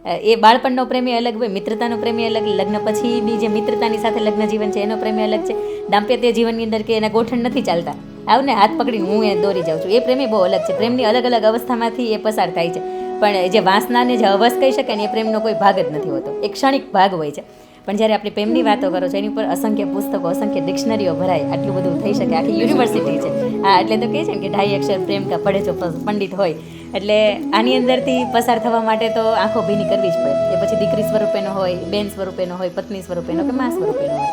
એ બાળપણનો પ્રેમી અલગ હોય, મિત્રતાનો પ્રેમી અલગ, લગ્ન પછીની જે મિત્રતાની સાથે લગ્ન જીવન છે એનો પ્રેમી અલગ છે. દાંપત્ય જીવનની અંદર કે એના ગોઠણ નથી ચાલતા, આવને હાથ પકડીને હું એ દોરી જાઉં છું, એ પ્રેમી બહુ અલગ છે. પ્રેમની અલગ અલગ અવસ્થામાંથી એ પસાર થાય છે. પણ જે વાસનાને જે હવસ કહી શકાય ને, એ પ્રેમનો કોઈ ભાગ જ નથી હોતો, એક ક્ષણિક ભાગ હોય છે. પણ જ્યારે આપણે પ્રેમની વાતો કરો છો, એની ઉપર અસંખ્ય પુસ્તકો, અસંખ્ય ડિક્શનરીઓ ભરાય, આટલું બધું થઈ શકે, આખી યુનિવર્સિટી છે. હા, એટલે તો કહે છે ને કે 2.5 અક્ષર પ્રેમ કા પડે જો પંડિત હોય. એટલે આની અંદરથી પસાર થવા માટે તો આંખો ભીની કરવી જ પડે. એ પછી દીકરી સ્વરૂપેનો હોય, બેન સ્વરૂપેનો હોય, પત્ની સ્વરૂપેનો કે મા સ્વરૂપેનો હોય.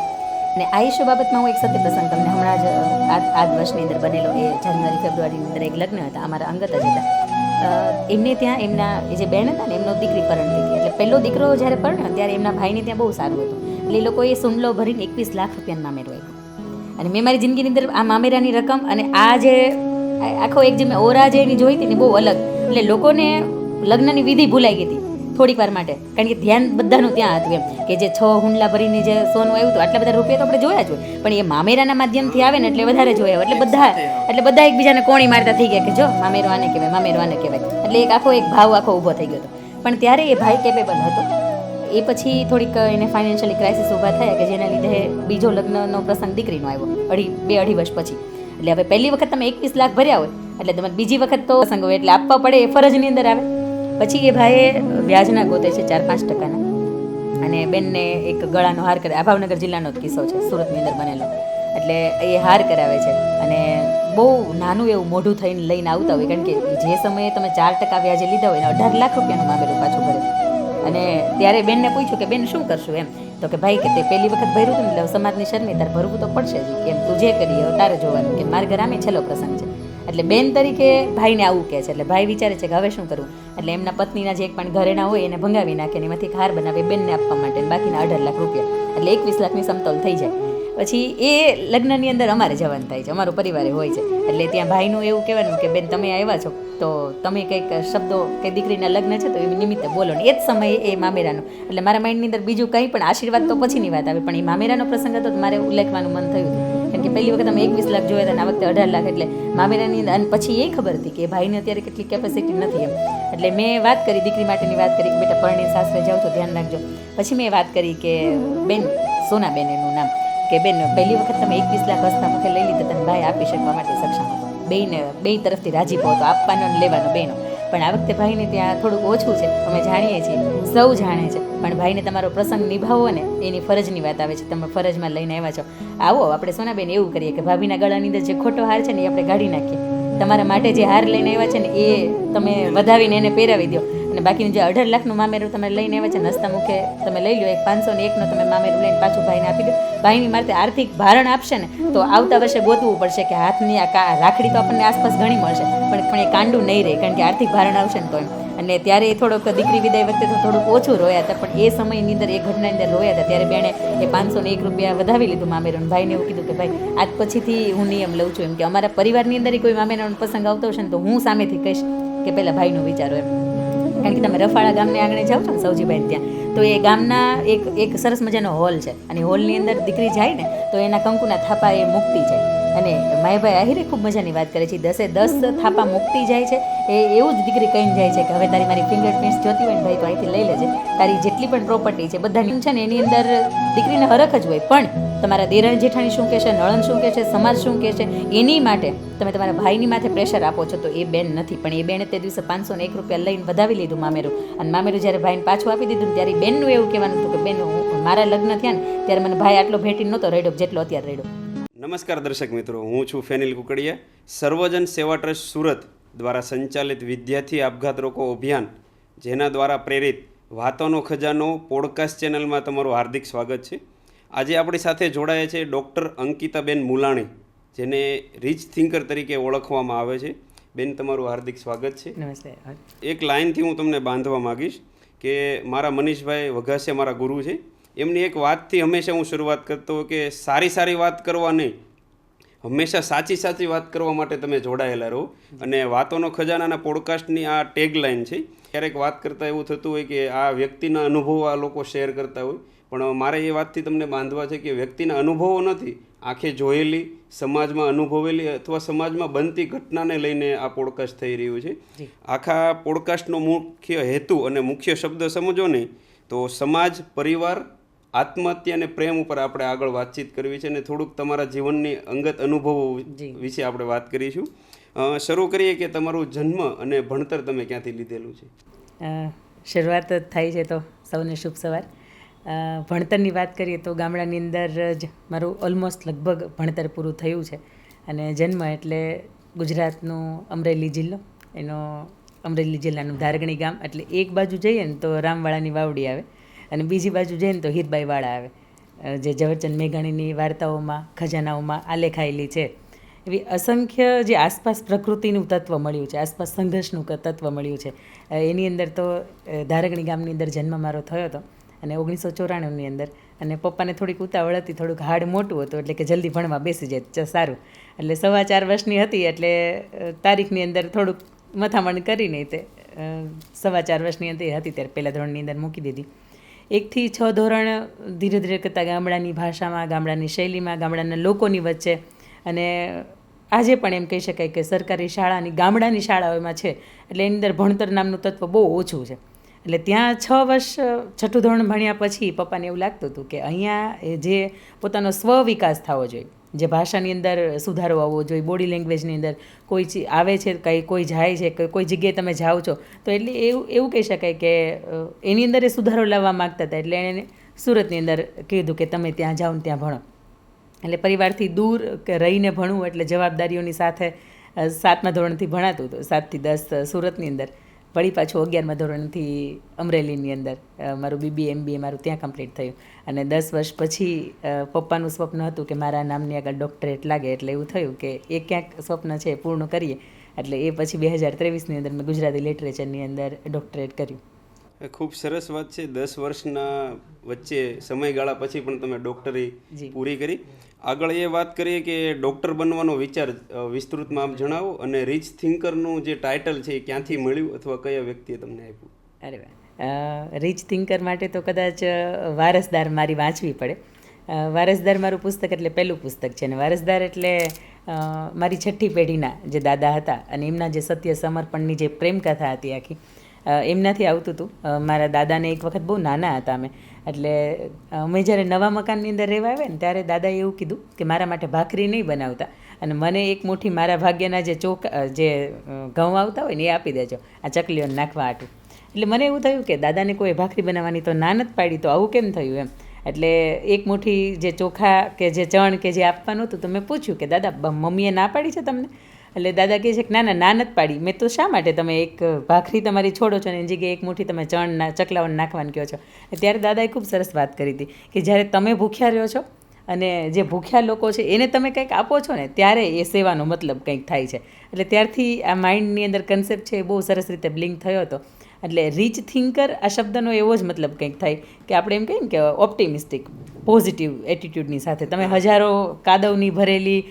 અને આયુષ્ય બાબતમાં હું એક સત્ય પ્રસંગ તમને હમણાં જ આ વર્ષની અંદર બનેલો, એ જાન્યુઆરી ફેબ્રુઆરીની અંદર એક લગ્ન હતા, અમારા અંગત જ હતા. એમને ત્યાં એમના જે બેન હતા ને, એમનો દીકરી પરણતી હતી. એટલે પહેલો દીકરો જ્યારે પરણ્યો ત્યારે એમના ભાઈને ત્યાં બહુ સારું હતું. એટલે એ લોકોએ સુંડલો ભરીને 21 લાખ રૂપિયાનું મામેરું આપ્યું. અને મેં મારી જિંદગીની અંદર આ મામેરાની રકમ અને આ જે આખો એક જે મેં ઓરા જે એની જોઈ હતી ને, બહુ અલગ. એટલે લોકોને લગ્નની વિધિ ભૂલાઈ ગઈ હતી થોડીક વાર માટે, કારણ કે ધ્યાન બધાનું ત્યાં હતું એમ કે જે 6 હુંડલા ભરીને જે સોનું આવ્યું હતું, આટલા બધા રૂપિયા તો આપણે જોયા જ હોય, પણ એ મામેરાના માધ્યમથી આવે ને એટલે વધારે જોયા. એટલે બધા એકબીજાને કોણી મારતા થઈ ગયા કે જો મામેરો આને કહેવાય, મામેરો આને કહેવાય. એટલે એક ભાવ આખો ઊભો થઈ ગયો હતો. પણ ત્યારે એ ભાઈ કેપેબલ હતો. એ પછી થોડીક એને ફાઇનાન્શિયલી ક્રાઇસિસ ઊભા થયા કે જેના લીધે બીજો લગ્નનો પ્રસંગ દીકરીનો આવ્યો 2-2.5 વર્ષ પછી. એટલે હવે પહેલી વખત તમે 21 લાખ ભર્યા હોય એટલે તમારે બીજી વખત તો પ્રસંગ હોય એટલે આપવા પડે, એ ફરજની અંદર આવે. પછી એ ભાઈએ વ્યાજના ગોતે છે 4-5%. અને બેનને એક ગળાનો હાર કરે. આ ભાવનગર જિલ્લાનો જ કિસ્સો છે, સુરતની અંદર બનેલો. એટલે એ હાર કરાવે છે અને બહુ નાનું એવું મોઢું થઈને લઈને આવતા હોય, કારણ કે જે સમયે તમે 4% વ્યાજે લીધા હોય ને 18 લાખ રૂપિયાનું મામેરું પાછું ભરે. અને ત્યારે બેનને પૂછ્યું કે બેન શું કરશું એમ, તો કે ભાઈ કે તે પહેલી વખત ભર્યું હતું ને એટલે સમાજની શરમે તારે ભરવું તો પડશે જ, કેમ તું જે કરી તારે જોવાનું, કે મારા ઘર આમે છેલ્લો પ્રસંગ છે. એટલે બેન તરીકે ભાઈને આવું કહે છે. એટલે ભાઈ વિચારે છે કે હવે શું કરવું. એટલે એમના પત્નીના જે એક પણ ઘરેણા હોય એને ભંગાવી નાખે, એમાંથી હાર બનાવે બેનને આપવા માટે, બાકીના 18 લાખ રૂપિયા, એટલે 21 લાખની સમતોલ થઈ જાય. પછી એ લગ્નની અંદર અમારે જવાનું થાય છે, અમારો પરિવારે હોય છે. એટલે ત્યાં ભાઈનું એવું કહેવાનું કે બેન તમે આવ્યા છો તો તમે કંઈક શબ્દો કે દીકરીના લગ્ન છે તો એ નિમિત્તે બોલો ને. એ જ સમયે એ મામેરાનો, એટલે મારા માઇન્ડની અંદર બીજું કંઈ પણ આશીર્વાદ તો પછીની વાત આવે, પણ એ મામેરાનો પ્રસંગ હતો તો મારે ઉલ્લેખવાનું મન થયું હતું. કારણ કે પહેલી વખત અમે 21 લાખ જોયા હતા અને આ વખતે 18 લાખ, એટલે મામેરાની અંદર. અને પછી એ ખબર હતી કે ભાઈને અત્યારે કેટલી કેપેસિટી નથી એમ. એટલે મેં વાત કરી, દીકરી માટેની વાત કરી કે બેટા પરણીને સાસરે જાવ તો ધ્યાન રાખજો. પછી મેં વાત કરી કે બેન, સોનાબેન એનું નામ, કે બેન પહેલી વખત તમે 21 લાખ હસ્તા મુખે લઈ લીધા, તને ભાઈ આપી શકવા માટે સક્ષમ હતો, બે તરફથી રાજીપો હતો, આપવાનો અને લેવાનો બેનો. પણ આ વખતે ભાઈને ત્યાં થોડુંક ઓછું છે, અમે જાણીએ છીએ, સૌ જાણે છે, પણ ભાઈને તમારો પ્રસંગ નિભાવવો ને એની ફરજની વાત આવે છે. તમે ફરજમાં લઈને આવ્યા છો, આવો આપણે સોનાબેન એવું કરીએ કે ભાભીના ગળાની અંદર જે ખોટો હાર છે ને એ આપણે કાઢી નાખીએ. તમારા માટે જે હાર લઈને આવ્યા છે ને એ તમે વધાવીને એને પહેરાવી દો, અને બાકીનું જે 18 લાખનું મામેરું તમે લઈને આવ્યા છે હસ્તા મુખે તમે લઈ લો, એક 501નો તમે મામેરું લઈને પાછું ભાઈને આપી દો. ભાઈની માથે આર્થિક ભારણ આપશે ને તો આવતા વર્ષે ગોતવું પડશે કે હાથની આ રાખડી તો આપણને આસપાસ ઘણી મળશે, પણ એ કાંડું નહીં રહે, કારણ કે આર્થિક ભારણ આવશે ને તો એમ. અને ત્યારે એ થોડોક દીકરી વિદાય વખતે તો થોડુંક ઓછું રોયા હતા, પણ એ સમયની અંદર એ ઘટનાની અંદર રોયા હતા. ત્યારે બેણે એ 501 રૂપિયા વધાવી લીધું મામેરું. ભાઈને એવું કીધું કે ભાઈ આજ પછીથી હું નિયમ લઉં છું એમ, કે અમારા પરિવારની અંદર કોઈ મામેરાનો પ્રસંગ આવતો હશે ને તો હું સામેથી કહીશ કે પહેલાં ભાઈનું વિચારો એમ. કારણ કે તમે રફાળા ગામને આંગણે જાઓ છો ને સૌજીભાઈ ત્યાં, તો એ ગામના એક સરસ મજાનો હોલ છે, અને હોલની અંદર દીકરી જાય ને તો એના કંકુના થાપા એ મૂકતી જાય. અને માયભાઈ આહિરે ખૂબ મજાની વાત કરે છે, 10 થાપા મૂકતી જાય છે. એ એવું જ દીકરી કહીને જાય છે કે હવે તારી મારી ફિંગરપ્રિન્ટ્સ જોતી હોય ને ભાઈ તો અહીંથી લઈ લેજે, તારી જેટલી પણ પ્રોપર્ટી છે બધાની છે ને એની અંદર દીકરીને હરખ જ હોય. પણ તમારા દેરાણી જેઠાણી શું કહેશે, નળન શું કહેશે, સમાજ શું કહેશે, એની માટે તમે તમારા ભાઈની માથે પ્રેશર આપો છો, તો એ બેન નથી. પણ એ બેને તે દિવસે 501 રૂપિયા લઈને વધાવી લીધું મામેરું. અને મામેરું જ્યારે ભાઈને પાછું આપી દીધું ત્યારે બેનનું એવું કહેવાનું હતું કે બેન મારા લગ્ન થયા ને ત્યારે મને ભાઈ આટલો ભેટી નહોતો રેડ્યો જેટલો અત્યારે રેડ્યો. નમસ્કાર દર્શક મિત્રો, હું છું ફેનિલ કુકડિયા. સર્વજન સેવા ટ્રસ્ટ સુરત દ્વારા સંચાલિત વિદ્યાર્થી આપઘાત રોકો અભિયાન, જેના દ્વારા પ્રેરિત વાતોનો ખજાનો પોડકાસ્ટ ચેનલમાં તમારું હાર્દિક સ્વાગત છે. આજે આપણી સાથે જોડાયા છે ડૉક્ટર અંકિતાબેન મુલાણી, જેને રીચ થિંકર તરીકે ઓળખવામાં આવે છે. બેન, તમારું હાર્દિક સ્વાગત છે. નમસ્તે. એક લાઇનથી હું તમને બાંધવા માગીશ કે મારા મનીષભાઈ વઘાસિયા મારા ગુરુ છે. એમની એક વાતથી હંમેશા હું શરૂઆત કરતો હોય કે સારી વાત કરવા નહીં, હંમેશા સાચી વાત કરવા માટે તમે જોડાયેલા રહો. અને વાતોનો ખજાનાના પોડકાસ્ટની આ ટેગલાઇન છે. ક્યારેક વાત કરતાં એવું થતું હોય કે આ વ્યક્તિના અનુભવો આ લોકો શેર કરતા હોય, પણ મારે એ વાતથી તમને બાંધવા છે કે વ્યક્તિના અનુભવો નથી, આંખે જોયેલી, સમાજમાં અનુભવેલી અથવા સમાજમાં બનતી ઘટનાને લઈને આ પોડકાસ્ટ થઈ રહ્યું છે. આખા પોડકાસ્ટનો મુખ્ય હેતુ અને મુખ્ય શબ્દ સમજો નહીં તો સમાજ, પરિવાર, આત્મહત્યા અને પ્રેમ ઉપર આપણે આગળ વાતચીત કરવી છે અને થોડુંક તમારા જીવનની અંગત અનુભવો વિશે આપણે વાત કરીશું. શરૂ કરીએ કે તમારું જન્મ અને ભણતર તમે ક્યાંથી લીધેલું છે? શરૂઆત જ થાય છે તો સૌને શુભ સવાર. ભણતરની વાત કરીએ તો ગામડાની અંદર જ મારું ઓલમોસ્ટ લગભગ ભણતર પૂરું થયું છે. અને જન્મ એટલે ગુજરાતનું અમરેલી જિલ્લો, એનો અમરેલી જિલ્લાનું ધારગણી ગામ. એટલે એક બાજુ જઈએ ને તો રામવાળાની વાવડી આવે અને બીજી બાજુ જઈએ ને તો હીરબાઈવાળા આવે, જે ઝવેરચંદ મેઘાણીની વાર્તાઓમાં, ખજાનાઓમાં આલેખાયેલી છે. એવી અસંખ્ય જે આસપાસ પ્રકૃતિનું તત્વ મળ્યું છે, આસપાસ સંઘર્ષનું તત્વ મળ્યું છે. એની અંદર તો ધારગણી ગામની અંદર જન્મ મારો થયો હતો અને 1994ની અંદર. અને પપ્પાને થોડીક ઉતાવળ હતી, થોડુંક હાડ મોટું હતું એટલે કે જલ્દી ભણવા બેસી જાય સારું. એટલે 4.25 વર્ષની હતી એટલે તારીખની અંદર થોડુંક મથામણ કરીને તે 4.25 વર્ષની અંદર હતી ત્યારે પહેલાં ધોરણની અંદર મૂકી દીધી. 1 થી 6 ધોરણ ધીરે ધીરે કરતાં ગામડાની ભાષામાં, ગામડાની શૈલીમાં, ગામડાના લોકોની વચ્ચે. અને આજે પણ એમ કહી શકાય કે સરકારી શાળાની ગામડાની શાળાઓમાં છે એટલે એની અંદર ભણતર નામનું તત્વ બહુ ઓછું છે. એટલે ત્યાં 6 વર્ષ 6ઠું ધોરણ ભણ્યા પછી પપ્પાને એવું લાગતું હતું કે અહીંયા જે પોતાનો સ્વવિકાસ થવો જોઈએ, જે ભાષાની અંદર સુધારો આવવો જોઈએ, બોડી લેંગ્વેજની અંદર કોઈ આવે છે, કોઈ જાય છે, કોઈ જગ્યાએ તમે જાઓ છો તો એટલે એવું કહી શકાય કે એની અંદર એ સુધારો લાવવા માગતા હતા. એટલે એણે સુરતની અંદર કીધું કે તમે ત્યાં જાઓ ને ત્યાં ભણો. એટલે પરિવારથી દૂર રહીને ભણવું એટલે જવાબદારીઓની સાથે 7મા ધોરણથી ભણાતું હતું, 7 થી 10 સુરતની અંદર. વળી પાછું 11મા ધોરણથી અમરેલીની અંદર મારું BBA MBA મારું ત્યાં કમ્પ્લીટ થયું. અને 10 વર્ષ પછી પપ્પાનું સ્વપ્ન હતું કે મારા નામની આગળ ડૉક્ટરેટ લાગે. એટલે એવું થયું કે એ ક્યાંક સ્વપ્ન છે એ પૂર્ણ કરીએ. એટલે એ પછી 2023ની અંદર મેં ગુજરાતી લિટરેચરની અંદર ડૉક્ટરેટ કર્યું. ખૂબ સરસ વાત છે. 10 વર્ષના વચ્ચે સમયગાળા પછી પણ તમે ડૉક્ટરી પૂરી કરી. આગળ એ વાત કરીએ કે ડૉક્ટર બનવાનો વિચાર વિસ્તૃતમાં આપ જણાવો અને રીચ થિંકરનું જે ટાઇટલ છે એ ક્યાંથી મળ્યું અથવા કયા વ્યક્તિએ તમને આપ્યું? અરે વાહ, રીચ થિંકર માટે તો કદાચ વારસદાર મારી વાંચવી પડે. વારસદાર મારું પુસ્તક એટલે પહેલું પુસ્તક છે. અને વારસદાર એટલે મારી 6ઠ્ઠી પેઢીના જે દાદા હતા અને એમના જે સત્ય સમર્પણની જે પ્રેમકથા હતી આખી, એમનાથી આવતું હતું. મારા દાદાને એક વખત બહુ નાના હતા અમે, એટલે અમે જ્યારે નવા મકાનની અંદર રહેવા આવ્યા ને ત્યારે દાદાએ એવું કીધું કે મારા માટે ભાખરી નહીં બનાવતા અને મને એક મુઠ્ઠી મારા ભાગ્યના જે ઘઉં આવતા હોય ને એ આપી દેજો, આ ચકલીઓને નાખવા આટું. એટલે મને એવું થયું કે દાદાને કોઈ ભાખરી બનાવવાની તો ના નથી પાડી, તો આવું કેમ થયું એમ. એટલે એક મુઠ્ઠી જે ચોખા કે જે ચણ કે જે આપવાનું હતું તો મેં પૂછ્યું કે દાદા મમ્મીએ ના પાડી છે તમને? એટલે દાદા કહે છે કે ના નથી પાડી. મેં તો શા માટે તમે એક ભાખરી તમારી છોડો છો ને એની જગ્યાએ એક મુઠ્ઠી તમે ચકલાઓને નાખવાનું કહો છો? ત્યારે દાદાએ ખૂબ સરસ વાત કરી હતી કે જ્યારે તમે ભૂખ્યા રહ્યો છો અને જે ભૂખ્યા લોકો છે એને તમે કંઈક આપો છો ને ત્યારે એ સેવાનો મતલબ કંઈક થાય છે. એટલે ત્યારથી આ માઇન્ડની અંદર કન્સેપ્ટ છે એ બહુ સરસ રીતે બ્લિંક થયો હતો. એટલે રીચ થિંકર આ શબ્દનો એવો જ મતલબ કંઈક થાય કે આપણે એમ કહીએ ને કે ઓપ્ટિમિસ્ટિક, પોઝિટિવ એટીટ્યૂડની સાથે તમે હજારો કાદવની ભરેલી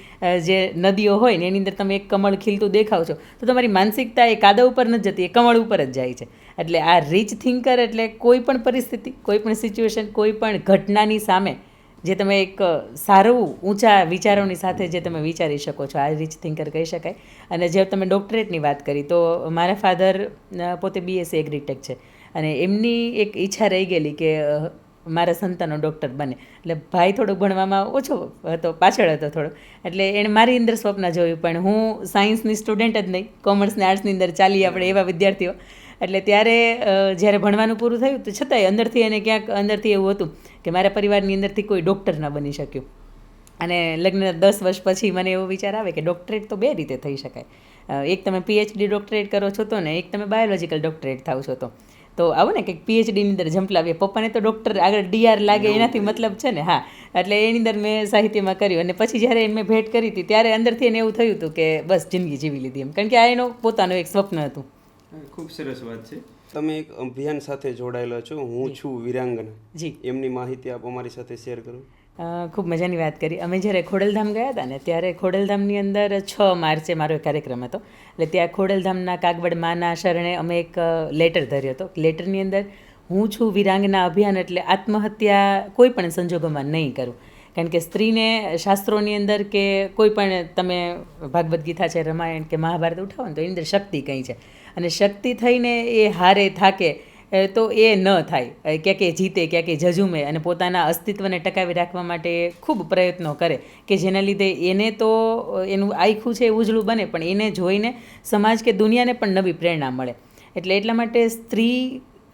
જે નદીઓ હોય ને એની અંદર તમે એક કમળ ખીલતું દેખાવ છો તો તમારી માનસિકતા એ કાદવ ઉપર નથી જતી, એ કમળ ઉપર જ જાય છે. એટલે આ રીચ થિંકર એટલે કોઈ પણ પરિસ્થિતિ, કોઈ પણ સિચ્યુએશન, કોઈ પણ ઘટનાની સામે જે તમે એક સારું ઊંચા વિચારોની સાથે જે તમે વિચારી શકો છો, આ રીચ થિંકર કહી શકાય. અને જે તમે ડૉક્ટરેટની વાત કરી તો મારા ફાધર પોતે BSc એગ્રીટેક છે અને એમની એક ઈચ્છા રહી ગયેલી કે મારા સંતાનો ડૉક્ટર બને. એટલે ભાઈ થોડુંક ભણવામાં ઓછો હતો, પાછળ હતો થોડો, એટલે એણે મારી અંદર સ્વપ્ન જોયું. પણ હું સાયન્સની સ્ટુડન્ટ જ નહીં, કોમર્સ ને આર્ટ્સની અંદર ચાલી આપણે એવા વિદ્યાર્થીઓ. એટલે ત્યારે જ્યારે ભણવાનું પૂરું થયું તો છતાંય અંદરથી એને ક્યાંક અંદરથી એવું હતું કે મારા પરિવારની અંદરથી કોઈ ડૉક્ટર ન બની શક્યું. અને લગ્ન 10 વર્ષ પછી મને એવો વિચાર આવે કે ડૉક્ટરેટ તો 2 રીતે થઈ શકાય. એક તમે PhD ડૉક્ટરેટ કરો છો તો ને એક તમે બાયોલોજિકલ ડૉક્ટરેટ થાવ છો તો આવો ને કંઈક PhDની અંદર ઝંપલાવીએ. પપ્પાને તો ડૉક્ટર આગળ DR લાગે એનાથી મતલબ છે ને. હા, એટલે એની અંદર મેં સાહિત્યમાં કર્યું. અને પછી જ્યારે મેં ભેટ કરી હતી ત્યારે અંદરથી એને એવું થયું હતું કે બસ જિંદગી જીવી લીધી એમ, કારણ કે આ એનો પોતાનો એક સ્વપ્ન હતું. ખૂબ સરસ વાત છે. તમે એક અભિયાન સાથે જોડાયેલા છો, હું છું વીરાંગના. જી, એમની માહિતી આપ અમારી સાથે શેર કરો. ખૂબ મજાની વાત કરી. અમે જ્યારે ખોડલધામ ગયા હતા ને ત્યારે ખોડલધામની અંદર 6 માર્ચે મારો એક કાર્યક્રમ હતો. એટલે ત્યાં ખોડલધામના કાગવડ માના શરણે અમે એક લેટર ધર્યો હતો. લેટરની અંદર હું છું વીરાંગના અભિયાન એટલે આત્મહત્યા કોઈ પણ સંજોગોમાં નહીં કરું. કારણ કે સ્ત્રીને શાસ્ત્રોની અંદર કે કોઈ પણ તમે ભાગવદ્ ગીતા છે, રામાયણ કે મહાભારત ઉઠાવો ને તો એની અંદર શક્તિ કંઈ છે, અને શક્તિ થઈને એ હારે થાકે તો એ ન થાય, ક્યાંક એ જીતે ક્યાંક એ જજુમે, અને પોતાના અસ્તિત્વને ટકાવી રાખવા માટે ખૂબ પ્રયત્નો કરે કે જેના લીધે એને તો એનું આખું છે એ ઉજળું બને, પણ એને જોઈને સમાજ કે દુનિયાને પણ નવી પ્રેરણા મળે. એટલા માટે સ્ત્રી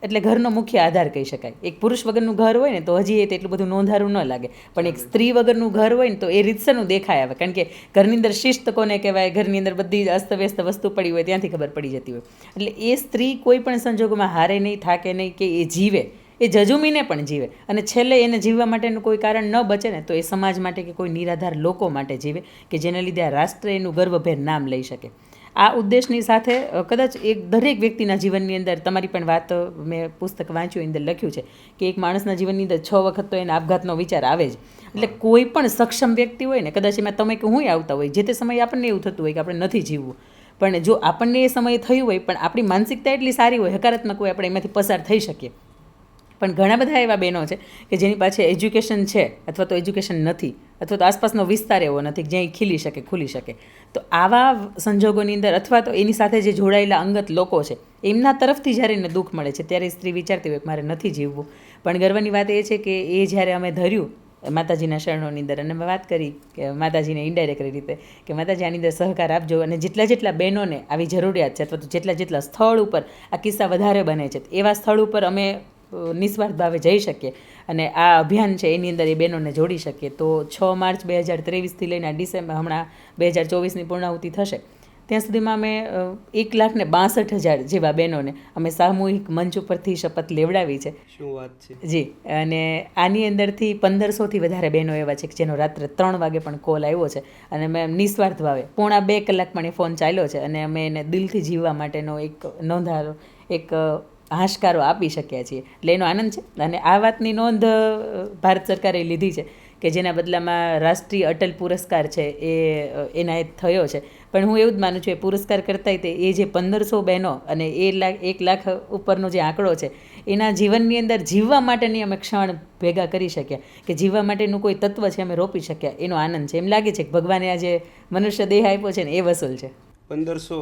એટલે ઘરનો મુખ્ય આધાર કહી શકાય. એક પુરુષ વગરનું ઘર હોય ને તો હજી એ તેટલું બધું નોંધારું ન લાગે, પણ એક સ્ત્રી વગરનું ઘર હોય ને તો એ રીતસરનું દેખાય આવે, કારણ કે ઘરની અંદર શિસ્ત કોને કહેવાય, ઘરની અંદર બધી અસ્તવ્યસ્ત વસ્તુ પડી હોય ત્યાંથી ખબર પડી જતી હોય. એટલે એ સ્ત્રી કોઈ પણ સંજોગોમાં હારે નહીં, થાકે નહીં, કે એ જીવે, એ જજુમીને પણ જીવે, અને છેલ્લે એને જીવવા માટેનું કોઈ કારણ ન બચે ને તો એ સમાજ માટે કે કોઈ નિરાધાર લોકો માટે જીવે, કે જેના લીધે આ રાષ્ટ્ર એનું ગર્વભેર નામ લઈ શકે. આ ઉદ્દેશની સાથે કદાચ એક દરેક વ્યક્તિના જીવનની અંદર, તમારી પણ વાત મેં પુસ્તક વાંચ્યું અંદર લખ્યું છે કે એક માણસના જીવનની અંદર 6 વખત તો એને આપઘાતનો વિચાર આવે જ. એટલે કોઈ પણ સક્ષમ વ્યક્તિ હોય ને, કદાચ એમાં તમે કે હું આવતા હોય, જે તે સમયે આપણને એવું થતું હોય કે આપણે નથી જીવવું, પણ જો આપણને એ સમયે થયું હોય, પણ આપણી માનસિકતા એટલી સારી હોય, હકારાત્મક હોય, આપણે એમાંથી પસાર થઈ શકીએ. પણ ઘણા બધા એવા બહેનો છે કે જેની પાસે એજ્યુકેશન છે, અથવા તો એજ્યુકેશન નથી, અથવા તો આસપાસનો વિસ્તાર એવો નથી કે જ્યાં એ ખીલી શકે, ખુલી શકે. તો આવા સંજોગોની અંદર, અથવા તો એની સાથે જે જોડાયેલા અંગત લોકો છે એમના તરફથી જ્યારે એને દુઃખ મળે છે ત્યારે સ્ત્રી વિચારતી હોય કે મારે નથી જીવવું. પણ ગર્વની વાત એ છે કે એ જ્યારે અમે ધર્યું માતાજીના શરણોની અંદર, અને મેં વાત કરી કે માતાજીને ઇનડાયરેક્ટ રીતે કે માતાજી આની અંદર સહકાર આપજો, અને જેટલા બહેનોને આવી જરૂરિયાત છે, અથવા તો જેટલા સ્થળ ઉપર આ કિસ્સા વધારે બને છે, એવા સ્થળ ઉપર અમે નિસ્વાર્થ ભાવે જઈ શકીએ અને આ અભિયાન છે એની અંદર એ બહેનોને જોડી શકીએ. તો 6 માર્ચ 2023થી લઈને આ ડિસેમ્બર હમણાં 2024ની પૂર્ણાહુતિ થશે ત્યાં સુધીમાં અમે 1,62,000 જેવા બહેનોને અમે સામૂહિક મંચ ઉપરથી શપથ લેવડાવી છે. શું વાત છે જી. અને આની અંદરથી 1500થી વધારે બહેનો એવા છે કે જેનો રાત્રે 3 વાગે પણ કોલ આવ્યો છે, અને મેં નિસ્વાર્થ ભાવે 1.5-2 કલાક પણ એ ફોન ચાલ્યો છે, અને અમે એને દિલથી જીવવા માટેનો એક નોંધારો, એક હાશકારો આપી શક્યા છીએ. એટલે એનો આનંદ છે. અને આ વાતની નોંધ ભારત સરકારે લીધી છે કે જેના બદલામાં રાષ્ટ્રીય અટલ પુરસ્કાર છે એ એનાયત થયો છે. પણ હું એવું જ માનું છું એ પુરસ્કાર કરતાંય તે એ જે 1500 બહેનો અને 1 લાખ ઉપરનો જે આંકડો છે એના જીવનની અંદર જીવવા માટેની અમે ક્ષણ ભેગા કરી શક્યા, કે જીવવા માટેનું કોઈ તત્વ છે અમે રોપી શક્યા, એનો આનંદ છે. એમ લાગે છે કે ભગવાને આ જે મનુષ્ય દેહ આપ્યો છે ને એ વસૂલ છે. 1500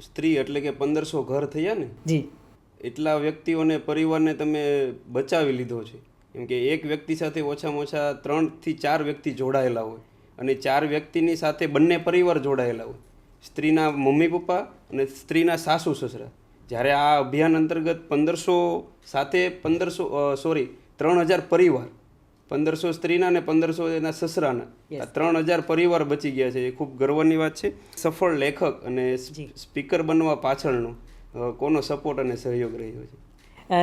સ્ત્રી એટલે કે 1500 ઘર થયા ને. જી. એટલા વ્યક્તિઓને, પરિવારને તમે બચાવી લીધો છે. કેમ કે એક વ્યક્તિ સાથે ઓછામાં ઓછા 3 થી 4 વ્યક્તિ જોડાયેલા હોય, અને 4 વ્યક્તિની સાથે બંને પરિવાર જોડાયેલા હોય, સ્ત્રીના મમ્મી પપ્પા અને સ્ત્રીના સાસુ સસરા. જ્યારે આ અભિયાન અંતર્ગત 1500 સાથે 3000 પરિવાર, 1500 સ્ત્રીના અને 1500 એના સસરાના, આ 3000 પરિવાર બચી ગયા છે. એ ખૂબ ગર્વની વાત છે. સફળ લેખક અને સ્પીકર બનવા પાછળનો કોનો સપોર્ટ અને સહયોગ રહ્યો છે?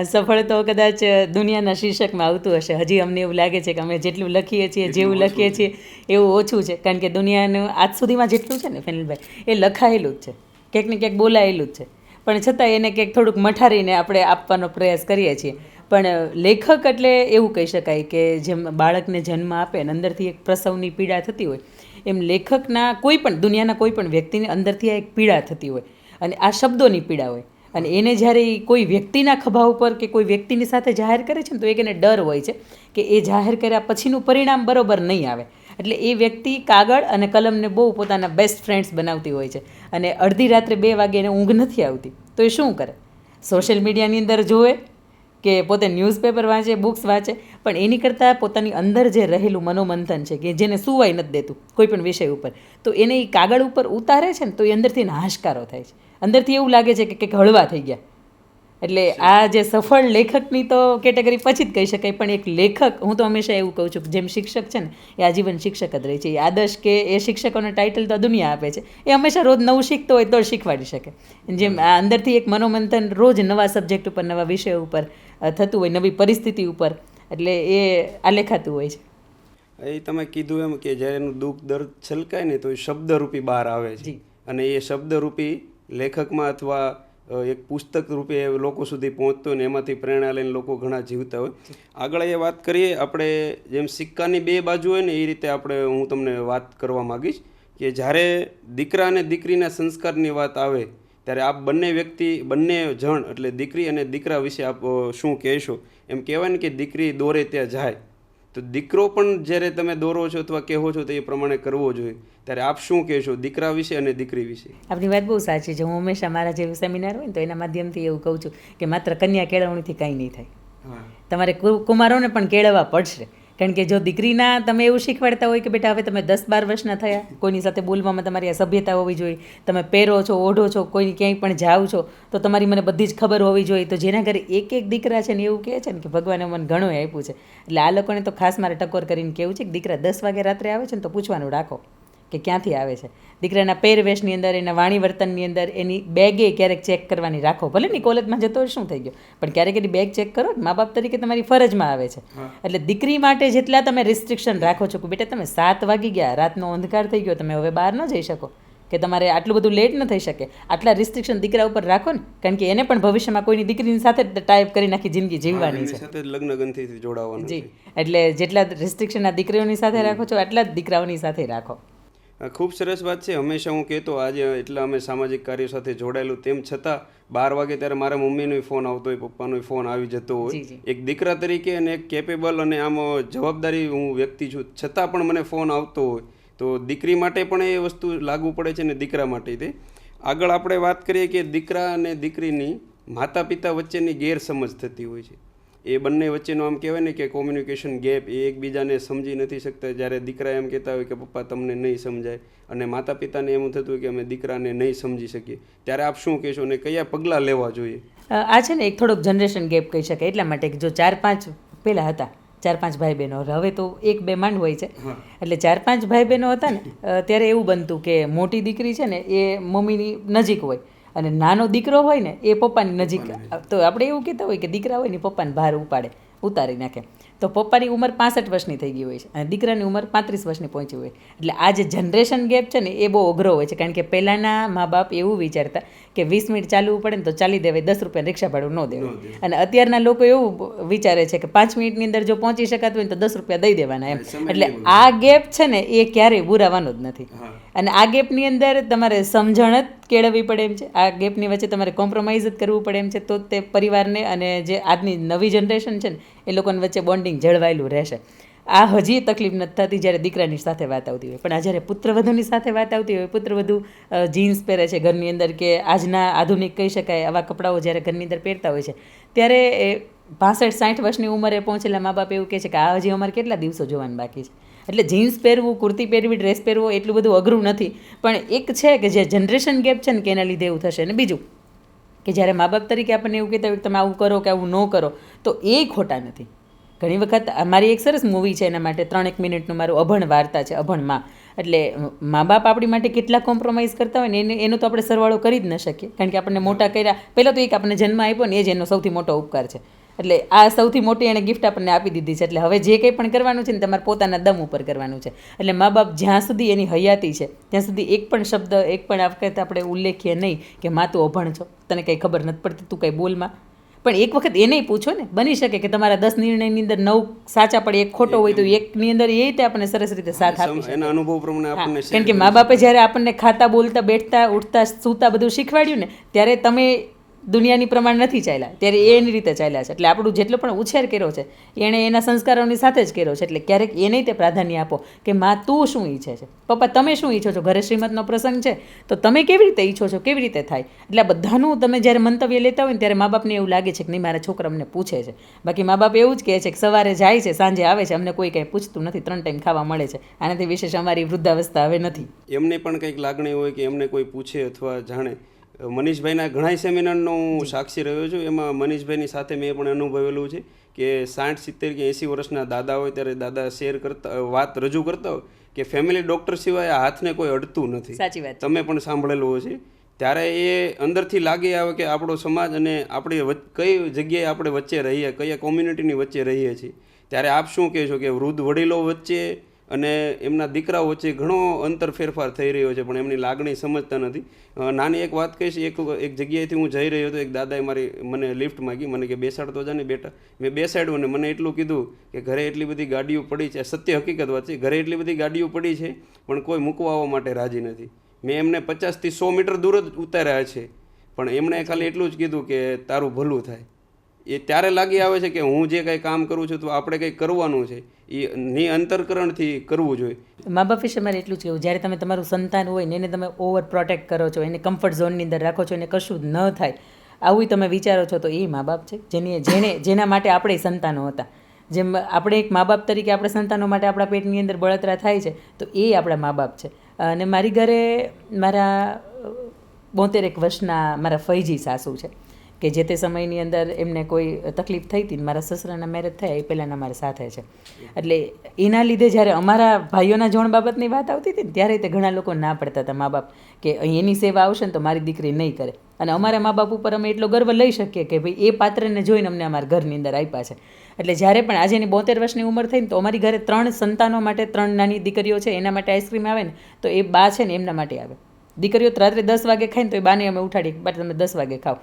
સફળ તો કદાચ દુનિયાના શીર્ષકમાં આવતું હશે. હજી અમને એવું લાગે છે કે અમે જેટલું લખીએ છીએ, જેવું લખીએ છીએ એવું ઓછું છે, કારણ કે દુનિયાનું આજ સુધીમાં જેટલું છે ને ફેનિલભાઈ, એ લખાયેલું જ છે, ક્યાંક ને ક્યાંક બોલાયેલું જ છે, પણ છતાં એને ક્યાંક થોડુંક મઠારીને આપણે આપવાનો પ્રયાસ કરીએ છીએ. પણ લેખક એટલે એવું કહી શકાય કે જેમ બાળકને જન્મ આપે અને અંદરથી એક પ્રસવની પીડા થતી હોય, એમ લેખકના કોઈ પણ દુનિયાના કોઈ પણ વ્યક્તિની અંદરથી આ એક પીડા થતી હોય, અને આ શબ્દોની પીડા હોય, અને એને જ્યારે કોઈ વ્યક્તિના ખભા ઉપર કે કોઈ વ્યક્તિની સાથે જાહેર કરે છે ને તો એક એને ડર હોય છે કે એ જાહેર કર્યા પછીનું પરિણામ બરોબર નહીં આવે. એટલે એ વ્યક્તિ કાગળ અને કલમને બહુ પોતાના બેસ્ટ ફ્રેન્ડ્સ બનાવતી હોય છે, અને અડધી રાત્રે 2 વાગે એને ઊંઘ નથી આવતી તો એ શું કરે? સોશિયલ મીડિયાની અંદર જોવે કે પોતે ન્યૂઝપેપર વાંચે, બુક્સ વાંચે, પણ એની કરતાં પોતાની અંદર જે રહેલું મનોમંથન છે કે જેને સુવાઈ નથી દેતું કોઈ પણ વિષય ઉપર, તો એને એ કાગળ ઉપર ઉતારે છે ને તો એ અંદરથી હાશકારો થાય છે, અંદરથી એવું લાગે છે કે કંઈક હળવા થઈ ગયા. એટલે આ જે સફળ લેખકની તો કેટેગરી પછી જ કહી શકાય, પણ એક લેખક, હું તો હંમેશા એવું કહું છું કે જેમ શિક્ષક છે ને એ આજીવન શિક્ષક જ રહે છે. એ આદર્શ કે એ શિક્ષકોને ટાઇટલ તો દુનિયા આપે છે, એ હંમેશા રોજ નવું શીખતો હોય તો શીખવાડી શકે. જેમ આ અંદરથી એક મનોમંથન રોજ નવા સબ્જેક્ટ ઉપર, નવા વિષયો ઉપર થતું હોય, નવી પરિસ્થિતિ ઉપર, એટલે એ આલેખાતું હોય છે. એ તમે કીધું એમ કે જ્યારે એનું દુઃખ દર્દ છલકાય ને તો એ શબ્દરૂપી બહાર આવે છે, અને એ શબ્દરૂપી લેખકમાં અથવા એક પુસ્તક રૂપે લોકો સુધી પહોંચતો ને એમાંથી પ્રેરણા લઈને લોકો ઘણા જીવતા હોય. આગળ એ વાત કરીએ આપણે, જેમ સિક્કાની 2 બાજુ હોય ને એ રીતે હું તમને વાત કરવા માગીશ કે જ્યારે દીકરા અને દીકરીના સંસ્કારની વાત આવે ત્યારે આપ બંને જણ એટલે દીકરી અને દીકરા વિશે આપ શું કહેશો? એમ કહેવાય ને કે દીકરી દોરે ત્યાં જાય, તો દીકરો પણ જ્યારે તમે દોરો છો અથવા કહો છો તો એ પ્રમાણે કરવો જોઈએ. ત્યારે આપ શું કહેશો દીકરા વિશે અને દીકરી વિશે? આપની વાત બહુ સાચી છે. હું હંમેશા મારા જેવું સેમિનાર હોય ને તો એના માધ્યમથી એવું કહું છું કે માત્ર કન્યા કેળવણીથી કાંઈ નહીં થાય. તમારે કુમારોને પણ કેળવવા પડશે. કારણ કે જો દીકરીના તમે એવું શીખવાડતા હોય કે બેટા હવે તમે 10-12 વર્ષના થયા, કોઈની સાથે બોલવામાં તમારી આ સભ્યતા હોવી જોઈએ, તમે પહેરો છો, ઓઢો છો, કોઈ ક્યાંય પણ જાઓ છો તો તમારી મને બધી જ ખબર હોવી જોઈએ. તો જેના ઘરે એક દીકરા છે ને એવું કહે છે ને કે ભગવાને મને ઘણું આપ્યું છે. એટલે આ લોકોને તો ખાસ મારે ટકોર કરીને કહેવું છે કે દીકરા 10 વાગે રાત્રે આવે છે ને તો પૂછવાનું રાખો કે ક્યાંથી આવે છે. દીકરાના પહેરવેશની અંદર, એના વાણી વર્તનની અંદર, એની બેગે ક્યારેક ચેક કરવાની રાખો. ભલે ને કોલેજમાં જતો હોય શું થઈ ગયો, પણ ક્યારેક એની બેગ ચેક કરો. મા બાપ તરીકે તમારી ફરજમાં આવે છે. એટલે દીકરી માટે જેટલા તમે રિસ્ટ્રિક્શન રાખો છો કે બેટા તમે 7 વાગી ગયા, રાતનો અંધકાર થઈ ગયો, તમે હવે બહાર ન જઈ શકો, કે તમારે આટલું બધું લેટ ન થઈ શકે, આટલા રિસ્ટ્રિક્શન દીકરા ઉપર રાખો ને. કારણ કે એને પણ ભવિષ્યમાં કોઈની દીકરીની સાથે ટાઈપ કરી નાખી જિંદગી જીવવાની છે. સાથે લગ્ન ગંથીથી જોડાવાનું જી. એટલે જેટલા રિસ્ટ્રિક્શન આ દીકરીઓની સાથે રાખો છો એટલા જ દીકરાઓની સાથે રાખો. ખૂબ સરસ વાત છે. હંમેશા હું કહેતો, આજે એટલા અમે સામાજિક કાર્ય સાથે જોડાયેલું, તેમ છતાં 12 વાગે ત્યારે મારા મમ્મીનો ફોન આવતો હોય, પપ્પાનો ફોન આવી જતો હોય. એક દીકરા તરીકે અને એક કેપેબલ અને આમ જવાબદારી હું વ્યક્તિ છું, છતાં પણ મને ફોન આવતો હોય. તો દીકરી માટે પણ એ વસ્તુ લાગુ પડે છે ને દીકરા માટે તે. આગળ આપણે વાત કરીએ કે દીકરા અને દીકરીની માતા પિતા વચ્ચેની ગેરસમજ થતી હોય છે. એ બંને વચ્ચેનો આમ કહેવાય ને કે કોમ્યુનિકેશન ગેપ, એ એકબીજાને સમજી નથી શકતા. જ્યારે દીકરા એમ કહેતા હોય કે પપ્પા તમને નહીં સમજાય, અને માતા પિતાને એમ થતું હોય કે અમે દીકરાને નહીં સમજી શકીએ. ત્યારે આપ શું કહેશો અને કયા પગલાં લેવા જોઈએ? આ છે ને એક થોડોક જનરેશન ગેપ કહી શકાય. એટલા માટે કે જો 4-5 પહેલાં હતા, 4-5 ભાઈ બહેનો, હવે તો 1-2 માંડ હોય છે. એટલે 4-5 ભાઈ બહેનો હતા ને ત્યારે એવું બનતું કે મોટી દીકરી છે ને એ મમ્મીની નજીક હોય અને નાનો દીકરો હોય ને એ પપ્પાની નજીક. તો આપણે એવું કહેતા હોય કે દીકરા હોય ને પપ્પાને બહાર ઉતારી નાખે. તો પપ્પાની ઉંમર 65 વર્ષની થઈ ગઈ હોય છે અને દીકરાની ઉંમર 35 વર્ષની પહોંચી હોય. એટલે આ જે જનરેશન ગેપ છે ને એ બહુ અઘરો હોય છે. કારણ કે પહેલાંના મા બાપ એવું વિચારતા કે 20 મિનિટ ચાલવું પડે ને તો ચાલી દેવાય, 10 રૂપિયા રિક્ષા ભાડું ન દેવાય. અને અત્યારના લોકો એવું વિચારે છે કે 5 મિનિટની અંદર જો પહોંચી શકાતું હોય તો 10 રૂપિયા દઈ દેવાના એમ. એટલે આ ગેપ છે ને એ ક્યારેય બુરાવાનો જ નથી. અને આ ગેપની અંદર તમારે સમજણ જ કેળવવી પડે એમ છે. આ ગેપની વચ્ચે તમારે કોમ્પ્રોમાઇઝ જ કરવું પડે એમ છે. તો તે પરિવારને અને જે આજની નવી જનરેશન છે ને એ લોકોની વચ્ચે બોન્ડિંગ જળવાયેલું રહેશે. આ હજી તકલીફ નથી થતી જ્યારે દીકરાની સાથે વાત આવતી હોય. પણ આ જ્યારે પુત્રવધુની સાથે વાત આવતી હોય, પુત્રવધુ જીન્સ પહેરે છે ઘરની અંદર, કે આજના આધુનિક કહી શકાય આવા કપડાઓ જ્યારે ઘરની અંદર પહેરતા હોય છે, ત્યારે 65-60 વર્ષની ઉંમરે પહોંચેલા મા બાપ એવું કહે છે કે આ હજી અમારે કેટલા દિવસો જોવાનું બાકી છે. એટલે જીન્સ પહેરવું, કુર્તી પહેરવી, ડ્રેસ પહેરવો એટલું બધું અઘરું નથી. પણ એક છે કે જે જનરેશન ગેપ છે ને કે એના લીધે એવું થશે. અને બીજું કે જ્યારે મા બાપ તરીકે આપણને એવું કહેતા હોય કે તમે આવું કરો કે આવું ન કરો, તો એ ખોટા નથી. ઘણી વખત મારી એક સરસ મૂવી છે એના માટે 3-1 મિનિટનું મારું અભણ વાર્તા છે, અભણ માં. એટલે મા બાપ આપણી માટે કેટલા કોમ્પ્રોમાઇઝ કરતા હોય ને એનો તો આપણે સરવાળો કરી જ ન શકીએ. કારણ કે આપણને મોટા કર્યા, પહેલાં તો એક આપણને જન્મ આપ્યો ને એ જ એનો સૌથી મોટો ઉપકાર છે. એટલે આ સૌથી મોટી એણે ગિફ્ટ આપણને આપી દીધી છે. એટલે હવે જે કંઈ પણ કરવાનું છે ને તમારે પોતાના દમ ઉપર કરવાનું છે. એટલે મા બાપ જ્યાં સુધી એની હયાતી છે ત્યાં સુધી એક પણ શબ્દ, એક પણ વખત આપણે ઉલ્લેખીએ નહીં કે મા તું અભણ છો, તને કંઈ ખબર નથી પડતી, તું કંઈ બોલમાં. પણ એક વખત એને પૂછો ને. બની શકે કે તમારા 10 નિર્ણયની અંદર 9 સાચા પડે, એક ખોટો હોય તો એકની અંદર એ રીતે આપણને સરસ રીતે સાથ આપી શકે. એના અનુભવ પ્રમાણે આપણને. કારણ કે મા બાપે જ્યારે આપણને ખાતા, બોલતા, બેઠતા, ઉઠતા, સૂતા બધું શીખવાડ્યું ને ત્યારે તમે દુનિયાની પ્રમાણ નથી ચાલ્યા, ત્યારે એ એની રીતે ચાલ્યા છે. એટલે આપણું જેટલો પણ ઉછેર કર્યો છે એણે એના સંસ્કારોની સાથે જ કર્યો છે. એટલે ક્યારેક એને તે પ્રાધાન્ય આપો કે માં તું શું ઈચ્છે છે, પપ્પા તમે શું ઈચ્છો છો, ઘરે શ્રીમતનો પ્રસંગ છે તો તમે કેવી રીતે ઈચ્છો છો, કેવી રીતે થાય. એટલે આ બધાનું તમે જ્યારે મંતવ્ય લેતા હોય ને ત્યારે મા બાપને એવું લાગે છે કે નહીં મારા છોકરા અમને પૂછે છે. બાકી મા બાપ એવું જ કહે છે કે સવારે જાય છે, સાંજે આવે છે, અમને કોઈ કંઈ પૂછતું નથી, 3 ટાઈમ ખાવા મળે છે, આનાથી વિશેષ અમારી વૃદ્ધાવસ્થા હવે નથી. એમને પણ કંઈક લાગણી હોય કે એમને કોઈ પૂછે અથવા જાણે. મનીષભાઈના ઘણા સેમિનારનો હું સાક્ષી રહ્યો છું. એમાં મનીષભાઈની સાથે મેં પણ અનુભવેલું છે કે 60, 70 કે 80 વર્ષના દાદા હોય ત્યારે દાદા શેર કરતા, વાત રજૂ કરતા હોય કે ફેમિલી ડૉક્ટર સિવાય આ હાથને કોઈ અડતું નથી. સાચી વાત. તમે પણ સાંભળેલું હશે. ત્યારે એ અંદરથી લાગે આવે કે આપણો સમાજ અને આપણે કઈ જગ્યાએ આપણે વચ્ચે રહીએ, કયા કોમ્યુનિટીની વચ્ચે રહીએ છીએ. ત્યારે આપ શું કહેશો કે વૃદ્ધ વડીલો વચ્ચે અને એમના દીકરાઓ વચ્ચે ઘણો અંતર ફેરફાર થઈ રહ્યો છે, પણ એમની લાગણી સમજતા નથી. નાની એક વાત કહીશ. એક જગ્યાએથી હું જઈ રહ્યો હતો, એક દાદાએ મને લિફ્ટ માંગી. મને કે બેસાડતો જા ને બેટા. મેં બેસાડ્યો અને મને એટલું કીધું કે ઘરે એટલી બધી ગાડીઓ પડી છે. સત્ય હકીકત વાત છે, ઘરે એટલી બધી ગાડીઓ પડી છે પણ કોઈ મૂકવા આવવા માટે રાજી નથી. મેં એમને 50 થી 100 મીટર દૂર જ ઉતાર્યા છે, પણ એમણે ખાલી એટલું જ કીધું કે તારું ભલું થાય. એ ત્યારે લાગી આવે છે કે હું જે કંઈ કામ કરું છું તો આપણે કંઈ કરવાનું છે, એ અંતરકરણથી કરવું જોઈએ. મા બાપ વિશે મારે એટલું જ કહેવું, જ્યારે તમે તમારું સંતાન હોય ને એને તમે ઓવર પ્રોટેક્ટ કરો છો, એને કમ્ફર્ટ ઝોનની અંદર રાખો છો, એને કશું જ ન થાય આવું તમે વિચારો છો, તો એ મા બાપ છે જેના માટે આપણે સંતાનો હતા. જેમ આપણે એક મા બાપ તરીકે આપણે સંતાનો માટે આપણા પેટની અંદર બળતરા થાય છે, તો એ આપણા મા બાપ છે. અને મારી ઘરે મારા 72 વર્ષના મારા ફઈજી સાસુ છે કે જે તે સમયની અંદર એમને કોઈ તકલીફ થઈ હતી, મારા સસરાના મેરેજ થયા એ પહેલાંના મારા સાથે છે. એટલે એના લીધે જ્યારે અમારા ભાઈઓના જોણ બાબતની વાત આવતી હતી ને ત્યારે તે ઘણા લોકો ના પડતા હતા મા બાપ કે એની સેવા આવશે ને તો મારી દીકરી નહીં કરે. અને અમારા મા બાપ ઉપર અમે એટલો ગર્વ લઈ શકીએ કે ભાઈ એ પાત્રને જોઈને અમને અમારા ઘરની અંદર આપ્યા છે. એટલે જ્યારે પણ આજે એની 72 વર્ષની ઉંમર થઈ ને તો અમારી ઘરે 3 સંતાનો માટે 3 નાની દીકરીઓ છે, એના માટે આઈસ્ક્રીમ આવે ને તો એ બા છે ને એમના માટે આવે. દીકરીઓ રાત્રે 10 વાગે ખાય ને તો એ બાને અમે ઉઠાડી બટ તમે 10 વાગે ખાઓ.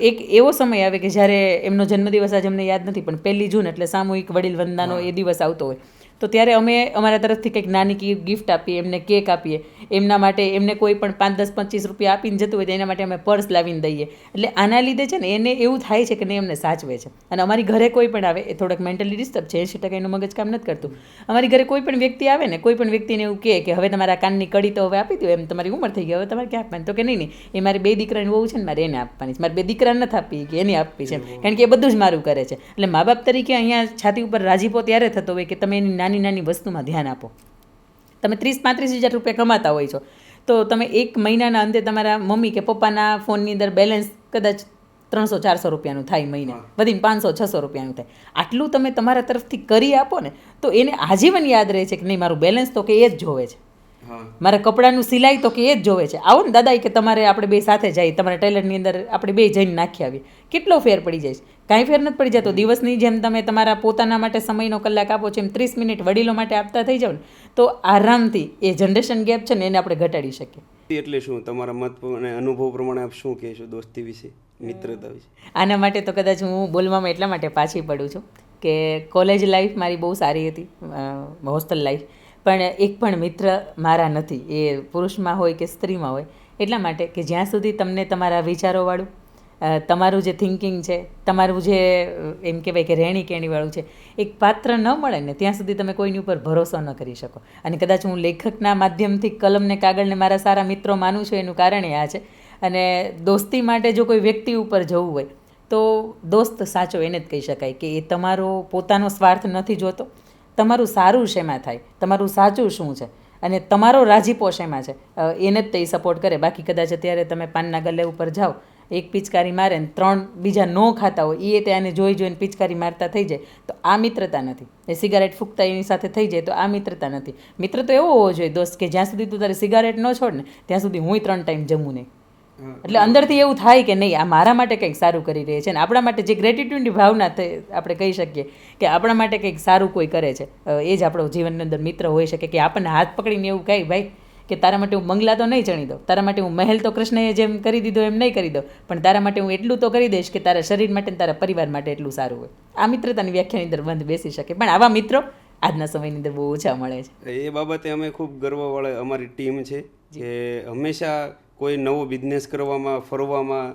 એક એવો સમય આવે કે જ્યારે એમનો જન્મદિવસ આજે અમને યાદ નથી પણ 1 જૂન એટલે સામૂહિક વડીલ વંદનાનો એ દિવસ આવતો હોય તો ત્યારે અમે અમારા તરફથી કંઈક નાની ગિફ્ટ આપીએ, એમને કેક આપીએ, એમના માટે એમને કોઈ પણ 5, 10, 25 રૂપિયા આપીને જતું હોય તો એના માટે અમે પર્સ લાવીને દઈએ. એટલે આના લીધે છે ને એને એવું થાય છે કે નહીં અમને સાચવે છે. અને અમારી ઘરે કોઈ પણ આવે એ થોડાક મેન્ટલી ડિસ્ટર્બ છે, 80% એનું મગજ કામ નથી કરતું. અમારી ઘરે કોઈ પણ વ્યક્તિ આવે ને કોઈ પણ વ્યક્તિને એવું કહે કે હવે તમારા કાનની કડી તો હવે આપી દો, એમ તમારી ઉંમર થઈ ગઈ હવે તમારે ક્યાં આપવાની, તો કે નહીં એ મારી 2 દીકરાની વહુ છે ને મારે એને આપવાની છે, મારે 2 દીકરા નથી આપી કે એને આપવી છે, કારણ કે એ બધું જ મારું કરે છે. એટલે મા બાપ તરીકે અહીંયા છાતી ઉપર રાજીપો ત્યારે થતો હોય કે તમે એની નાની નાની વસ્તુમાં ધ્યાન આપો. તમે 30-35 હજાર રૂપિયા કમાતા હોય છો તો તમે એક મહિનાના અંતે તમારા મમ્મી કે પપ્પાના ફોનની અંદર બેલેન્સ કદાચ 300-400 રૂપિયાનું થાય મહિને, વધીને 500-600 રૂપિયાનું થાય. આટલું તમે તમારા તરફથી કરી આપો ને તો એને આજીવન યાદ રહે છે કે નહીં મારું બેલેન્સ તો કે એ જ જોવે છે, મારા કપડાનું સિલાઈ તો કે એ જ જોવે છે. આવો ને દાદા કે તમારે આપણે બે સાથે જઈએ, તમારા ટેલરની અંદર આપણે બે જઈને નાખી આવીએ, કેટલો ફેર પડી જાય છે? કાંઈ ફેર નથી પડી જતો. દિવસની જેમ તમે તમારા પોતાના માટે સમયનો કલાક આપો છો એમ 30 મિનિટ વડીલો માટે આપતા થઈ જાવ ને તો આરામથી એ જનરેશન ગેપ છે ને એને આપણે ઘટાડી શકીએ. એટલે શું તમારા મત અને અનુભવ પ્રમાણે આપ શું કહેશો દોસ્તી વિશે, મિત્રતા વિશે? આના માટે તો કદાચ હું બોલવામાં એટલા માટે પાછી પડું છું કે કોલેજ લાઈફ મારી બહુ સારી હતી, હોસ્ટેલ લાઈફ, પણ એક પણ મિત્ર મારા નથી, એ પુરુષમાં હોય કે સ્ત્રીમાં હોય. એટલા માટે કે જ્યાં સુધી તમને તમારા વિચારોવાળું, તમારું જે થિંકિંગ છે, તમારું જે એમ કહેવાય કે રહેણી કહેણીવાળું છે એક પાત્ર ન મળે ને ત્યાં સુધી તમે કોઈની ઉપર ભરોસો ન કરી શકો. અને કદાચ હું લેખકના માધ્યમથી કલમને કાગળને મારા સારા મિત્રો માનું છું એનું કારણ એ આ છે. અને દોસ્તી માટે જો કોઈ વ્યક્તિ ઉપર જવું હોય તો દોસ્ત સાચો એને જ કહી શકાય કે એ તમારો પોતાનો સ્વાર્થ નથી જોતો, તમારું સારું શેમાં થાય, તમારું સાચું શું છે અને તમારો રાજીપો શેમાં છે એને જ તે સપોર્ટ કરે. બાકી કદાચ અત્યારે તમે પાનના ગલ્લે ઉપર જાઓ, એક પિચકારી મારે ને 3 બીજા ન ખાતા હોય એ તેને જોઈને પિચકારી મારતા થઈ જાય તો આ મિત્રતા નથી. એ સિગારેટ ફૂંકતા એની સાથે થઈ જાય તો આ મિત્રતા નથી. મિત્ર તો એવો હોવો જોઈએ દોસ્ત કે જ્યાં સુધી તું તારે સિગારેટ ન છોડ ને ત્યાં સુધી હું 3 ટાઈમ જમું નહીં. એટલે અંદરથી એવું થાય કે નહીં આ મારા માટે કંઈક સારું કરી રહે છે ને આપણા માટે જે ગ્રેટિટ્યુડની ભાવના આપણે કહી શકીએ કે આપણા માટે કંઈક સારું કોઈ કરે છે, એ જ આપણો જીવનની અંદર મિત્ર હોઈ શકે કે આપણને હાથ પકડીને એવું કહે ભાઈ કે તારા માટે હું બંગલા તો નહીં ચણી દઉં, તારા માટે હું મહેલ તો કૃષ્ણએ જેમ કરી દીધો એમ નહીં કરી દઉં, પણ તારા માટે હું એટલું તો કરી દઈશ કે તારા શરીર માટે ને તારા પરિવાર માટે એટલું સારું હોય. આ મિત્રતાની વ્યાખ્યાની અંદર બંધ બેસી શકે, પણ આવા મિત્રો આજના સમયની અંદર બહુ ઓછા મળે છે. એ બાબતે અમે ખૂબ ગર્વવાળા અમારી ટીમ છે કે હંમેશા કોઈ નવો બિઝનેસ કરવામાં, ફરવામાં,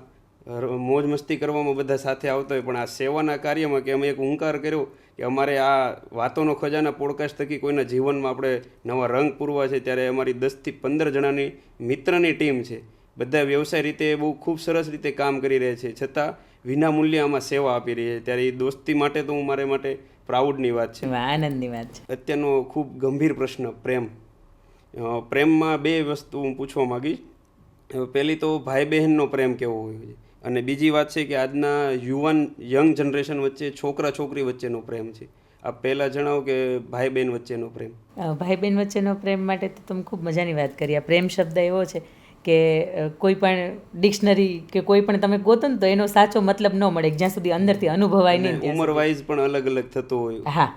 મોજ મસ્તી કરવામાં બધા સાથે આવતા હોય, પણ આ સેવાના કાર્યમાં કે અમે એક હુંકાર કર્યો કે અમારે આ વાતોનો ખજાના પોડકાસ્ટ થકી કોઈના જીવનમાં આપણે નવા રંગ પૂરવા છે, ત્યારે અમારી 10 થી 15 જણાની મિત્રની ટીમ છે. બધા વ્યવસાય રીતે બહુ ખૂબ સરસ રીતે કામ કરી રહ્યા છે, છતાં વિના મૂલ્યે આમાં સેવા આપી રહી છે. ત્યારે એ દોસ્તી માટે તો હું મારે માટે પ્રાઉડની વાત છે, આનંદની વાત છે. અત્યારનો ખૂબ ગંભીર પ્રશ્ન પ્રેમમાં 2 વસ્તુ હું પૂછવા માગીશ. પહેલી તો ભાઈ બહેનનો પ્રેમ કેવો હોય છે, અને બીજી વાત છે કે આજના યંગ જનરેશન વચ્ચે છોકરા છોકરી વચ્ચેનો પ્રેમ છે. આપ પહેલાં જણાવો કે ભાઈ બહેન વચ્ચેનો પ્રેમ. ભાઈ બહેન વચ્ચેનો પ્રેમ માટે તો તમે ખૂબ મજાની વાત કરી. આ પ્રેમ શબ્દ એવો છે કે કોઈ પણ ડિક્શનરી કે કોઈ પણ તમે ગોતો ને તો એનો સાચો મતલબ ન મળે જ્યાં સુધી અંદરથી અનુભવાય નહીં. ઉંમર વાઇઝ પણ અલગ અલગ થતો હોય. હા,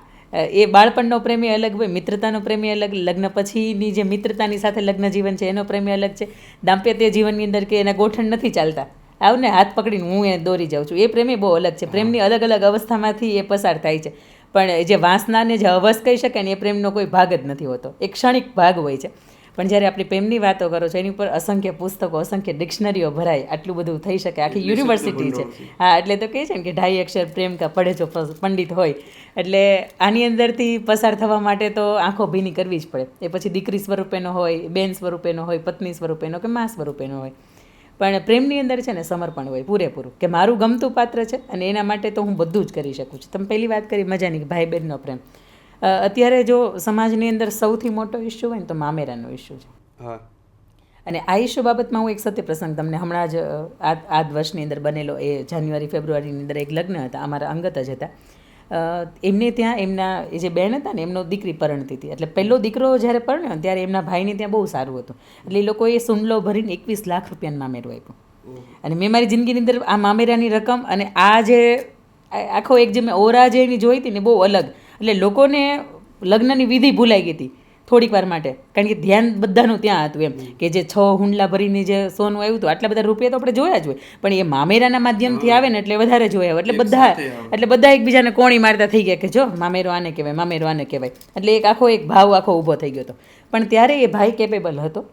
એ બાળપણનો પ્રેમ એ અલગ હોય, મિત્રતાનો પ્રેમ એ અલગ, લગ્ન પછીની જે મિત્રતાની સાથે લગ્ન જીવન છે એનો પ્રેમ એ અલગ છે. દાંપત્ય જીવનની અંદર કે એના ગોઠણ નથી ચાલતા, આવને હાથ પકડીને હું એને દોરી જાઉં છું, એ પ્રેમ એ બહુ અલગ છે. પ્રેમની અલગ અલગ અવસ્થામાંથી એ પસાર થાય છે, પણ જે વાસનાને જે અવસ કહી શકે ને એ પ્રેમનો કોઈ ભાગ જ નથી હોતો, એક ક્ષણિક ભાગ હોય છે. પણ જ્યારે આપણી પ્રેમની વાતો કરો છો એની ઉપર અસંખ્ય પુસ્તકો, અસંખ્ય ડિક્શનરીઓ ભરાય, આટલું બધું થઈ શકે, આખી યુનિવર્સિટી છે. હા, એટલે તો કહે છે ને કે 2.5 અક્ષર પ્રેમ કા પડે જો પંડિત હોય. એટલે આની અંદરથી પસાર થવા માટે તો આંખો ભીની કરવી જ પડે. એ પછી દીકરી સ્વરૂપેનો હોય, બેન સ્વરૂપેનો હોય, પત્ની સ્વરૂપેનો કે મા સ્વરૂપેનો હોય. પણ પ્રેમની અંદર છે ને સમર્પણ હોય પૂરેપૂરું, કે મારું ગમતું પાત્ર છે અને એના માટે તો હું બધું જ કરી શકું છું. તમે પહેલી વાત કરી મજાની, કે ભાઈ બહેનનો પ્રેમ. અત્યારે જો સમાજની અંદર સૌથી મોટો ઇસ્યુ હોય ને તો મામેરાનો ઇસ્યુ છે. હા. અને આ ઇસ્યુ બાબતમાં હું એક સત્ય પ્રસંગ તમને હમણાં જ આ વર્ષની અંદર બનેલો, એ જાન્યુઆરી ફેબ્રુઆરીની અંદર એક લગ્ન હતા, અમારા અંગત જ હતા. એમને ત્યાં એમના એ જે બહેન હતા ને એમનો દીકરી પરણતી હતી. એટલે પહેલો દીકરો જ્યારે પરણ્યો ને ત્યારે એમના ભાઈને ત્યાં બહુ સારું હતું. એટલે એ લોકોએ સુંડલો ભરીને 21 લાખ રૂપિયાનું મામેરું આપ્યું. અને મેં મારી જિંદગીની અંદર આ મામેરાની રકમ અને આ જે આખો એક જે મેં ઓરા જે એની જોઈ હતી ને બહુ અલગ. એટલે લોકોને લગ્નની વિધિ ભૂલાઈ ગઈ હતી થોડીક વાર માટે, કારણ કે ધ્યાન બધાનું ત્યાં હતું એમ, કે જે 6 હુંડલા ભરીને જે સોનું આવ્યું હતું, આટલા બધા રૂપિયા તો આપણે જોયા જ હોય, પણ એ મામેરાના માધ્યમથી આવે ને એટલે વધારે જોયા હોય. એટલે બધા એકબીજાને કોણી મારતા થઈ ગયા કે જો મામેરો આને કહેવાય, મામેરો આને કહેવાય. એટલે એક આખો એક ભાવ આખો ઊભો થઈ ગયો હતો. પણ ત્યારે એ ભાઈ કેપેબલ હતો.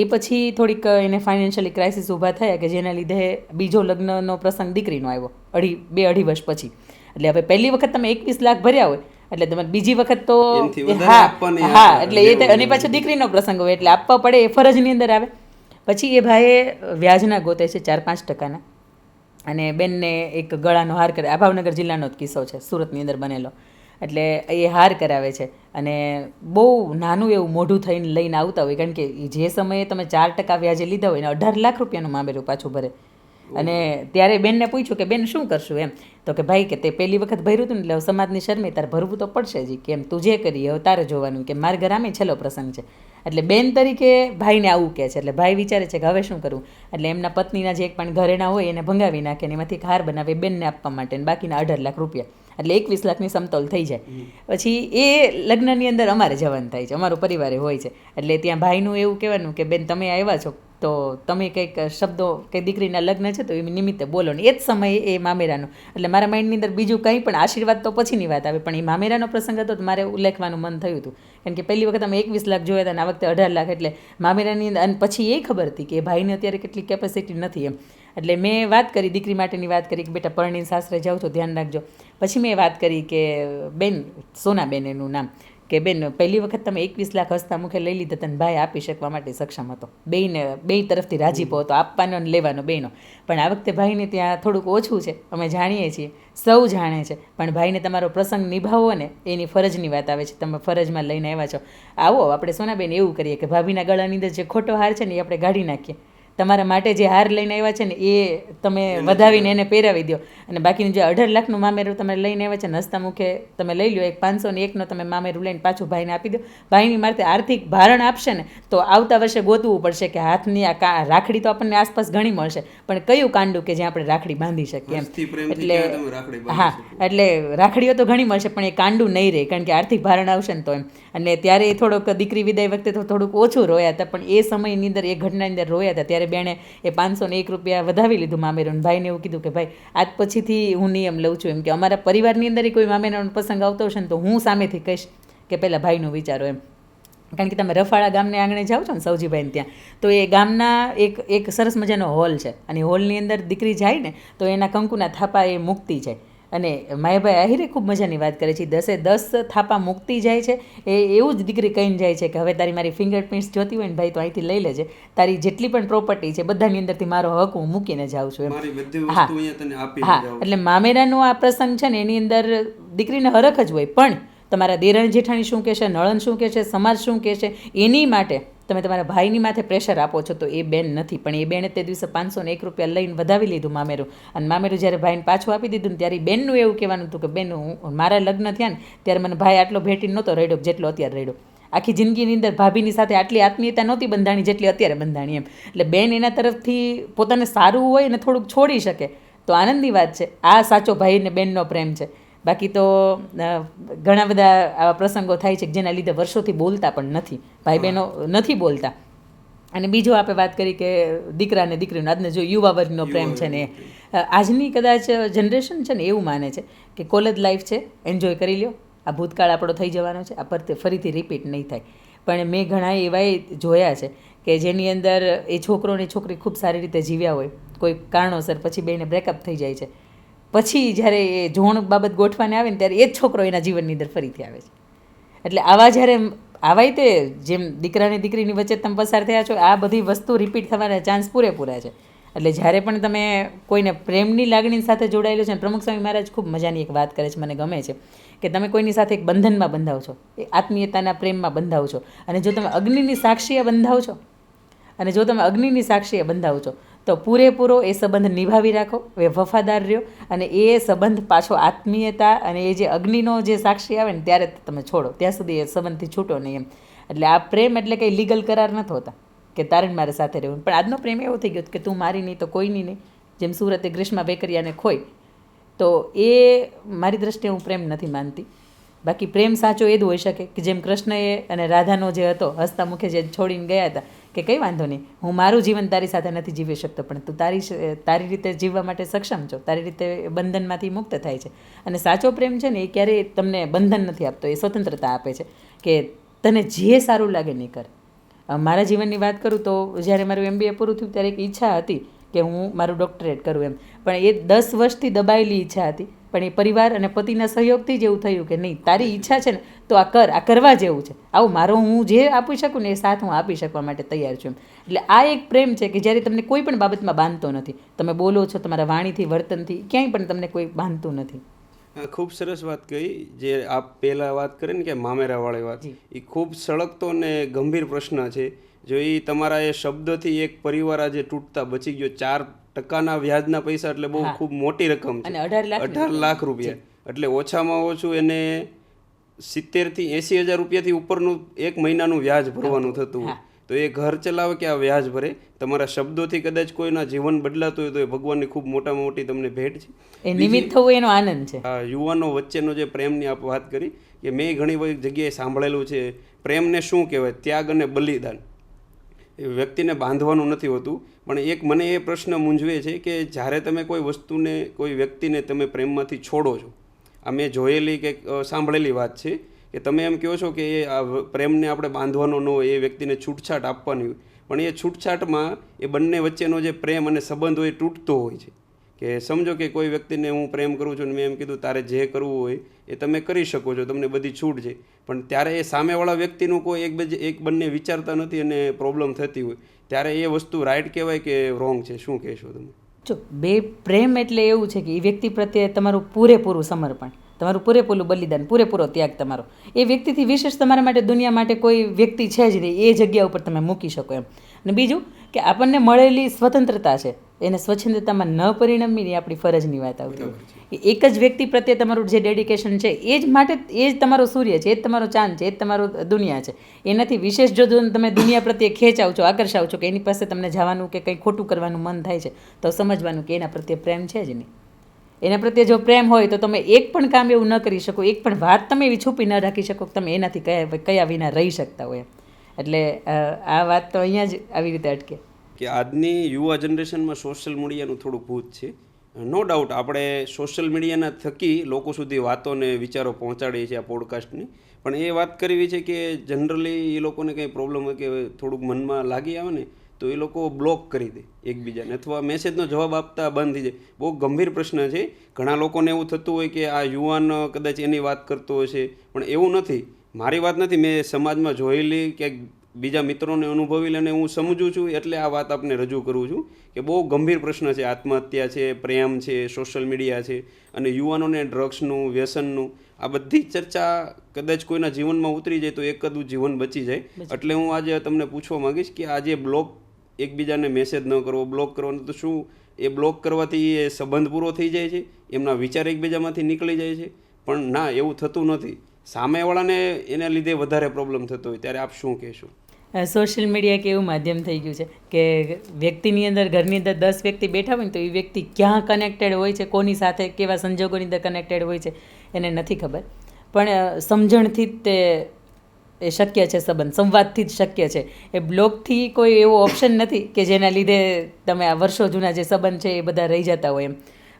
એ પછી થોડીક એને ફાઇનાન્શિયલી ક્રાઇસિસ ઊભા થયા કે જેના લીધે બીજો લગ્નનો પ્રસંગ દીકરીનો આવ્યો 2.5 વર્ષ પછી. એટલે હવે પહેલી વખત તમે 21 લાખ ભર્યા હોય એટલે તમારે બીજી વખત તો એટલે એ અને પાછો દીકરીનો પ્રસંગ હોય એટલે આપવા પડે, એ ફરજની અંદર આવે. પછી એ ભાઈએ વ્યાજના ગોતે છે 4-5%. અને બેનને એક ગળાનો હાર કરે. આ ભાવનગર જિલ્લાનો જ કિસ્સો છે, સુરતની અંદર બનેલો. એટલે એ હાર કરાવે છે અને બહુ નાનું એવું મોઢું થઈને લઈને આવતા હોય, કારણ કે જે સમયે તમે 4% વ્યાજે લીધા હોય ને 18 લાખ રૂપિયાનું મામેરું પાછું ભરે. અને ત્યારે બેનને પૂછ્યું કે બેન શું કરશું એમ, તો કે ભાઈ કે તે પહેલી વખત ભર્યું હતું ને એટલે સમાજની શરમે તારે ભરવું તો પડશે જ, કે એમ તું જે કરી હવે તારે જોવાનું, કે મારા ઘર આમે છેલ્લો પ્રસંગ છે. એટલે બેન તરીકે ભાઈને આવું કહે છે. એટલે ભાઈ વિચારે છે કે હવે શું કરવું. એટલે એમના પત્નીના જે એક પણ ઘરેણા હોય એને ભંગાવી નાખે ને એમાંથી હાર બનાવે બેનને આપવા માટે, અને બાકીના 18 લાખ રૂપિયા, એટલે 21 લાખની સમતોલ થઈ જાય. પછી એ લગ્નની અંદર અમારે જવાનું થાય છે, અમારો પરિવારે હોય છે. એટલે ત્યાં ભાઈનું એવું કહેવાનું કે બેન તમે આવ્યા છો તો તમે કંઈક શબ્દો કે દીકરીના લગ્ન છે તો એ નિમિત્તે બોલો ને. એ જ સમયે એ મામેરાનો, એટલે મારા માઇન્ડની અંદર બીજું કંઈ પણ આશીર્વાદ તો પછીની વાત આવે, પણ એ મામેરાનો પ્રસંગ હતો તો મારે ઉલ્લેખવાનું મન થયું હતું. કારણ કે પહેલી વખત અમે 21 લાખ જોયા હતા અને આ વખતે 18 લાખ. એટલે મામેરાની અંદર, અને પછી એ ખબર હતી કે ભાઈને અત્યારે કેટલી કેપેસિટી નથી એમ. એટલે મેં વાત કરી, દીકરી માટેની વાત કરી કે બેટા પરણીને સાસરે જાઓ તો ધ્યાન રાખજો. પછી મેં વાત કરી કે બેન, સોનાબેન એનું નામ, કે બેન પહેલી વખત તમે 21 લાખ હસતા મુખે લઈ લીધા તને ભાઈ આપી શકવા માટે સક્ષમ હતો, બે તરફથી રાજીપો હતો, આપવાનો અને લેવાનો બેનો. પણ આ વખતે ભાઈને ત્યાં થોડુંક ઓછું છે, અમે જાણીએ છીએ, સૌ જાણે છે, પણ ભાઈને તમારો પ્રસંગ નિભાવવો ને એની ફરજની વાત આવે છે. તમે ફરજમાં લઈને આવ્યા છો, આવો આપણે સોનાબેન એવું કરીએ કે ભાભીના ગળાની અંદર જે ખોટો હાર છે ને એ આપણે કાઢી નાખીએ. તમારા માટે જે હાર લઈને આવ્યા છે ને એ તમે વધાવીને એને પહેરાવી દો, અને બાકીનું જે 18 લાખનું મામેરું તમે લઈને આવ્યા છે ને હસતા મુખે તમે લઈ લો, એક 501નો તમે મામેરું લઈને પાછું ભાઈને આપી દો. ભાઈની માથે આર્થિક ભારણ આપશે ને તો આવતા વર્ષે ગોતવું પડશે કે હાથની આ રાખડી તો આપણને આસપાસ ઘણી મળશે, પણ કયું કાંડું કે જ્યાં આપણે રાખડી બાંધી શકીએ એમ. એટલે હા, એટલે રાખડીઓ તો ઘણી મળશે પણ એ કાંડું નહીં રહે, કારણ કે આર્થિક ભારણ આવશે ને તો એમ. અને ત્યારે થોડોક દીકરી વિદાય વખતે તો થોડુંક ઓછું રોયા હતા, પણ એ સમયની અંદર એ ઘટનાની અંદર રોયા હતા. ત્યારે બેણે એ 501 રૂપિયા વધાવી લીધું મામેરું. ભાઈને એવું કીધું કે ભાઈ આજ પછીથી હું નિયમ લઉં છું એમ, કે અમારા પરિવારની અંદર કોઈ મામેરાનો પ્રસંગ આવતો હશે ને તો હું સામેથી કહીશ કે પહેલાં ભાઈનું વિચારો એમ. કારણ કે તમે રફાળા ગામને આંગણે જાઓ છો ને સૌજીભાઈને ત્યાં, તો એ ગામના એક સરસ મજાનો હોલ છે, અને હોલની અંદર દીકરી જાય ને તો એના કંકુના થાપા એ મૂકતી જાય. અને માયાભાઈ આહિરે ખૂબ મજાની વાત કરે છે, 10 થાપા મૂકતી જાય છે. એ એવું જ દીકરી કહીને જાય છે કે હવે તારી મારી ફિંગરપ્રિન્ટ્સ જોતી હોય ને ભાઈ તો અહીંથી લઈ લેજે, તારી જેટલી પણ પ્રોપર્ટી છે બધાની અંદરથી મારો હક હું મૂકીને જાઉં છું એમ. હા, એટલે મામેરાનો આ પ્રસંગ છે ને એની અંદર દીકરીને હરખ જ હોય, પણ તમારા દેરાણી જેઠાણી શું કહેશે, નળન શું કહેશે, સમાજ શું કહેશે, એની માટે તમે તમારા ભાઈની માથે પ્રેશર આપો છો તો એ બેન નથી. પણ એ બેને તે દિવસે 501 રૂપિયા લઈને વધાવી લીધું મામેરું, અને મામેરું જ્યારે ભાઈને પાછું આપી દીધું ને ત્યારે બેનનું એવું કહેવાનું હતું કે બેન હું મારા લગ્ન થયા ને ત્યારે મને ભાઈ આટલો ભેટી નહોતો રેડ્યો જેટલો અત્યારે રેડ્યો. આખી જિંદગીની અંદર ભાભીની સાથે આટલી આત્મીયતા નહોતી બંધાણી જેટલી અત્યારે બંધાણી એમ. એટલે બેન એના તરફથી પોતાને સારું હોય ને થોડુંક છોડી શકે તો આનંદની વાત છે. આ સાચો ભાઈ ને બેનનો પ્રેમ છે. બાકી તો ઘણા બધા આવા પ્રસંગો થાય છે જેના લીધે વર્ષોથી બોલતા પણ નથી, ભાઈ બહેનો નથી બોલતા. અને બીજો આપણે વાત કરી કે દીકરા ને દીકરીનો, આજનો જો યુવા વર્ગનો પ્રેમ છે ને, આજની કદાચ જનરેશન છે ને એવું માને છે કે કોલેજ લાઈફ છે, એન્જોય કરી લ્યો, આ ભૂતકાળ આપણો થઈ જવાનો છે, આ ફરીથી રિપીટ નહીં થાય. પણ મેં ઘણા એવાય જોયા છે કે જેની અંદર એ છોકરો અને છોકરી ખૂબ સારી રીતે જીવ્યા હોય, કોઈ કારણોસર પછી બેને બ્રેકઅપ થઈ જાય છે, પછી જ્યારે એ જોણ બાબત ગોઠવાને આવે ને ત્યારે એ જ છોકરો એના જીવનની અંદર ફરીથી આવે છે. એટલે આવા જ્યારે આવાય તે જેમ દીકરાને દીકરીની વચ્ચે તમે પસાર થયા છો, આ બધી વસ્તુ રિપીટ થવાના ચાન્સ પૂરેપૂરા છે. એટલે જ્યારે પણ તમે કોઈને પ્રેમની લાગણી સાથે જોડાયેલો છે, પ્રમુખ સ્વામી મહારાજ ખૂબ મજાની એક વાત કરે છે, મને ગમે છે કે તમે કોઈની સાથે એક બંધનમાં બંધાવ છો, એ આત્મીયતાના પ્રેમમાં બંધાવ છો, અને જો તમે અગ્નિની સાક્ષીએ બંધાવ છો, અને જો તમે અગ્નિની સાક્ષીએ બંધાવ છો તો પૂરેપૂરો એ સંબંધ નિભાવી રાખો, એ વફાદાર રહ્યો, અને એ સંબંધ પાછો આત્મીયતા અને એ જે અગ્નિનો જે સાક્ષી આવે ને ત્યારે તમે છોડો, ત્યાં સુધી એ સંબંધથી છૂટો નહીં એમ. એટલે આ પ્રેમ એટલે કંઈ લીગલ કરાર નથી હોતા કે તારે ને મારે સાથે રહેવું, પણ આજનો પ્રેમ એવો થઈ ગયો કે તું મારી નહીં તો કોઈની નહીં. જેમ સુરતે ગ્રીષ્મા બેકરિયાને ખોઈ, તો એ મારી દ્રષ્ટિએ હું પ્રેમ નથી માનતી. બાકી પ્રેમ સાચો એ જ હોઈ શકે કે જેમ કૃષ્ણએ અને રાધાનો જે હતો, હસતા મુખે જે છોડીને ગયા હતા કે કંઈ વાંધો નહીં, હું મારું જીવન તારી સાથે નથી જીવી શકતો, પણ તું તારી રીતે જીવવા માટે સક્ષમ છો, તારી રીતે બંધનમાંથી મુક્ત થાય છે. અને સાચો પ્રેમ છે ને એ ક્યારેય તમને બંધન નથી આપતો, એ સ્વતંત્રતા આપે છે કે તને જે સારું લાગે નહીં કર. મારા જીવનની વાત કરું તો જ્યારે મારું MBA પૂરું થયું ત્યારે એક ઈચ્છા હતી કે હું મારું ડૉક્ટરેટ કરું એમ, પણ એ 10 વર્ષથી દબાયેલી ઈચ્છા હતી. પણ એ પરિવાર અને પતિના સહયોગથી જ એવું થયું કે નહીં, તારી ઈચ્છા છે ને તો આ કરવા જેવું છે, આવું મારો હું જે આપી શકું ને એ સાથ હું આપી શકવા માટે તૈયાર છું એમ. એટલે આ એક પ્રેમ છે કે જ્યારે તમને કોઈ પણ બાબતમાં બાંધતો નથી, તમે બોલો છો તમારા વાણીથી, વર્તનથી, ક્યાંય પણ તમને કોઈ બાંધતું નથી. ખૂબ સરસ વાત કહી. જે આપ પહેલાં વાત કરી ને કે મામેરાવાળી વાત, એ ખૂબ સળગતો ને ગંભીર પ્રશ્ન છે. જો એ તમારા એ શબ્દથી એક પરિવાર આજે તૂટતા બચી ગયો, 4% વ્યાજના પૈસા એટલે બહુ ખૂબ મોટી રકમ છે, 18 લાખ રૂપિયા. એટલે ઓછામાં ઓછું એને 70 થી 80 હજાર રૂપિયાથી ઉપરનું એક મહિનાનું વ્યાજ ભરવાનું થતું હોય, તો એ ઘર ચલાવે કે આ વ્યાજ ભરે? તમારા શબ્દોથી કદાચ કોઈના જીવન બદલાતું હોય તો એ ભગવાનની ખૂબ મોટામાં મોટી તમને ભેટ છે, એ નિમિત્ત થવું એનો આનંદ છે. હા, યુવાનો વચ્ચેનો જે પ્રેમની આપ વાત કરી, કે મેં ઘણી બધી જગ્યાએ સાંભળેલું છે, પ્રેમને શું કહેવાય? ત્યાગ અને બલિદાન. એ વ્યક્તિને બાંધવાનું નથી હોતું. પણ એક મને એ પ્રશ્ન મૂંઝવે છે કે જ્યારે તમે કોઈ વસ્તુને, કોઈ વ્યક્તિને તમે પ્રેમમાંથી છોડો છો, આ મેં જોયેલી કે સાંભળેલી વાત છે કે તમે એમ કહો છો કે એ પ્રેમને આપણે બાંધવાનો ન હોય, એ વ્યક્તિને છૂટછાટ આપવાની હોય, પણ એ છૂટછાટમાં એ બંને વચ્ચેનો જે પ્રેમ અને સંબંધ હોય એ તૂટતો હોય છે. કે સમજો કે કોઈ વ્યક્તિને હું પ્રેમ કરું છું ને મેં એમ કીધું તારે જે કરવું હોય એ તમે કરી શકો છો, તમને બધી છૂટ છે, પણ ત્યારે એ સામેવાળા વ્યક્તિનું કોઈ એક બંને વિચારતા નથી અને પ્રોબ્લેમ થતી હોય, ત્યારે એ વસ્તુ રાઈટ કહેવાય કે રોંગ છે? શું કહેશો તમે? જો બે પ્રેમ એટલે એવું છે કે એ વ્યક્તિ પ્રત્યે તમારું પૂરેપૂરું સમર્પણ, તમારું પૂરેપૂરું બલિદાન, પૂરેપૂરો ત્યાગ તમારો, એ વ્યક્તિથી વિશેષ તમારા માટે દુનિયા માટે કોઈ વ્યક્તિ છે જ નહીં, એ જગ્યા ઉપર તમે મૂકી શકો એમ. અને બીજું કે આપણને મળેલી સ્વતંત્રતા છે એને સ્વચ્છંદતામાં ન પરિણમવી આપણી ફરજની વાત આવતી હોય. એક જ વ્યક્તિ પ્રત્યે તમારું જે ડેડિકેશન છે એ જ માટે, એ જ તમારો સૂર્ય છે, એ જ તમારો ચાંદ છે, એ જ તમારો દુનિયા છે. એનાથી વિશેષ જો તમે દુનિયા પ્રત્યે ખેંચાવ છો, આકર્ષાવ છો, કે એની પાસે તમને જવાનું કે કંઈ ખોટું કરવાનું મન થાય છે, તો સમજવાનું કે એના પ્રત્યે પ્રેમ છે જ નહીં. એના પ્રત્યે જો પ્રેમ હોય તો તમે એક પણ કામ એવું ન કરી શકો, એક પણ વાત તમે એવી છુપી ન રાખી શકો કે તમે એનાથી કયા વિના રહી શકતા હોય. એટલે આ વાત તો અહીંયા જ આવી રીતે અટકે કે આજની યુવા જનરેશનમાં સોશિયલ મીડિયાનું થોડું ભૂત છે. નો ડાઉટ આપણે સોશિયલ મીડિયાના થકી લોકો સુધી વાતોને વિચારો પહોંચાડીએ છીએ આ પોડકાસ્ટની, પણ એ વાત કરવી છે કે જનરલી એ લોકોને કંઈ પ્રોબ્લેમ હોય કે થોડુંક મનમાં લાગી આવે ને તો એ લોકો બ્લોક કરી દે એકબીજાને, અથવા મેસેજનો જવાબ આપતા બંધ થઈ જાય. બહુ ગંભીર પ્રશ્ન છે. ઘણા લોકોને એવું થતું હોય કે આ યુવાન કદાચ એની વાત કરતો હશે, પણ એવું નથી. મારી વાત નથી, મેં સમાજમાં જોયેલી કે બીજા મિત્રોને અનુભવી અને હું સમજું છું એટલે આ વાત આપને રજૂ કરું છું કે બહુ ગંભીર પ્રશ્ન છે. આત્મહત્યા છે, પ્રેમ છે, સોશિયલ મીડિયા છે, અને યુવાનોને ડ્રગ્સનું, વ્યસનનું, આ બધી ચર્ચા કદાચ કોઈના જીવનમાં ઉતરી જાય તો એકદું જીવન બચી જાય. એટલે હું આજે તમને પૂછવા માંગીશ કે આજે બ્લોક, એકબીજાને મેસેજ ન કરવો, બ્લોક કરવાનો, તો શું એ બ્લોક કરવાથી એ સંબંધ પૂરો થઈ જાય છે, એમના વિચાર એકબીજામાંથી નીકળી જાય છે? પણ ના, એવું થતું નથી. સામેવાળાને એના લીધે વધારે પ્રોબ્લેમ થતો હોય, ત્યારે આપ શું કહેશો? સોશિયલ મીડિયા એક એવું માધ્યમ થઈ ગયું છે કે વ્યક્તિની અંદર, ઘરની અંદર 10 વ્યક્તિ બેઠા હોય ને તો એ વ્યક્તિ ક્યાં કનેક્ટેડ હોય છે, કોની સાથે કેવા સંજોગોની અંદર કનેક્ટેડ હોય છે એને નથી ખબર, પણ સમજણથી જ તે એ શક્ય છે, સંબંધ સંવાદથી જ શક્ય છે. એ બ્લોગથી કોઈ એવો ઓપ્શન નથી કે જેના લીધે તમે આ વર્ષો જૂના જે સંબંધ છે એ બધા રહી જતા હોય એમ.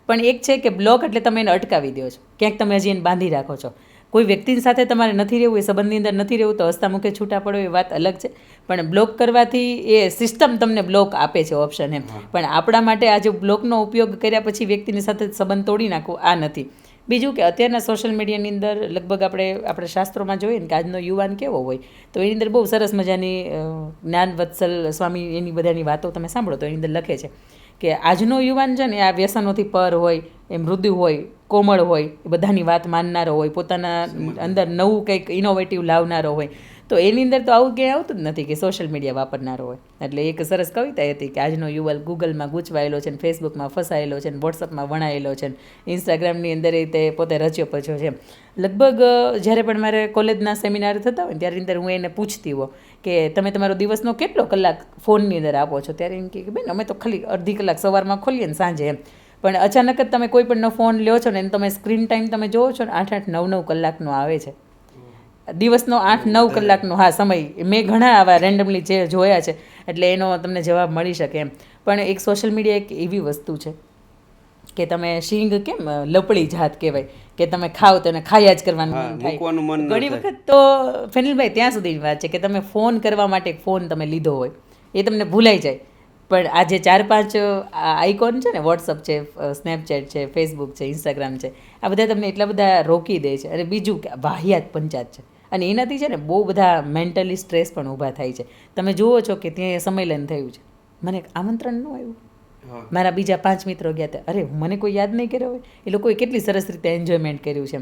પણ એક છે કે બ્લોક એટલે તમે એને અટકાવી દો છો, ક્યાંક તમે હજી એને બાંધી રાખો છો. કોઈ વ્યક્તિ સાથે તમારે નથી રહેવું, એ સંબંધની અંદર નથી રહેવું, તો હસતા મુખે છૂટા પડો એ વાત અલગ છે. પણ બ્લોક કરવાથી એ સિસ્ટમ તમને બ્લોક આપે છે ઓપ્શન એમ. પણ આપણા માટે આજે બ્લોકનો ઉપયોગ કર્યા પછી વ્યક્તિની સાથે સંબંધ તોડી નાખવો આ નથી. બીજું કે અત્યારના સોશિયલ મીડિયાની અંદર લગભગ આપણે શાસ્ત્રોમાં જોઈએ ને કે આજનો યુવાન કેવો હોય, તો એની અંદર બહુ સરસ મજાની જ્ઞાન વત્સલ સ્વામી એની બધાની વાતો તમે સાંભળો તો એની અંદર લખે છે કે આજનો યુવાન છે ને આ વ્યસનોથી પર હોય, એ મૃદુ હોય, કોમળ હોય, એ બધાની વાત માનનારો હોય, પોતાના અંદર નવું કંઈક ઇનોવેટિવ લાવનારો હોય. તો એની અંદર તો આવું ક્યાંય આવતું જ નથી કે સોશિયલ મીડિયા વાપરનારો હોય. એટલે એક સરસ કવિતા હતી કે આજનો યુવાન ગૂગલમાં ગૂંચવાયેલો છે, ને ફેસબુકમાં ફસાયેલો છે, ને વોટ્સઅપમાં વણાયેલો છે, ને ઇન્સ્ટાગ્રામની અંદર તે પોતે રચ્યો પચ્યો છે. લગભગ જ્યારે પણ મારે કોલેજના સેમિનાર થતા હોય ત્યારે અંદર હું એને પૂછતી હોઉં કે તમે તમારો દિવસનો કેટલો કલાક ફોનની અંદર આપો છો, ત્યારે એમ કે બેન અમે તો ખાલી અડધી કલાક સવારમાં ખોલીએ ને સાંજે એમ. પણ અચાનક જ તમે કોઈ પણનો ફોન લ્યો છો ને તમે સ્ક્રીન ટાઈમ તમે જોવો છો ને 8-8, 9-9 કલાકનો આવે છે દિવસનો. 8-9 કલાકનો સમય મેં ઘણા આવા રેન્ડમલી જે જોયા છે, એટલે એનો તમને જવાબ મળી શકે એમ. પણ એક સોશિયલ મીડિયા એક એવી વસ્તુ છે કે તમે શીંગ કેમ લપડી જાત કહેવાય કે તમે ખાઓ તો એને ખાયા જ કરવાનું મન થાય. ઘણી વખત તો ફેનિલભાઈ ત્યાં સુધીની વાત છે કે તમે ફોન કરવા માટે એક ફોન તમે લીધો હોય એ તમને ભૂલાઈ જાય, પણ આ જે 4-5 આઇકોન છે ને, વોટ્સઅપ છે, સ્નેપચેટ છે, ફેસબુક છે, ઇન્સ્ટાગ્રામ છે, આ બધા તમને એટલા બધા રોકી દે છે. અને બીજું કે વાહિયાત પંચાત છે, અને એનાથી છે ને બહુ બધા મેન્ટલી સ્ટ્રેસ પણ ઊભા થાય છે. તમે જુઓ છો કે ત્યાં સંમેલન થયું છે, મને આમંત્રણ ન આવ્યું, મારા બીજા 5 મિત્રો ગયા હતા, અરે મને કોઈ યાદ નહીં કર્યો હોય, એ લોકોએ કેટલી સરસ રીતે એન્જોયમેન્ટ કર્યું છે,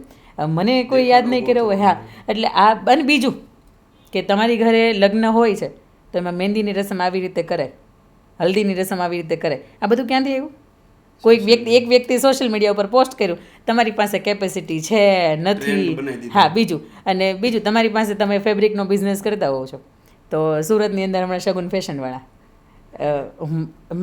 મને કોઈ યાદ નહીં કર્યો હોય. હા, એટલે આ. અને બીજું કે તમારી ઘરે લગ્ન હોય છે તો એમાં મહેંદીની રસમ આવી રીતે કરે, હલ્દીની રસમ આવી રીતે કરે, આ બધું ક્યાંથી આવ્યું? એક વ્યક્તિ સોશિયલ મીડિયા ઉપર પોસ્ટ કર્યું, તમારી પાસે કેપેસિટી છે નથી. હા, બીજું તમારી પાસે તમે ફેબ્રિકનો બિઝનેસ કરતા હોવ છો, તો સુરતની અંદર હમણાં શગુન ફેશનવાળા,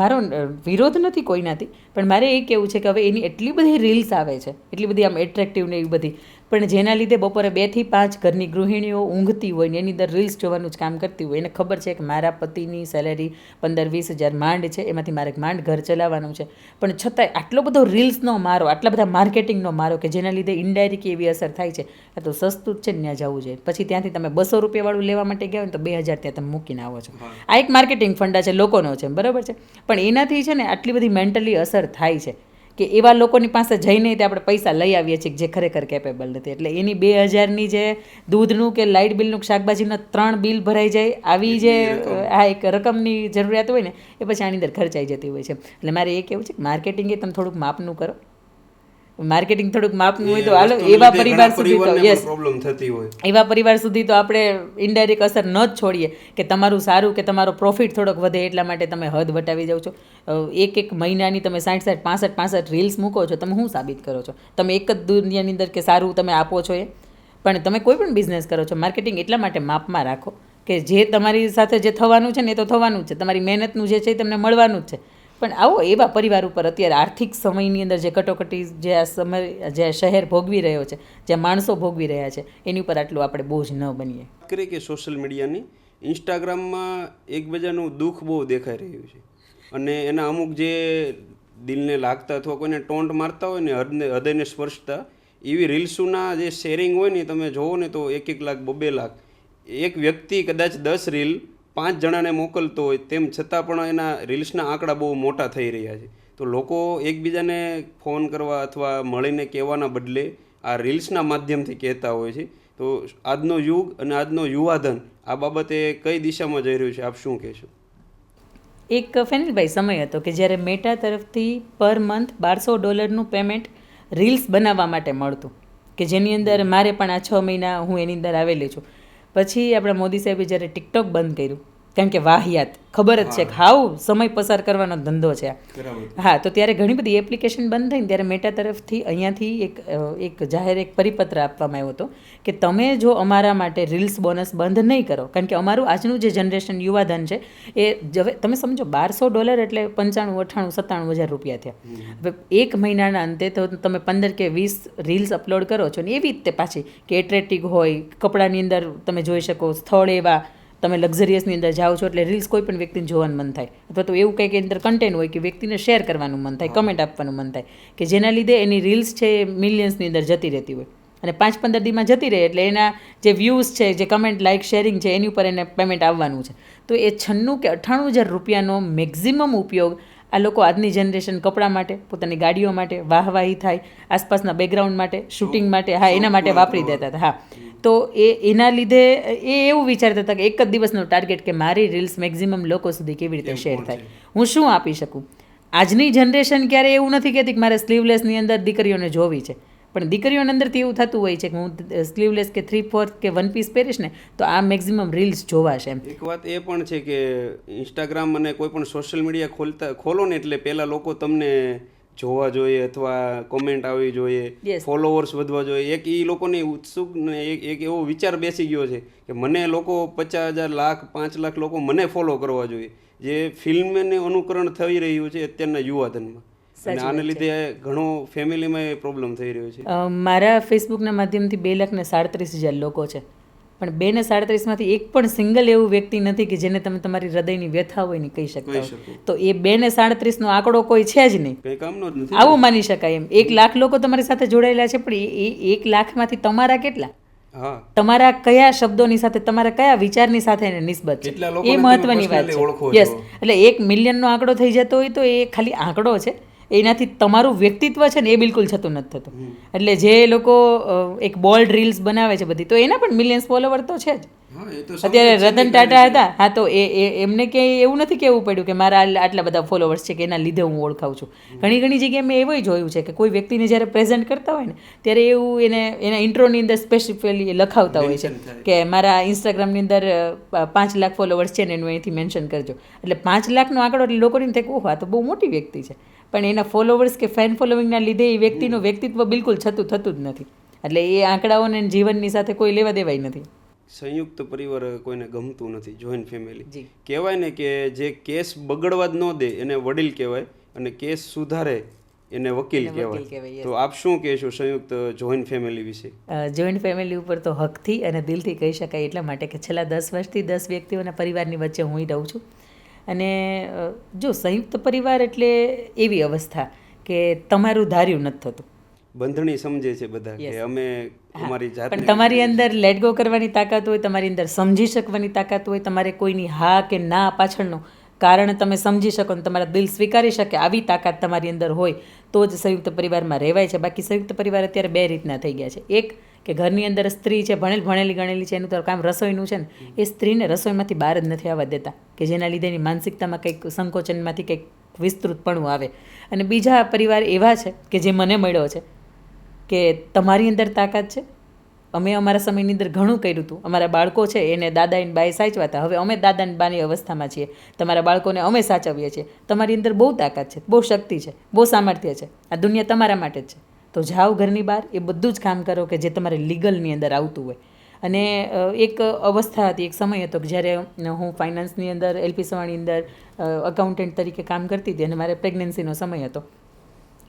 મારો વિરોધ નથી કોઈનાથી, પણ મારે એ કહેવું છે કે હવે એની એટલી બધી રીલ્સ આવે છે, એટલી બધી આમ એટ્રેક્ટિવ ને એવી બધી, પણ જેના લીધે બપોરે 2 થી 5 ઘરની ગૃહિણીઓ ઊંઘતી હોય ને એની અંદર રીલ્સ જોવાનું જ કામ કરતી હોય. એને ખબર છે કે મારા પતિની સેલેરી 15-20 હજાર માંડ છે, એમાંથી મારે માંડ ઘર ચલાવવાનું છે, પણ છતાંય આટલો બધો રીલ્સનો મારો, આટલા બધા માર્કેટિંગનો મારો કે જેના લીધે ઇનડાયરેક્ટ એવી અસર થાય છે. આ તો સસ્તું જ છે ને, ત્યાં જવું જોઈએ. પછી ત્યાંથી તમે 200 રૂપિયાવાળું લેવા માટે ગયા હોય તો 2000 ત્યાં તમે મૂકીને આવો છો. આ એક માર્કેટિંગ ફંડા છે, લોકોનો છે, બરાબર છે, પણ એનાથી છે ને આટલી બધી મેન્ટલી અસર થાય છે કે એવા લોકોની પાસે જઈને તે આપણે પૈસા લઈ આવીએ છીએ જે ખરેખર કેપેબલ નથી. એટલે એની 2000ની જે દૂધનું કે લાઇટ બિલનું, શાકભાજીના 3 બિલ ભરાઈ જાય આવી જે આ એક રકમની જરૂરિયાત હોય ને એ પછી આની અંદર ખર્ચાઈ જતી હોય છે. એટલે મારે એ કહેવું છે કે માર્કેટિંગ એ તમે થોડુંક માપનું કરો. માર્કેટિંગ થોડુંક માપનું હોય તો હાલો, એવા પરિવાર સુધી તો યસ, એવા પરિવાર સુધી તો આપણે ઇનડાયરેક્ટ અસર ન જ છોડીએ કે તમારું સારું કે તમારો પ્રોફિટ થોડોક વધે એટલા માટે તમે હદ વટાવી જાઓ છો. એક મહિનાની તમે 60-60, 65 રીલ્સ મૂકો છો, તમે શું સાબિત કરો છો? તમે એક જ દુનિયાની અંદર કે સારું તમે આપો છો એ. પણ તમે કોઈ પણ બિઝનેસ કરો છો, માર્કેટિંગ એટલા માટે માપમાં રાખો કે જે તમારી સાથે જે થવાનું છે ને એ તો થવાનું જ છે, તમારી મહેનતનું જે છે એ તમને મળવાનું જ છે. પણ આવો એવા પરિવાર ઉપર અત્યારે આર્થિક સમયની અંદર જે કટોકટી જે આ સમય જે શહેર ભોગવી રહ્યો છે, જે માણસો ભોગવી રહ્યા છે, એની ઉપર આટલું આપણે બોજ ન બનીએ. કરીએ કે સોશિયલ મીડિયાની ઇન્સ્ટાગ્રામમાં એકબીજાનું દુઃખ બહુ દેખાઈ રહ્યું છે, અને એના અમુક જે દિલને લાગતા અથવા કોઈને ટોન્ટ મારતા હોય ને હૃદયને સ્પર્શતા એવી રીલ્સોના જે શેરિંગ હોય ને તમે જોવો ને તો 1-1 લાખ 2-2 લાખ એક વ્યક્તિ કદાચ 10 રીલ 5 જણાને મોકલતો હોય, તેમ છતાં પણ એના રીલ્સના આંકડા બહુ મોટા થઈ રહ્યા છે. તો લોકો એકબીજાને ફોન કરવા અથવા મળીને કહેવાના બદલે આ રીલ્સના માધ્યમથી કહેતા હોય છે. તો આજનો યુગ અને આજનો યુવાધન આ બાબતે કઈ દિશામાં જઈ રહ્યું છે, આપ શું કહેશો? એક ફેનિલભાઈ સમય હતો કે જ્યારે મેટા તરફથી પર મંથ $1200 પેમેન્ટ રીલ્સ બનાવવા માટે મળતું, કે જેની અંદર મારે પણ આ 6 મહિના હું એની અંદર આવેલી છું. પછી આપણા મોદી સાહેબે જ્યારે ટિકટોક બંધ કર્યું, કારણ કે વાહિયાત ખબર જ છે કે હાવ સમય પસાર કરવાનો ધંધો છે. હા, તો ત્યારે ઘણી બધી એપ્લિકેશન બંધ થઈને ત્યારે મેટા તરફથી અહીંયાથી એક જાહેર એક પરિપત્ર આપવામાં આવ્યો હતો કે તમે જો અમારા માટે રીલ્સ બોનસ બંધ નહીં કરો, કારણ કે અમારું આજનું જે જનરેશન યુવાધન છે એ હવે તમે સમજો $1200 એટલે 95, 98, 97 હજાર રૂપિયા થયા. હવે એક મહિનાના અંતે તો તમે 15 કે 20 રીલ્સ અપલોડ કરો છો ને એવી રીતે પાછી કે એટ્રેક્ટિવ હોય, કપડાની અંદર તમે જોઈ શકો, સ્થળ એવા તમે લક્ઝરિયસની અંદર જાઓ છો એટલે રીલ્સ કોઈ પણ વ્યક્તિને જોવાનું મન થાય, અથવા તો એવું કંઈક અંદર કન્ટેન્ટ હોય કે વ્યક્તિને શેર કરવાનું મન થાય, કમેન્ટ આપવાનું મન થાય, કે જેના લીધે એની રીલ્સ છે મિલિયન્સની અંદર જતી રહેતી હોય. અને 5-15 દીમાં જતી રહે એટલે એના જે વ્યૂઝ છે, જે કમેન્ટ, લાઇક, શેરિંગ છે, એની ઉપર એને પેમેન્ટ આવવાનું છે. તો એ 96 કે 98,000 રૂપિયાનો મેક્ઝિમમ ઉપયોગ આ લોકો આજની જનરેશન કપડાં માટે, પોતાની ગાડીઓ માટે, વાહવાહી થાય, આસપાસના બેકગ્રાઉન્ડ માટે, શૂટિંગ માટે, હા એના માટે વાપરી દેતા હતા. હા, તો એના લીધે એ એવું વિચારતા હતા કે એક જ દિવસનો ટાર્ગેટ કે મારી રીલ્સ મેક્ઝિમમ લોકો સુધી કેવી રીતે શેર થાય, હું શું આપી શકું. આજની જનરેશન ક્યારે એવું નથી કહેતી કે મારે સ્લીવલેસની અંદર દીકરીઓને જોવી છે, પણ દીકરીઓની અંદરથી એવું થતું હોય છે કે હું સ્લીવલેસ કે 3/4 કે 1 પીસ પહેરીશ ને તો આ મેક્ઝિમમ રીલ્સ જોવાશે એમ. એક વાત એ પણ છે કે ઇન્સ્ટાગ્રામ અને કોઈ પણ સોશિયલ મીડિયા ખોલો ને એટલે પહેલાં લોકો તમને જોવા જોઈએ અથવા કોમેન્ટ આવવી જોઈએ, Yes. ફોલોવર્સ વધવા જોઈએ. એક એ લોકોની ઉત્સુક ને એક એવો વિચાર બેસી ગયો છે કે મને લોકો 50,000, લાખ, 5 લાખ લોકો મને ફોલો કરવા જોઈએ, જે ફિલ્મને અનુકરણ થઈ રહ્યું છે અત્યારના યુવાધનમાં. અને આને લીધે ઘણો ફેમિલીમાં પ્રોબ્લેમ થઈ રહ્યો છે. મારા ફેસબુકના માધ્યમથી 2,37,000 લોકો છે, પણ 2,37,000માંથી એક પણ સિંગલ એવું વ્યક્તિ નથી કે જેને તમે તમારી હૃદયની વ્યથા હોય ને કહી શકતા હોય. તો એ 2,37,000નો આંકડો કોઈ છે જ નહીં, કંઈ કામનો જ નથી. આવું માની શકાય એમ. 1 લાખ લોકો તમારી સાથે જોડાયેલા છે, પણ એ 1 લાખમાંથી તમારા કેટલા, હા, તમારા કયા શબ્દોની સાથે, તમારા કયા વિચારની સાથે એને નિસ્બત છે, કેટલા લોકોને એ તમે મહત્વની વાત personally ઓળખો છે. છો. યસ, એટલે 1 મિલિયનનો આંકડો થઈ જતો હોય તો એ ખાલી આંકડો છે, એનાથી તમારું વ્યક્તિત્વ છે ને એ બિલકુલ થતું નથી થતું. એટલે જે લોકો એક બોલ્ડ રીલ્સ બનાવે છે બધી, તો એના પણ મિલિયન્સ ફોલોવર તો છે જ. હા, એ તો અત્યારે રતન ટાટા હતા, હા, તો એમને ક્યાંય એવું નથી કહેવું પડ્યું કે મારા આટલા બધા ફોલોવર્સ છે કે એના લીધે હું ઓળખાઉં છું. ઘણી જગ્યાએ મેં એવું જોયું છે કે કોઈ વ્યક્તિને જ્યારે પ્રેઝન્ટ કરતા હોય ને ત્યારે એવું એના ઇન્ટ્રોની અંદર સ્પેસિફિકલી લખાવતા હોય છે કે મારા ઇન્સ્ટાગ્રામની અંદર 5 લાખ ફોલોવર્સ છે ને એનું અહીંથી મેન્શન કરજો. એટલે 5 લાખનો આંકડો એટલે લોકોને થાય કે ઓહો આ તો બહુ મોટી વ્યક્તિ છે, પણ એના ફોલોવર્સ કે ફેન ફોલોવિંગના લીધે એ વ્યક્તિનું વ્યક્તિત્વ બિલકુલ થતું જ નથી. એટલે એ આંકડાઓને જીવનની સાથે કોઈ લેવા દેવાય નથી. સંયુક્ત પરિવાર કોઈને ગમતું નથી, જોઈન્ટ ફેમિલી. જી. કહેવાય ને કે જે કેસ બગડવા જ ન દે એને વડીલ કહેવાય અને કેસ સુધારે એને વકીલ કહેવાય. કહેવાય, તો આપ શું કહેશો સંયુક્ત જોઈન્ટ ફેમિલી વિશે? જોઈન્ટ ફેમિલી ઉપર તો હકથી અને દિલથી કહી શકાય, એટલા માટે કે છેલ્લા 10 વર્ષથી 10 વ્યક્તિઓના પરિવારની વચ્ચે હું રહું છું. અને જો સંયુક્ત પરિવાર એટલે એવી અવસ્થા કે તમારું ધાર્યું નથી થતું. બંધણી સમજે છે બધા કે અમે અમારી જાત, પણ તમારી અંદર લેટ ગો કરવાની તાકાત હોય, તમારી અંદર સમજી શકવાની તાકાત હોય, તમારે કોઈની હા કે ના પાછળનું કારણ તમે સમજી શકો ને તમારા દિલ સ્વીકારી શકે આવી તાકાત તમારી અંદર હોય તો જ સંયુક્ત પરિવારમાં રહેવાય છે. બાકી સંયુક્ત પરિવાર અત્યારે 2 રીતના થઈ ગયા છે. એક કે ઘરની અંદર સ્ત્રી છે, ભણેલી ગણેલી છે, એનું તો કામ રસોઈનું છે ને, એ સ્ત્રીને રસોઈમાંથી બહાર જ નથી આવવા દેતા કે જેના લીધે એની માનસિકતામાં કંઈક સંકોચનમાંથી કંઈક વિસ્તૃતપણું આવે. અને બીજા પરિવાર એવા છે કે જે મને મળ્યો છે કે તમારી અંદર તાકાત છે, અમે અમારા સમયની અંદર ઘણું કર્યું હતું, અમારા બાળકો છે એને દાદા અને બાએ સાચવા હતા, હવે અમે દાદા અને બાની અવસ્થામાં છીએ, તમારા બાળકોને અમે સાચવીએ છીએ. તમારી અંદર બહુ તાકાત છે, બહુ શક્તિ છે, બહુ સામર્થ્ય છે, આ દુનિયા તમારા માટે જ છે. તો જાઓ ઘરની બહાર, એ બધું જ કામ કરો કે જે તમારે લીગલની અંદર આવતું હોય. અને એક અવસ્થા હતી, એક સમય હતો કે જ્યારે હું ફાઇનાન્સની અંદર એલપી સવાણી અંદર અકાઉન્ટન્ટ તરીકે કામ કરતી હતી અને મારે પ્રેગ્નન્સીનો સમય હતો.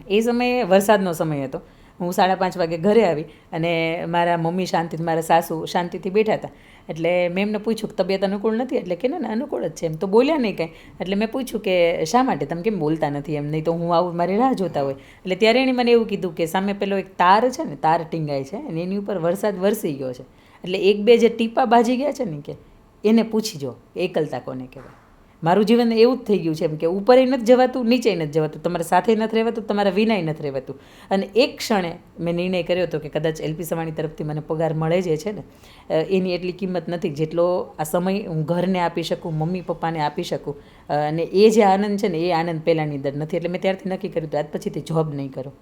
એ સમયે વરસાદનો સમય હતો. હું 5:30 વાગે ઘરે આવી અને મારા મમ્મી શાંતિથી, મારા સાસુ શાંતિથી બેઠા હતા. એટલે મેં એમને પૂછ્યું કે તબિયત અનુકૂળ નથી, એટલે કે ના અનુકૂળ જ છે એમ. તો બોલ્યા નહીં કાંઈ. એટલે મેં પૂછ્યું કે શા માટે તમે કેમ બોલતા નથી એમ, નહીં તો હું આવું મારી રાહ જોતા હોય. એટલે ત્યારે એણે મને એવું કીધું કે સામે પેલો એક તાર છે ને, તાર ટીંગાય છે અને એની ઉપર વરસાદ વરસી ગયો છે, એટલે 1-2 જે ટીપા બાજી ગયા છે ને કે એને પૂછી જો એકલતા કોને કહેવાય. મારું જીવન એવું જ થઈ ગયું છે એમ કે ઉપરે નથી જવાતું, નીચે નથી જવાતું, તમારા સાથે નથી રહેવાતું, તમારા વિનાય નથી રહેવાતું. અને એક ક્ષણે મેં નિર્ણય કર્યો હતો કે કદાચ એલપી સવાણી તરફથી મને પગાર મળે જે છે ને એની એટલી કિંમત નથી જેટલો આ સમય હું ઘરને આપી શકું, મમ્મી પપ્પાને આપી શકું. અને એ જે આનંદ છે ને એ આનંદ પહેલાંની અંદર નથી. એટલે મેં ત્યારથી નક્કી કર્યું હતું આજ પછીથી જોબ નહીં કરું.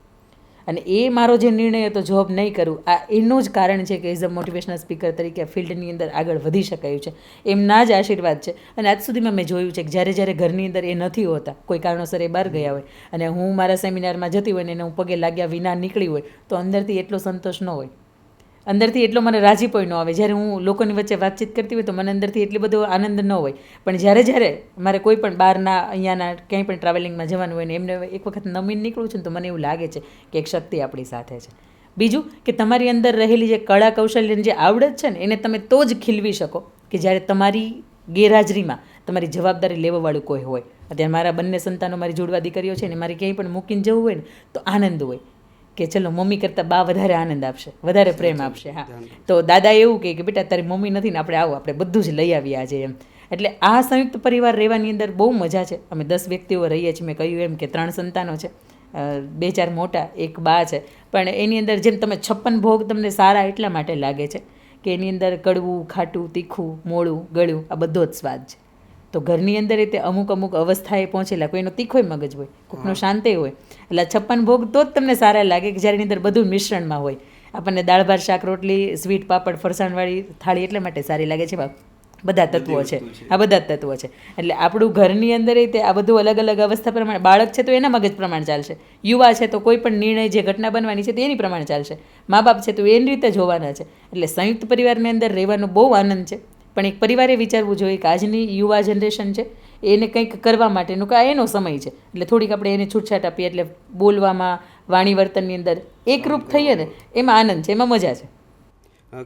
અને એ મારો જે નિર્ણય હતો જોબ નહીં કરું, આ એનું જ કારણ છે કે એઝ અ મોટિવેશનલ સ્પીકર તરીકે ફિલ્ડની અંદર આગળ વધી શકાયું છે. એમના જ આશીર્વાદ છે. અને આજ સુધીમાં મેં જોયું છે કે જ્યારે ઘરની અંદર એ નથી હોતા, કોઈ કારણોસર એ બહાર ગયા હોય અને હું મારા સેમિનારમાં જતી હોય ને એને હું પગે લાગ્યા વિના નીકળી હોય તો અંદરથી એટલો સંતોષ ન હોય, અંદરથી એટલો મને રાજીપો ન આવે. જ્યારે હું લોકોની વચ્ચે વાતચીત કરતી હોય તો મને અંદરથી એટલી બધો આનંદ ન હોય. પણ જ્યારે મારે કોઈ પણ બહારના અહીંયાના ક્યાંય પણ ટ્રાવેલિંગમાં જવાનું હોય ને એમને એક વખત નમીને નીકળું છું ને તો મને એવું લાગે છે કે એક શક્તિ આપણી સાથે છે. બીજું કે તમારી અંદર રહેલી જે કળા કૌશલ્યની જે આવડત છે ને એને તમે તો જ ખીલવી શકો કે જ્યારે તમારી ગેરહાજરીમાં તમારી જવાબદારી લેવાવાળું કોઈ હોય. અત્યારે મારા બંને સંતાનો, મારી જોડવા દીકરીઓ છે ને મારે ક્યાંય પણ મૂકીને જવું હોય ને તો આનંદ હોય કે ચલો મમ્મી કરતાં બા વધારે આનંદ આપશે, વધારે પ્રેમ આપશે. હા, તો દાદા એવું કહે કે બેટા તારી મમ્મી નથી ને આપણે બધું જ લઈ આવીએ આજે એમ. એટલે આ સંયુક્ત પરિવાર રહેવાની અંદર બહુ મજા છે. અમે 10 વ્યક્તિઓ રહીએ છીએ. મેં કહ્યું એમ કે 3 સંતાનો છે, 2-4 મોટા, એક બા છે. પણ એની અંદર જેમ તમે 56 ભોગ તમને સારા એટલા માટે લાગે છે કે એની અંદર કડવું, ખાટું, તીખું, મોળું, ગળ્યું આ બધો જ સ્વાદ છે. તો ઘરની અંદર તે અમુક અવસ્થાએ પહોંચેલા, કોઈનો તીખોય મગજ હોય, કોઈનો શાંતે હોય, એટલે 56 ભોગ તો જ તમને સારા લાગે કે જ્યારે એની અંદર બધું મિશ્રણમાં હોય. આપણને દાળ ભાત શાક રોટલી સ્વીટ પાપડ ફરસાણવાળી થાળી એટલા માટે સારી લાગે છે, બધા તત્વો છે, આ બધા જ તત્વો છે. એટલે આપણું ઘરની અંદર તે આ બધું અલગ અલગ અવસ્થા પ્રમાણે, બાળક છે તો એના મગજ પ્રમાણે ચાલશે, યુવા છે તો કોઈ પણ નિર્ણય જે ઘટના બનવાની છે તે એની પ્રમાણે ચાલશે, મા બાપ છે તો એની રીતે જોવાના છે. એટલે સંયુક્ત પરિવારની અંદર રહેવાનો બહુ આનંદ છે. પણ એક પરિવારે વિચારવું જોઈએ કે આજની યુવા જનરેશન છે એને કંઈક કરવા માટેનું કે આ એનો સમય છે, એટલે થોડીક આપણે એને છૂટછાટ આપીએ, એટલે બોલવામાં, વાણી વર્તનની અંદર એકરૂપ થઈએ ને એમાં આનંદ છે, એમાં મજા છે.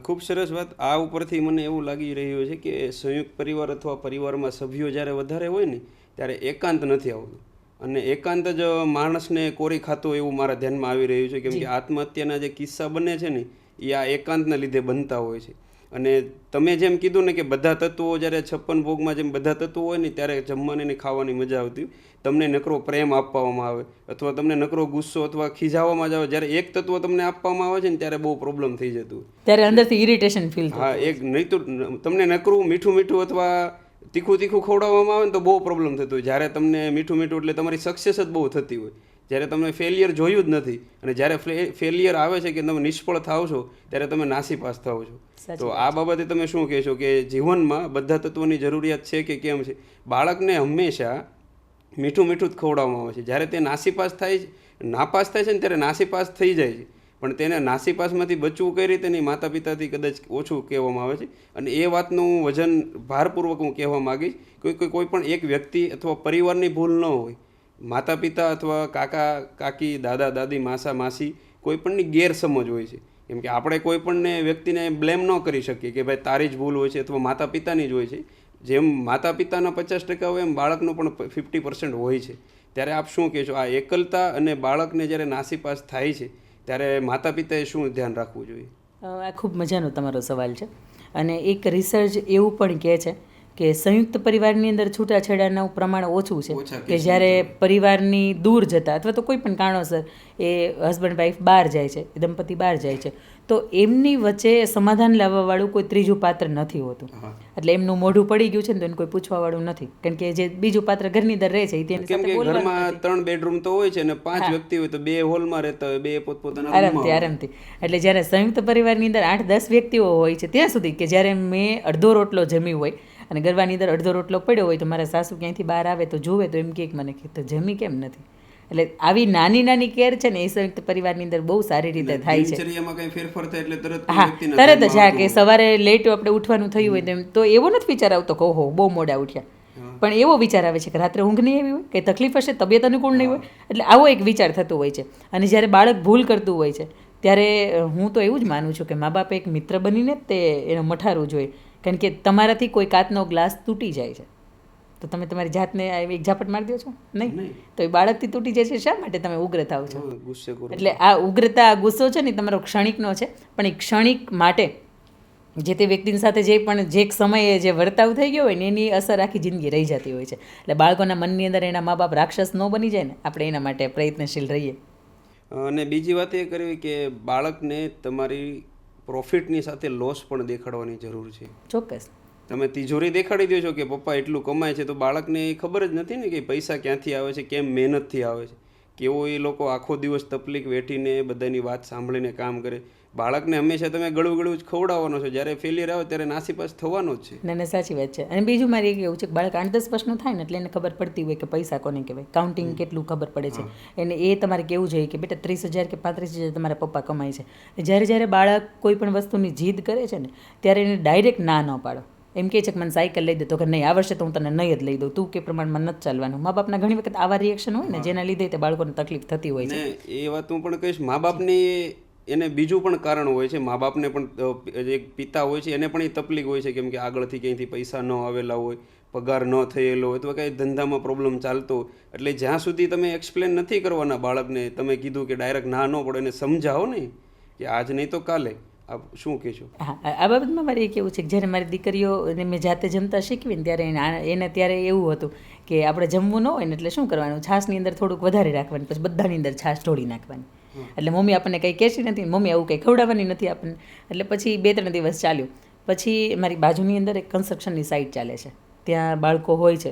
ખૂબ સરસ વાત. આ ઉપરથી મને એવું લાગી રહ્યું છે કે સંયુક્ત પરિવાર અથવા પરિવારમાં સભ્યો જ્યારે વધારે હોય ને ત્યારે એકાંત નથી આવતું, અને એકાંત જ માણસને કોરી ખાતો એવું મારા ધ્યાનમાં આવી રહ્યું છે. કેમ કે આત્મહત્યાના જે કિસ્સા બને છે ને એ આ એકાંતના લીધે બનતા હોય છે. અને તમે જેમ કીધું ને કે બધા તત્વો જ્યારે 56 ભોગમાં જેમ બધા તત્વો હોય ને ત્યારે જમવાની ને ખાવાની મજા આવતી, તમને નકરો પ્રેમ આપવામાં આવે અથવા તમને નકરો ગુસ્સો અથવા ખીજાવવામાં જ આવે, જ્યારે એક તત્વ તમને આપવામાં આવે છે ને ત્યારે બહુ પ્રોબ્લેમ થઈ જતું, ત્યારે અંદરથી ઇરિટેશન ફીલ થાય. હા, એક નહીં તો તમને નકરું મીઠું મીઠું અથવા તીખું તીખું ખવડાવવામાં આવે ને તો બહુ પ્રોબ્લેમ થતો હોય. જ્યારે તમને મીઠું મીઠું એટલે તમારી સક્સેસ જ બહુ થતી હોય, જ્યારે તમે ફેલિયર જોયું જ નથી, અને જ્યારે ફેલિયર આવે છે કે તમે નિષ્ફળ થાવ છો ત્યારે તમે નાસીપાસ થાવ છો. તો આ બાબતે તમે શું કહેશો કે જીવનમાં બધા તત્વોની જરૂરિયાત છે કે કેમ છે? બાળકને હંમેશા મીઠું મીઠું જ ખવડાવવામાં આવે છે. જ્યારે તે નાપાસ થાય છે ને ત્યારે નાસીપાસ થઈ જાય છે, પણ તેને નાસીપાસમાંથી બચવું કઈ રીતે નહીં માતા પિતાથી કદાચ ઓછું કહેવામાં આવે છે. અને એ વાતનું વજન ભારપૂર્વક હું કહેવા માગીશ. કોઈ પણ એક વ્યક્તિ અથવા પરિવારની ભૂલ ન હોય, માતા પિતા અથવા કાકા કાકી, દાદા દાદી, માસા માસી, કોઈ પણની ગેરસમજ હોય છે. કેમ કે આપણે કોઈ પણને વ્યક્તિને બ્લેમ ન કરી શકીએ કે ભાઈ તારી જ ભૂલ હોય છે અથવા માતા પિતાની જ હોય છે. જેમ માતા પિતાના 50% હોય એમ બાળકનું પણ 50% હોય છે. ત્યારે આપ શું કહેશો, આ એકલતા અને બાળકને જ્યારે નાસીપાસ થાય છે ત્યારે માતા પિતાએ શું ધ્યાન રાખવું જોઈએ? આ ખૂબ મજાનો તમારો સવાલ છે. અને એક રિસર્ચ એવું પણ કહે છે કે સંયુક્ત પરિવારની અંદર છૂટાછેડાનું પ્રમાણ ઓછું છે, કે જ્યારે પરિવારની દૂર જતા અથવા તો કોઈ પણ કારણોસર એ હસબન્ડ વાઈફ બહાર જાય છે, દંપતી બહાર જાય છે, તો એમની વચ્ચે સમાધાન લાવવાવાળું કોઈ ત્રીજું પાત્ર નથી હોતું. એટલે એમનું મોઢું પડી ગયું છે ને તો એને કોઈ પૂછવાવાળું નથી, કારણ કે જે બીજું પાત્ર ઘરની અંદર રહે છે તેની સાથે બોલવાનું નથી. ઘરમાં 3 બેડરૂમ તો હોય છે અને 5 વ્યક્તિ હોય તો 2 હોલમાં રહેતા હોય, 2 પોતપોતાના આરામથી. એટલે જ્યારે સંયુક્ત પરિવારની અંદર 8-10 વ્યક્તિઓ હોય છે ત્યાં સુધી કે જ્યારે મેં અડધો રોટલો જમી હોય અને ગરબાની અંદર અડધો રોટલો પડ્યો હોય તો મારા સાસુ ક્યાંયથી બહાર આવે તો જુએ તો એમ કે મને કે તો જમી કેમ નથી. એટલે આવી નાની નાની કેર છે ને એ સંયુક્ત પરિવારની અંદર બહુ સારી રીતે થાય છે. દિનચર્યામાં કંઈ ફેરફાર થાય એટલે તરત જ હા, કે સવારે લેટ આપણે ઉઠવાનું થયું હોય તો એવો નથી વિચાર આવતો કે ઓહો બહુ મોડા ઉઠ્યા, પણ એવો વિચાર આવે છે કે રાત્રે ઊંઘ નહીં આવી હોય, કે તકલીફ હશે, તબિયત અનુકૂળ નહીં હોય, એટલે આવો એક વિચાર થતો હોય છે. અને જ્યારે બાળક ભૂલ કરતું હોય છે ત્યારે હું તો એવું જ માનું છું કે મા બાપે એક મિત્ર બનીને તે એને મઠારવું જોઈએ. કારણ કે તમારાથી કોઈ કાચનો ગ્લાસ તૂટી જાય છે તો તમે તમારી જાતને એક ઝાપટ મારી દો છો નહીં, તો એ બાળકથી તૂટી જાય છે, શા માટે તમે ઉગ્ર થાવ છો? એટલે આ ઉગ્રતા, આ ગુસ્સો છે ને તમારો ક્ષણિકનો છે, પણ એ ક્ષણિક માટે જે તે વ્યક્તિની સાથે જે સમયે જે વર્તાવ થઈ ગયો હોય ને એની અસર આખી જિંદગી રહી જતી હોય છે. એટલે બાળકોના મનની અંદર એના મા બાપ રાક્ષસ ન બની જાય ને, આપણે એના માટે પ્રયત્નશીલ રહીએ. અને બીજી વાત એ કરવી કે બાળકને તમારી પ્રોફિટની સાથે લોસ પણ દેખાડવાની જરૂર છે. ચોક્કસ. તમે તિજોરી દેખાડી દો છો કે પપ્પા એટલું કમાય છે, તો બાળકને ખબર જ નથી ને કે પૈસા ક્યાંથી આવે છે, કેમ મહેનતથી આવે છે, કેવો એ લોકો આખો દિવસ તકલીફ વેઠીને બધાની વાત સાંભળીને કામ કરે. બાળકને હંમેશા તમે ગળું જ ખવડાવવાનો છો, જ્યારે ફેલિયર આવે ત્યારે નાસીપાસ થવાનો જ છે. ના સાચી વાત છે. અને બીજું મારે એ કેવું છે કે બાળક 8-10 વર્ષનું થાય ને એટલે એને ખબર પડતી હોય કે પૈસા કોને કહેવાય, કાઉન્ટિંગ કેટલું ખબર પડે છે એને. એ તમારે કેવું જોઈએ કે બેટા 30,000 કે 35,000 તમારા પપ્પા કમાય છે. જ્યારે બાળક કોઈ પણ વસ્તુની જીદ કરે છે ને ત્યારે એને ડાયરેક્ટ ના ન પાડો. એમ કહે છે કે મને સાયકલ લઈ દે તો કે નહીં, આ વર્ષે તો હું તને નહીં જ લઈ દઉં, તું કે પ્રમાણમાં નથી ચાલવાનું. મા બાપના ઘણી વખત આવા રિએક્શન હોય ને જેના લીધે તે બાળકોને તકલીફ થતી હોય છે. એ વાત હું પણ કહીશ, મા બાપની એને બીજું પણ કારણ હોય છે. મા બાપને પણ એક પિતા હોય છે એને પણ એ તકલીફ હોય છે, કેમ કે આગળથી ક્યાંયથી પૈસા ન આવેલા હોય, પગાર ન થયેલો હોય અથવા કાંઈ ધંધામાં પ્રોબ્લેમ ચાલતો હોય, એટલે જ્યાં સુધી તમે એક્સપ્લેન નથી કરવાના બાળકને, તમે કીધું કે ડાયરેક્ટ ના ન પડે એને સમજાવો નહીં કે આજ નહીં તો કાલે, આપ શું કહેશો? હા, આ બાબતમાં મારે એ કેવું છે કે જ્યારે મારી દીકરીઓને મેં જાતે જમતા શીખવી ને ત્યારે એને ત્યારે એવું હતું કે આપણે જમવું ન હોય ને એટલે શું કરવાનું, છાશની અંદર થોડુંક વધારે રાખવાની, પછી બધાની અંદર છાશ ઢોળી નાખવાની. એટલે મમ્મી આપણને કંઈ કહેતી નથી, મમ્મી આવું કંઈ ખવડાવવાની નથી આપણને. એટલે પછી 2-3 દિવસ ચાલ્યું. પછી મારી બાજુની અંદર એક કન્સ્ટ્રક્શનની સાઇટ ચાલે છે, ત્યાં બાળકો હોય છે,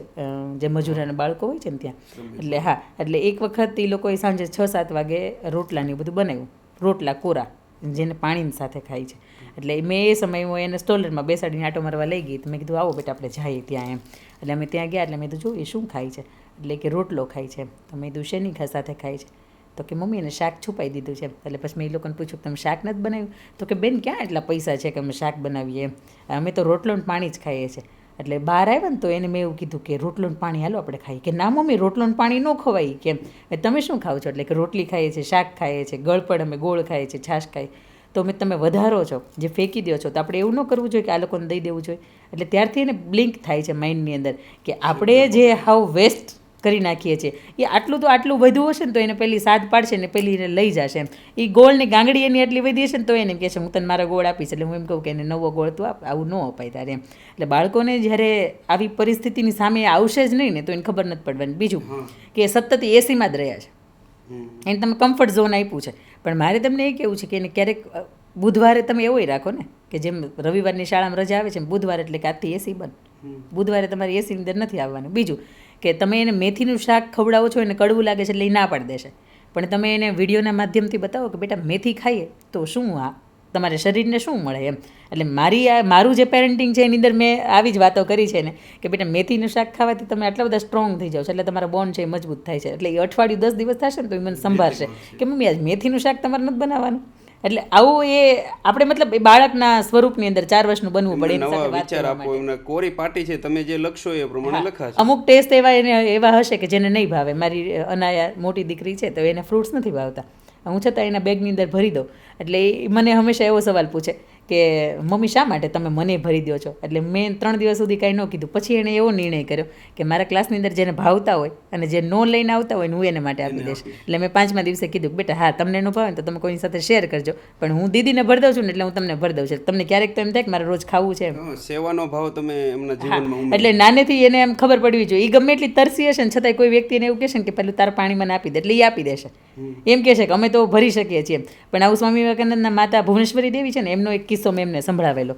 જે મજૂરાના બાળકો હોય છે ને ત્યાં. એટલે હા, એટલે એક વખત એ લોકોએ સાંજે 6-7 વાગે રોટલાને બધું બનાવ્યું, રોટલા કોરા જેને પાણીની સાથે ખાય છે. એટલે મેં એ સમયે હું એને સ્ટોલરમાં બેસાડીને આટો મારવા લઈ ગઈ. તો મેં કીધું આવો બેટા આપણે જઈએ ત્યાં એમ. એટલે અમે ત્યાં ગયા એટલે મેં કીધું જો એ શું ખાય છે, એટલે કે રોટલો ખાય છે. તો મેં કીધું શેની સાથે ખાય છે? તો કે મમ્મી એને શાક છુપાઈ દીધું છે. એટલે પછી મેં એ લોકોને પૂછ્યું કે તમે શાક નથી બનાવ્યું? તો કે બેન ક્યાં એટલા પૈસા છે કે અમે શાક બનાવીએ એમ, અમે તો રોટલો ને પાણી જ ખાઈએ છીએ. એટલે બહાર આવ્યા ને તો એને મેં એવું કીધું કે રોટલો ને પાણી હાલો આપણે ખાઈએ. કે ના મમ્મી રોટલો ને પાણી ન ખવાય. કેમ? તમે શું ખાવ છો? એટલે કે રોટલી ખાઈએ છીએ, શાક ખાઈએ છીએ, ગળપડ અમે ગોળ ખાઈએ છીએ, છાશ ખાઈએ. તો મેં તમે વધારો છો, જે ફેંકી દો છો, તો આપણે એવું ન કરવું જોઈએ કે આ લોકોને દઈ દેવું જોઈએ. એટલે ત્યારથી એને બ્લિંક થાય છે માઇન્ડની અંદર કે આપણે જે હાવ વેસ્ટ કરી નાખીએ છીએ એ આટલું વધુ હશે ને તો એને પેલી સાદ પાડશે ને પેલી એને લઈ જશે એમ. એ ગોળની ગાંગડી એની આટલી વધી હશે ને તો એને કહે છે હું તને મારા ગોળ આપીશ. એટલે હું એમ કહું કે એને નવો ગોળ તું આપ, આવું ન અપાય તારે એમ. એટલે બાળકોને જ્યારે આવી પરિસ્થિતિની સામે આવશે જ નહીં ને તો એને ખબર નથી પડવાની. બીજું કે સતત એસીમાં જ રહ્યા છે, એને તમે કમ્ફર્ટ ઝોન આપ્યું છે. પણ મારે તમને એ કહેવું છે કે એને ક્યારેક બુધવારે તમે એવોય રાખો ને કે જેમ રવિવારની શાળામાં રજા આવે છે બુધવારે એટલે કે આજથી એસી બંધ, બુધવારે તમારે એસીની અંદર નથી આવવાનું. બીજું કે તમે એને મેથીનું શાક ખવડાવો છો, એને કડવું લાગે છે એટલે એ ના પાડી દેશે. પણ તમે એને વિડીયોના માધ્યમથી બતાવો કે બેટા મેથી ખાઈએ તો શું આ તમારે શરીરને શું મળે એમ. એટલે મારું જે પેરેન્ટિંગ છે એની અંદર મેં આવી જ વાતો કરી છે ને કે બેટા મેથીનું શાક ખાવાથી તમે આટલા બધા સ્ટ્રોંગ થઈ જાઓ છો, એટલે તમારા બોન્ડ છે એ મજબૂત થાય છે. એટલે એ અઠવાડિયું 10 દિવસ થશે ને તો એ મને સંભાળશે કે મમ્મી આજ મેથીનું શાક તમારે નથી બનાવવાનું. એટલે આવું એ આપણે મતલબ એ બાળકના સ્વરૂપની અંદર 4 વર્ષનું બનવું પડે. નવા વિચાર આપો, એમને કોરી પાટી છે, તમે જે લખશો એ પ્રમાણે લખાશે. અમુક ટેસ્ટ એવા હશે કે જેને નહીં ભાવે. મારી અનાયા મોટી દીકરી છે તો એને ફ્રૂટ્સ નથી ભાવતા, હું છતાં એના બેગની અંદર ભરી દઉં. એટલે એ મને હંમેશા એવો સવાલ પૂછે કે મમ્મી શા માટે તમે મને ભરી દો છો? એટલે મેં 3 દિવસ સુધી કાંઈ ન કીધું. પછી એણે એવો નિર્ણય કર્યો કે મારા ક્લાસની અંદર જેને ભાવતા હોય અને જે ન લઈને આવતા હોય ને હું એને માટે આપી દઈશ. એટલે મેં 5મા દિવસે કીધું બેટા હા તમને ન ભાવે ને તો તમે કોઈની સાથે શેર કરજો, પણ હું દીદીને ભરી દઉં છું ને એટલે હું તમને ભરી દઉં છું. તમને ક્યારેક તો એમ થાય કે મારે રોજ ખાવું છે. સેવાનો ભાવ તમે એમના જીવનમાં એટલે નાનેથી એને એમ ખબર પડવી જોઈએ. એ ગમે એટલી તરસી હશે ને છતાંય કોઈ વ્યક્તિને એવું કહેશે ને કે પેલું તાર પાણી મને આપી દે એટલે એ આપી દેશે. એમ કહેશે કે અમે તો ભરી શકીએ છીએ. પણ આવું સ્વામી વિવેકાનંદના માતા ભુવનેશ્વરી દેવી છે ને એમનો એક કિસ્સો મેં એમને સંભળાવેલો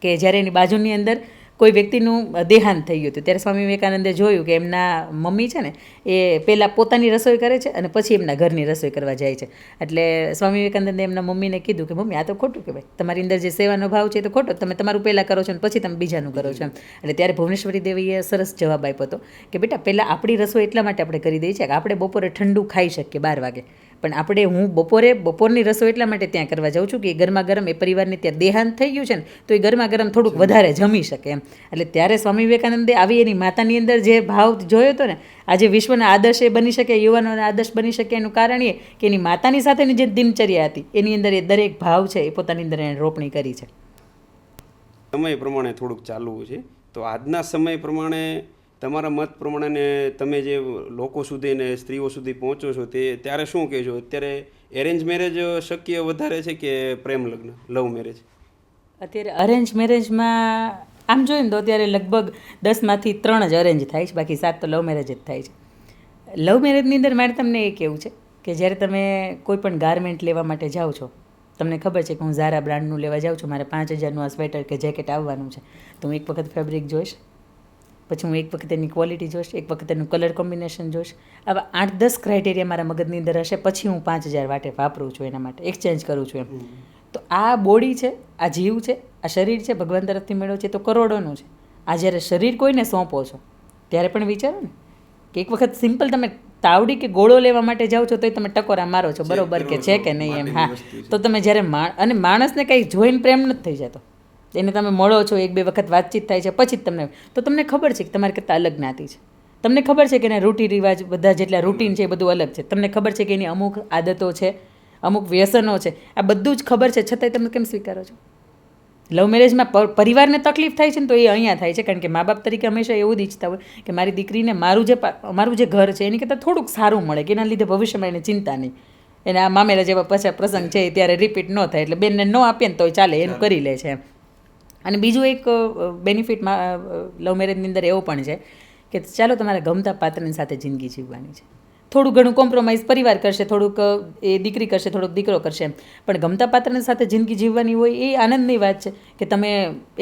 કે જ્યારે એની બાજુની અંદર કોઈ વ્યક્તિનું દેહાંત થઈ ગયું હતું ત્યારે સ્વામી વિવેકાનંદે જોયું કે એમના મમ્મી છે ને એ પહેલાં પોતાની રસોઈ કરે છે અને પછી એમના ઘરની રસોઈ કરવા જાય છે. એટલે સ્વામી વિવેકાનંદે એમના મમ્મીને કીધું કે મમ્મી આ તો ખોટું કહેવાય, તમારી અંદર જે સેવાનો ભાવ છે એ તો ખોટો, તમે તમારું પહેલાં કરો છો અને પછી તમે બીજાનું કરો છો. એટલે ત્યારે ભુવનેશ્વરી દેવીએ સરસ જવાબ આપ્યો હતો કે બેટા પહેલાં આપણી રસોઈ એટલા માટે આપણે કરી દઈએ છીએ કે આપણે બપોરે ઠંડુ ખાઈ શકીએ 12 વાગે, પણ હું બપોરની રસોઈ એટલા માટે ત્યાં કરવા જાઉં છું કે એ ગરમા ગરમ એ પરિવારને ત્યાં દેહાંત થઈ ગયું છે ને તો એ ગરમા ગરમ થોડુંક વધારે જમી શકે એમ. એટલે ત્યારે સ્વામી વિવેકાનંદે આવી એની માતાની અંદર જે ભાવ જોયો હતો ને, આજે વિશ્વના આદર્શ એ બની શકે, યુવાનોના આદર્શ બની શકે એનું કારણ એ કે એની માતાની સાથેની જે દિનચર્યા હતી એની અંદર એ દરેક ભાવ છે એ પોતાની અંદર એને રોપણી કરી છે. સમય પ્રમાણે થોડુંક ચાલવું છે તો આજના સમય પ્રમાણે તમારા મત પ્રમાણે તમે જે લોકો સુધી ને સ્ત્રીઓ સુધી પહોંચો છો તે ત્યારે શું કહેજો? અત્યારે એરેન્જ મેરેજ શક્ય વધારે છે કે પ્રેમ લગ્ન, લવ મેરેજ? અત્યારે અરેન્જ મેરેજમાં આમ જોઈએ ને તો અત્યારે લગભગ 10માંથી 3 જ અરેન્જ થાય છે, બાકી 7 તો લવ મેરેજ જ થાય છે. લવ મેરેજની અંદર મારે તમને એ કહેવું છે કે જ્યારે તમે કોઈ પણ ગાર્મેન્ટ લેવા માટે જાઓ છો, તમને ખબર છે કે હું ઝારા બ્રાન્ડનું લેવા જાઉં છું, મારે 5000નું આ સ્વેટર કે જેકેટ આવવાનું છે, તો હું એક વખત ફેબ્રિક જોઈશ, પછી હું એક વખત એની ક્વોલિટી જોઈશ, એક વખત એનું કલર કોમ્બિનેશન જોઈશ. આવા 8-10 ક્રાઇટેરિયા મારા મગજની અંદર હશે, પછી હું 5000 વાટે વાપરું છું, એના માટે એક્સચેન્જ કરું છું એમ. તો આ બોડી છે, આ જીવ છે, આ શરીર છે, ભગવાન તરફથી મેળવ્યું છે તો કરોડોનું છે. આ જ્યારે શરીર કોઈને સોંપો છો ત્યારે પણ વિચારો ને કે એક વખત સિમ્પલ તમે તાવડી કે ગોળો લેવા માટે જાઓ છો તો તમે ટકોરા મારો છો બરોબર કે છે કે નહીં એમ. હા, તો તમે જ્યારે અને માણસને કંઈ જોઈને પ્રેમ નથી થઈ જતો, એને તમે મળો છો, 1-2 વખત વાતચીત થાય છે પછી જ તમને ખબર છે કે તમારે કરતાં અલગ જ્ઞાતિ છે, તમને ખબર છે કે એના રૂઢિ રિવાજ બધા જેટલા રૂટીન છે એ બધું અલગ છે, તમને ખબર છે કે એની અમુક આદતો છે, અમુક વ્યસનો છે, આ બધું જ ખબર છે, છતાંય તમે કેમ સ્વીકારો છો? લવ મેરેજમાં પરિવારને તકલીફ થાય છે ને તો એ અહીંયા થાય છે, કારણ કે મા બાપ તરીકે હંમેશા એવું જ ઈચ્છતા હોય કે મારી દીકરીને મારું જે ઘર છે એની કરતાં થોડુંક સારું મળે, કે એના લીધે ભવિષ્યમાં એને ચિંતા નહીં, એને આ મામેરા જેવા પાછા પ્રસંગ છે ત્યારે રિપીટ ન થાય, એટલે બેનને ન આપીએ ને તો ચાલે, એનું કરી લે છે એમ. અને બીજું એક બેનિફિટમાં લવ મેરેજની અંદર એવો પણ છે કે ચાલો તમારા ગમતા પાત્રની સાથે જિંદગી જીવવાની છે, થોડું ઘણું કોમ્પ્રોમાઇઝ પરિવાર કરશે, થોડુંક એ દીકરી કરશે, થોડુંક દીકરો કરશે, પણ ગમતા પાત્રની સાથે જિંદગી જીવવાની હોય એ આનંદની વાત છે કે તમે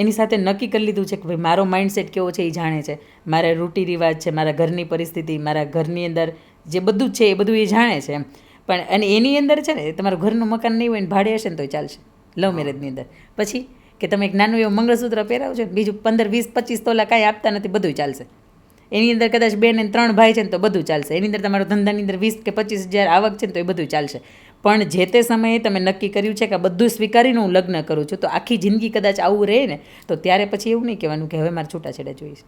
એની સાથે નક્કી કરી લીધું છે કે ભાઈ મારો માઇન્ડસેટ કેવો છે એ જાણે છે, મારા રૂઢિ રિવાજ છે, મારા ઘરની પરિસ્થિતિ, મારા ઘરની અંદર જે બધું જ છે એ બધું એ જાણે છે એમ. પણ અને એની અંદર છે ને તમારું ઘરનું મકાન નહીં હોય ને ભાડે હશે ને તોય ચાલશે લવ મેરેજની અંદર. પછી કે તમે એક નાનું એવું મંગળસૂત્ર પહેરાવો છો, બીજું 15, 20, 25 તોલા કાંઈ આપતા નથી, બધું ચાલશે. એની અંદર કદાચ 2 ને 3 ભાઈ છે ને તો બધું ચાલશે, એની અંદર તમારો ધંધાની અંદર 20 કે 25 હજાર આવક છે ને તો એ બધું ચાલશે. પણ જે તે સમયે તમે નક્કી કર્યું છે કે આ બધું સ્વીકારીને હું લગ્ન કરું છું, તો આખી જિંદગી કદાચ આવું રહે ને તો ત્યારે પછી એવું નહીં કહેવાનું કે હવે મારે છૂટાછેડા જોઈશે.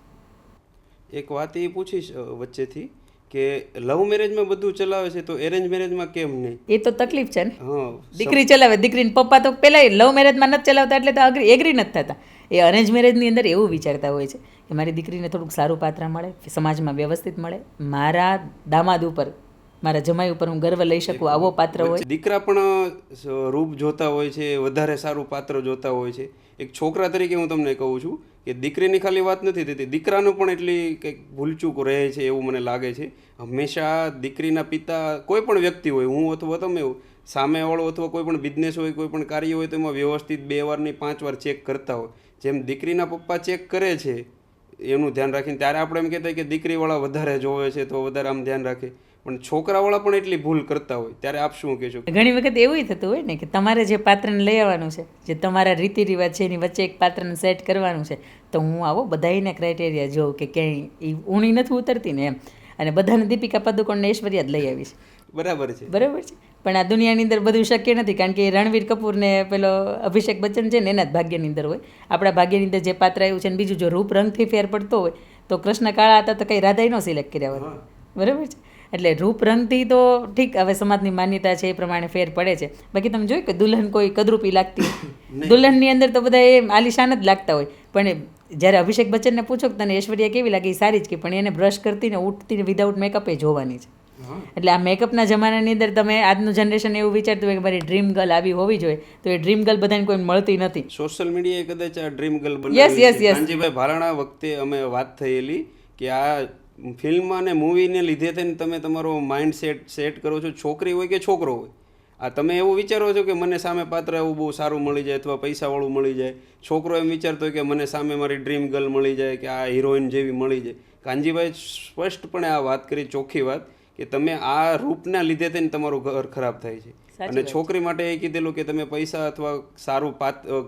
એક વાત એ પૂછીશ વચ્ચેથી કે લવ મેરેજમાં બધું ચલાવે છે તો એરેન્જ મેરેજમાં કેમ નહીં? એ તો તકલીફ છે ને, હા, દીકરી ચલાવે, દીકરીને પપ્પા તો પહેલાં લવ મેરેજમાં નથી ચલાવતા એટલે તો એગ્રી નથી થતા. એ અરેન્જ મેરેજની અંદર એવું વિચારતા હોય છે કે મારી દીકરીને થોડુંક સારું પાત્ર મળે, સમાજમાં વ્યવસ્થિત મળે, મારા દામાદ ઉપર, મારા જમાઈ ઉપર હું ગર્વ લઈ શકું આવો પાત્ર હોય. દીકરા પણ રૂપ જોતા હોય છે, વધારે સારું પાત્ર જોતા હોય છે. એક છોકરા તરીકે હું તમને કહું છું કે દીકરીની ખાલી વાત નથી થતી, દીકરાનું પણ એટલી કંઈક ભૂલચૂક રહે છે એવું મને લાગે છે. હંમેશા દીકરીના પિતા, કોઈ પણ વ્યક્તિ હોય, હું અથવા તમે સામેવાળો અથવા કોઈ પણ બિઝનેસ હોય, કોઈ પણ કાર્ય હોય તો એમાં વ્યવસ્થિત 2 વાર નહીં 5 વાર ચેક કરતા હોય. જેમ દીકરીના પપ્પા ચેક કરે છે એનું ધ્યાન રાખીને, ત્યારે આપણે એમ કહેતા કે દીકરીવાળા વધારે જોવે છે તો વધારે આમ ધ્યાન રાખે, પણ છોકરાવાળા પણ એટલી ભૂલ કરતા હોય. ત્યારે આપ શું કહેશો? ઘણી વખત એવું થતું હોય ને કે તમારે જે પાત્રને લઈ આવવાનું છે, જે તમારા રીતિ રિવાજ છે એની વચ્ચે એક પાત્રને સેટ કરવાનું છે, તો હું આવો બધાયના ક્રાઇટેરિયા જોઉં કે ક્યાંય એ ઊણી નથી ઉતરતી ને એમ, અને બધાને દીપિકા પાદુકોણને ઐશ્વર્યા જ લઈ આવીશ. બરાબર છે, બરાબર છે. પણ આ દુનિયાની અંદર બધું શક્ય નથી, કારણ કે રણવીર કપૂરને પેલો અભિષેક બચ્ચન છે ને એના જ ભાગ્યની અંદર હોય. આપણા ભાગ્યની અંદર જે પાત્ર આવ્યું છે, ને બીજું જો રૂપ રંગથી ફેર પડતો હોય તો કૃષ્ણ કાળા હતા તો કંઈ રાધાઈ ન સિલેક્ટ કર્યા હોય. બરાબર છે. એટલે રૂપ રંગથી તો ઠીક, હવે સમાજની માન્યતા છે એ પ્રમાણે ફેર પડે છે. બાકી તમે જોયું કે દુલ્હન કોઈ કદરૂપી લાગતી, દુલ્હનની અંદર તો બધા એ આલિશાન જ લાગતા હોય, પણ જ્યારે અભિષેક બચ્ચનને પૂછો કે તને ઐશ્વર્યા કેવી લાગે, એ સારી જ કે, પણ એને બ્રશ કરતી ને ઉઠતી ને વિધાઉટ મેકઅપ એ જોવાની છે. એટલે આ મેકઅપના જમાનાની અંદર તમે આજનું જનરેશન એવું વિચારતું હોય કે મારી ડ્રીમ ગર્લ આવી હોવી જોઈએ, તો એ ડ્રીમ ગર્લ બધાને કોઈ મળતી નથી. સોશિયલ મીડિયાએ કદાચ આ ડ્રીમ ગર્લ બનાવી છે. કાંજીભાઈ ભારાણા વખતે અમે વાત થયેલી કે આ ફિલ્મ અને મૂવીને લીધે થઈને તમે તમારો માઇન્ડ સેટ કરો છો, છોકરી હોય કે છોકરો હોય. આ તમે એવું વિચારો છો કે મને સામે પાત્ર એવું બહુ સારું મળી જાય અથવા પૈસાવાળું મળી જાય. છોકરો એમ વિચારતો હોય કે મને સામે મારી ડ્રીમ ગર્લ મળી જાય, કે આ હિરોઈન જેવી મળી જાય. કાંજીભાઈ સ્પષ્ટપણે આ વાત કરી, ચોખ્ખી વાત, કે તમે આ રૂપના લીધે થઈને તમારું ઘર ખરાબ થાય છે. અને છોકરી માટે એ કીધેલું કે તમે પૈસા અથવા સારું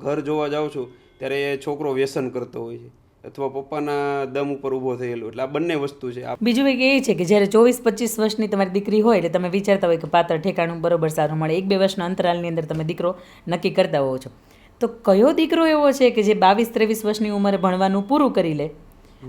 ઘર જોવા જાઓ છો ત્યારે એ છોકરો વ્યસન કરતો હોય છે અથવા પપ્પાના દમ ઉપર ઊભો થયેલો. એટલે આ બંને વસ્તુ છે. બીજું એક એ છે કે જ્યારે 24-25 વર્ષની તમારી દીકરી હોય એટલે તમે વિચારતા હોય કે પાત્ર ઠેકાણું બરોબર સારું મળે, 1-2 વર્ષના અંતરાલની અંદર તમે દીકરો નક્કી કરતા હોવ છો, તો કયો દીકરો એવો છે કે જે 22-23 વર્ષની ઉંમરે ભણવાનું પૂરું કરી લે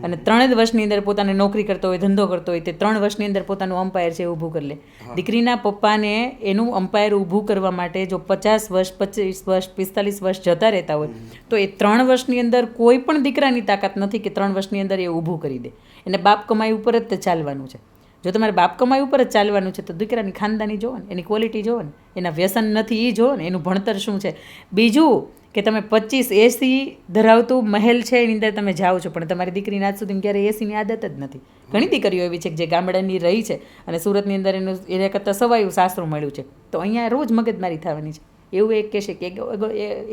અને 3 વર્ષની અંદર પોતાને નોકરી કરતો હોય, ધંધો કરતો હોય, તે 3 વર્ષની અંદર પોતાનું અમ્પાયર છે ઊભું કરી લે. દીકરીના પપ્પાને એનું અમ્પાયર ઊભું કરવા માટે જો 50 વર્ષ, 25 વર્ષ, 45 વર્ષ જતા રહેતા હોય તો એ 3 વર્ષની અંદર કોઈ પણ દીકરાની તાકાત નથી કે 3 વર્ષની અંદર એ ઊભું કરી દે. એને બાપ કમાઈ ઉપર જ ચાલવાનું છે. જો તમારે બાપ કમાઈ ઉપર જ ચાલવાનું છે તો દીકરાની ખાનદાની જોવો ને, એની ક્વોલિટી જોવો ને, એના વ્યસન નથી એ જોવો ને, એનું ભણતર શું છે. બીજું કે તમે 25 AC ધરાવતું મહેલ છે એની અંદર તમે જાઓ છો, પણ તમારી દીકરીને આજ સુધી ક્યારે એસીની આદત જ નથી. ઘણી દીકરીઓ એવી છે કે જે ગામડાની રહી છે અને સુરતની અંદર એના કરતાં સવાયું સાસરું મળ્યું છે, તો અહીંયા રોજ મગજમારી થવાની છે. એવું એક કહેશે કે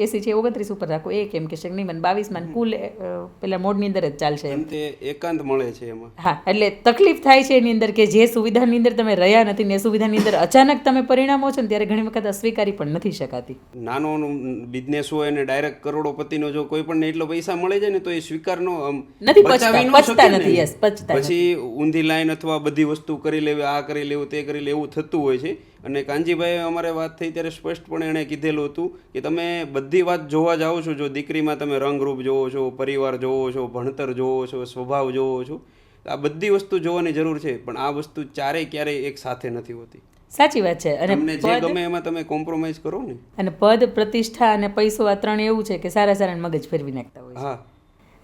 એસી છે 29 ઉપર રાખો, એ કેમ કહેશે કે નહીં મને 22માં કુલ પેલા મોડની અંદર જ ચાલશે એમ. એકાંત મળે છે એમાં. હા, એટલે તકલીફ થાય છે એની અંદર કે જે સુવિધાની અંદર તમે રહ્યા નથી ને એ સુવિધાની અંદર અચાનક તમે પરિણામો છો ને ત્યારે ઘણી વખત અસ્વીકારી પણ નથી શકાતી. નાનો બિઝનેસ હોય ને ડાયરેક્ટ કરોડોપતિનો જો કોઈ પણ એટલો પૈસા મળે છે ને તો એ સ્વીકારનો નથી, પચતા નથી. યસ, પચતા પછી ઊંધી લાઈન અથવા બધી વસ્તુ કરી લેવી, આ કરી લેવું, તે કરી લેવું થતું હોય છે. અને કાંજીભાઈ અમારે વાત થઈ ત્યારે સ્પષ્ટપણે એણે કીધેલું હતું કે તમે બધી વાત જોવા જાઓ છો, જો દીકરીમાં તમે રંગરૂપ જોવો છો, પરિવાર જોવો છો, ભણતર જોવો છો, સ્વભાવ જોવો છો, આ બધી વસ્તુ જોવાની જરૂર છે, પણ આ વસ્તુ ક્યારેય એક સાથે નથી હોતી. સાચી વાત છે. અને તમને જે ગમે એમાં તમે કોમ્પ્રોમાઇઝ કરો ને. અને પદ, પ્રતિષ્ઠા અને પૈસો આ ત્રણ એવું છે કે સારા સારા મગજ ફેરવી નાખતા હોય છે. હા,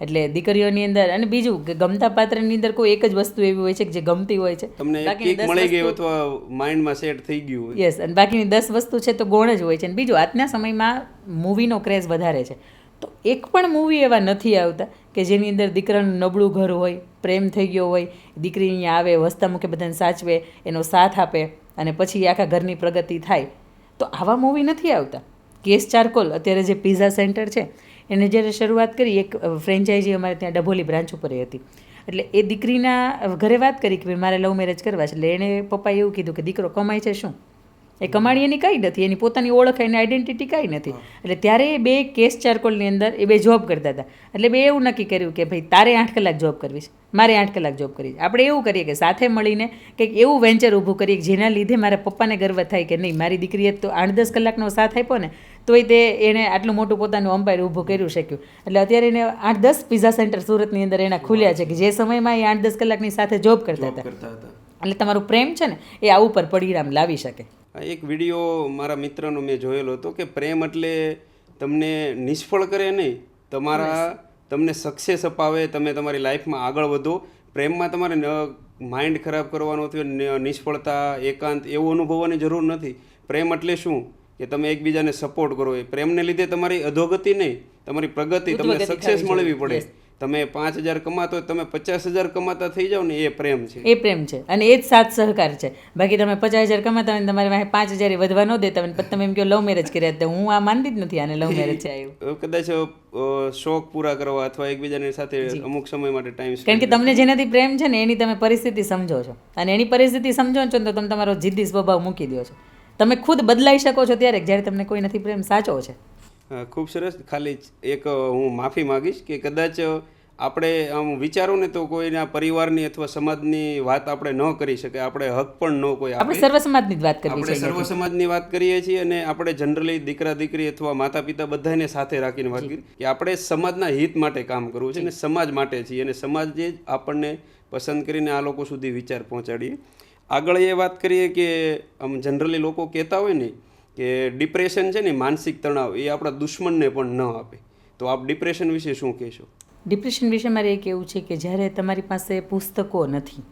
એટલે દીકરીઓની અંદર, અને બીજું કે ગમતા પાત્રની અંદર કોઈ એક જ વસ્તુ એવી હોય છે કે જે ગમતી હોય છે, તમને એક બાકીની કિક 10 મળી ગઈ વસ્તુ- અથવા માઇન્ડમાં સેટ થઈ ગયું હોય. યસ, અને બાકીની 10 વસ્તુ છે તો ગૌણ જ હોય છે. અને બીજું, આજના સમયમાં મૂવીનો ક્રેઝ વધારે છે, તો એક પણ મૂવી એવા નથી આવતા કે જેની અંદર દીકરાનું નબળું ઘર હોય, પ્રેમ થઈ ગયો હોય, દીકરી અહીંયા આવે, વસ્તા મૂકે, બધાને સાચવે, એનો સાથ આપે, અને પછી આખા ઘરની પ્રગતિ થાય. તો આવા મૂવી નથી આવતા. કેસ ચારકોલ અત્યારે જે પિઝા સેન્ટર છે એને જ્યારે શરૂઆત કરી, એક ફ્રેન્ચાઇઝી અમારે ત્યાં ડભોલી બ્રાન્ચ ઉપર હતી. એટલે એ દીકરીના ઘરે વાત કરી કે ભાઈ મારે લવ મેરેજ કરવા છે. એટલે એને પપ્પાએ એવું કીધું કે દીકરો કમાય છે શું? એ કમાણી એની કાંઈ નથી, એની પોતાની ઓળખ, એની આઈડેન્ટિટી કાંઈ નથી. એટલે ત્યારે એ બે કેસ ચારકોલની અંદર એ બે જોબ કરતા હતા. એટલે બે એવું નક્કી કર્યું કે ભાઈ તારે 8 કલાક જોબ કરવી છે, મારે 8 કલાક જોબ કરવી છે. આપણે એવું કરીએ કે સાથે મળીને કંઈક એવું વેન્ચર ઊભું કરીએ કે જેના લીધે મારા પપ્પાને ગર્વ થાય કે નહીં, મારી દીકરીએ તો 8-10 કલાકનો સાથ આપ્યો ને તોય તે એને આટલું મોટું પોતાનું અમ્પાયર ઊભું કર્યું શક્યું. એટલે અત્યારે એને 8-10 પિઝા સેન્ટર સુરતની અંદર એના ખુલ્યા છે કે જે સમયમાં એ 8-10 કલાકની સાથે જોબ કરતા હતા. એટલે તમારું પ્રેમ છે ને એ આ ઉપર પરિણામ લાવી શકે. એક વિડીયો મારા મિત્રનો મેં જોયેલો હતો કે પ્રેમ એટલે તમને નિષ્ફળ કરે નહીં, તમને સક્સેસ અપાવે, તમે તમારી લાઈફમાં આગળ વધો. પ્રેમમાં તમારે માઇન્ડ ખરાબ કરવાનો અથવા નિષ્ફળતા, એકાંત એવું અનુભવવાની જરૂર નથી. પ્રેમ એટલે શું કે તમે એકબીજાને સપોર્ટ કરો. એ પ્રેમને લીધે તમારી અધોગતિ નહીં, તમારી પ્રગતિ, તમને સક્સેસ મળવી પડે. તમે 5,000 કમાતો હોય, તમે 50,000 કમાતા થઈ જાઓ ને, એ પ્રેમ છે. એ પ્રેમ છે, અને એ જ સાથ સહકાર છે. બાકી તમે 50,000 કમાતા હોય ને તમારી પાસે 5,000 વધવા ન દેતા હોય, પછી તમે એમ કહો લવ મેરેજ કર્યા, તો હું આ માનતી જ નથી આને લવ મેરેજ છે. એવું કદાચ શોખ પૂરા કરવા અથવા એકબીજાની સાથે અમુક સમય માટે ટાઈમ કારણ કે તમને જેનાથી પ્રેમ છે ને એની તમે પરિસ્થિતિ સમજો છો, અને એની પરિસ્થિતિ સમજો છો તો તમે તમારો જિદ્દી સ્વભાવ મૂકી દો છો. તમે ખુદ બદલાઈ શકો છો ત્યારે જ્યારે તમને કોઈ નથી પ્રેમ સાચો છે. ખૂબ સરસ. ખાલી એક હું માફી માગીશ કે કદાચ આપણે આમ વિચારો ને તો કોઈના પરિવારની અથવા સમાજની વાત આપણે ન કરી શકે, આપણે હક પણ ન કોઈ આપણે સર્વ સમાજની જ વાત કરવી છે. આપણે સર્વ સમાજની વાત કરીએ છીએ, અને આપણે જનરલી દીકરા દીકરી અથવા માતા પિતા બધાને સાથે રાખીને વાત કરી કે આપણે સમાજના હિત માટે કામ કરવું છે, અને સમાજ માટે છીએ, અને સમાજ જે આપણને પસંદ કરીને આ લોકો સુધી વિચાર પહોંચાડીએ. આગળ એ વાત કરીએ કે આમ જનરલી લોકો કહેતા હોય ને કે ડિપ્રેશન છે ને, માનસિક તણાવ, એ આપણા દુશ્મનને પણ ન આપે. તો આપ ડિપ્રેશન વિશે શું કહેશો? ડિપ્રેશન વિશે મારે એ કહેવું છે કે જ્યારે તમારી પાસે પુસ્તકો નથી,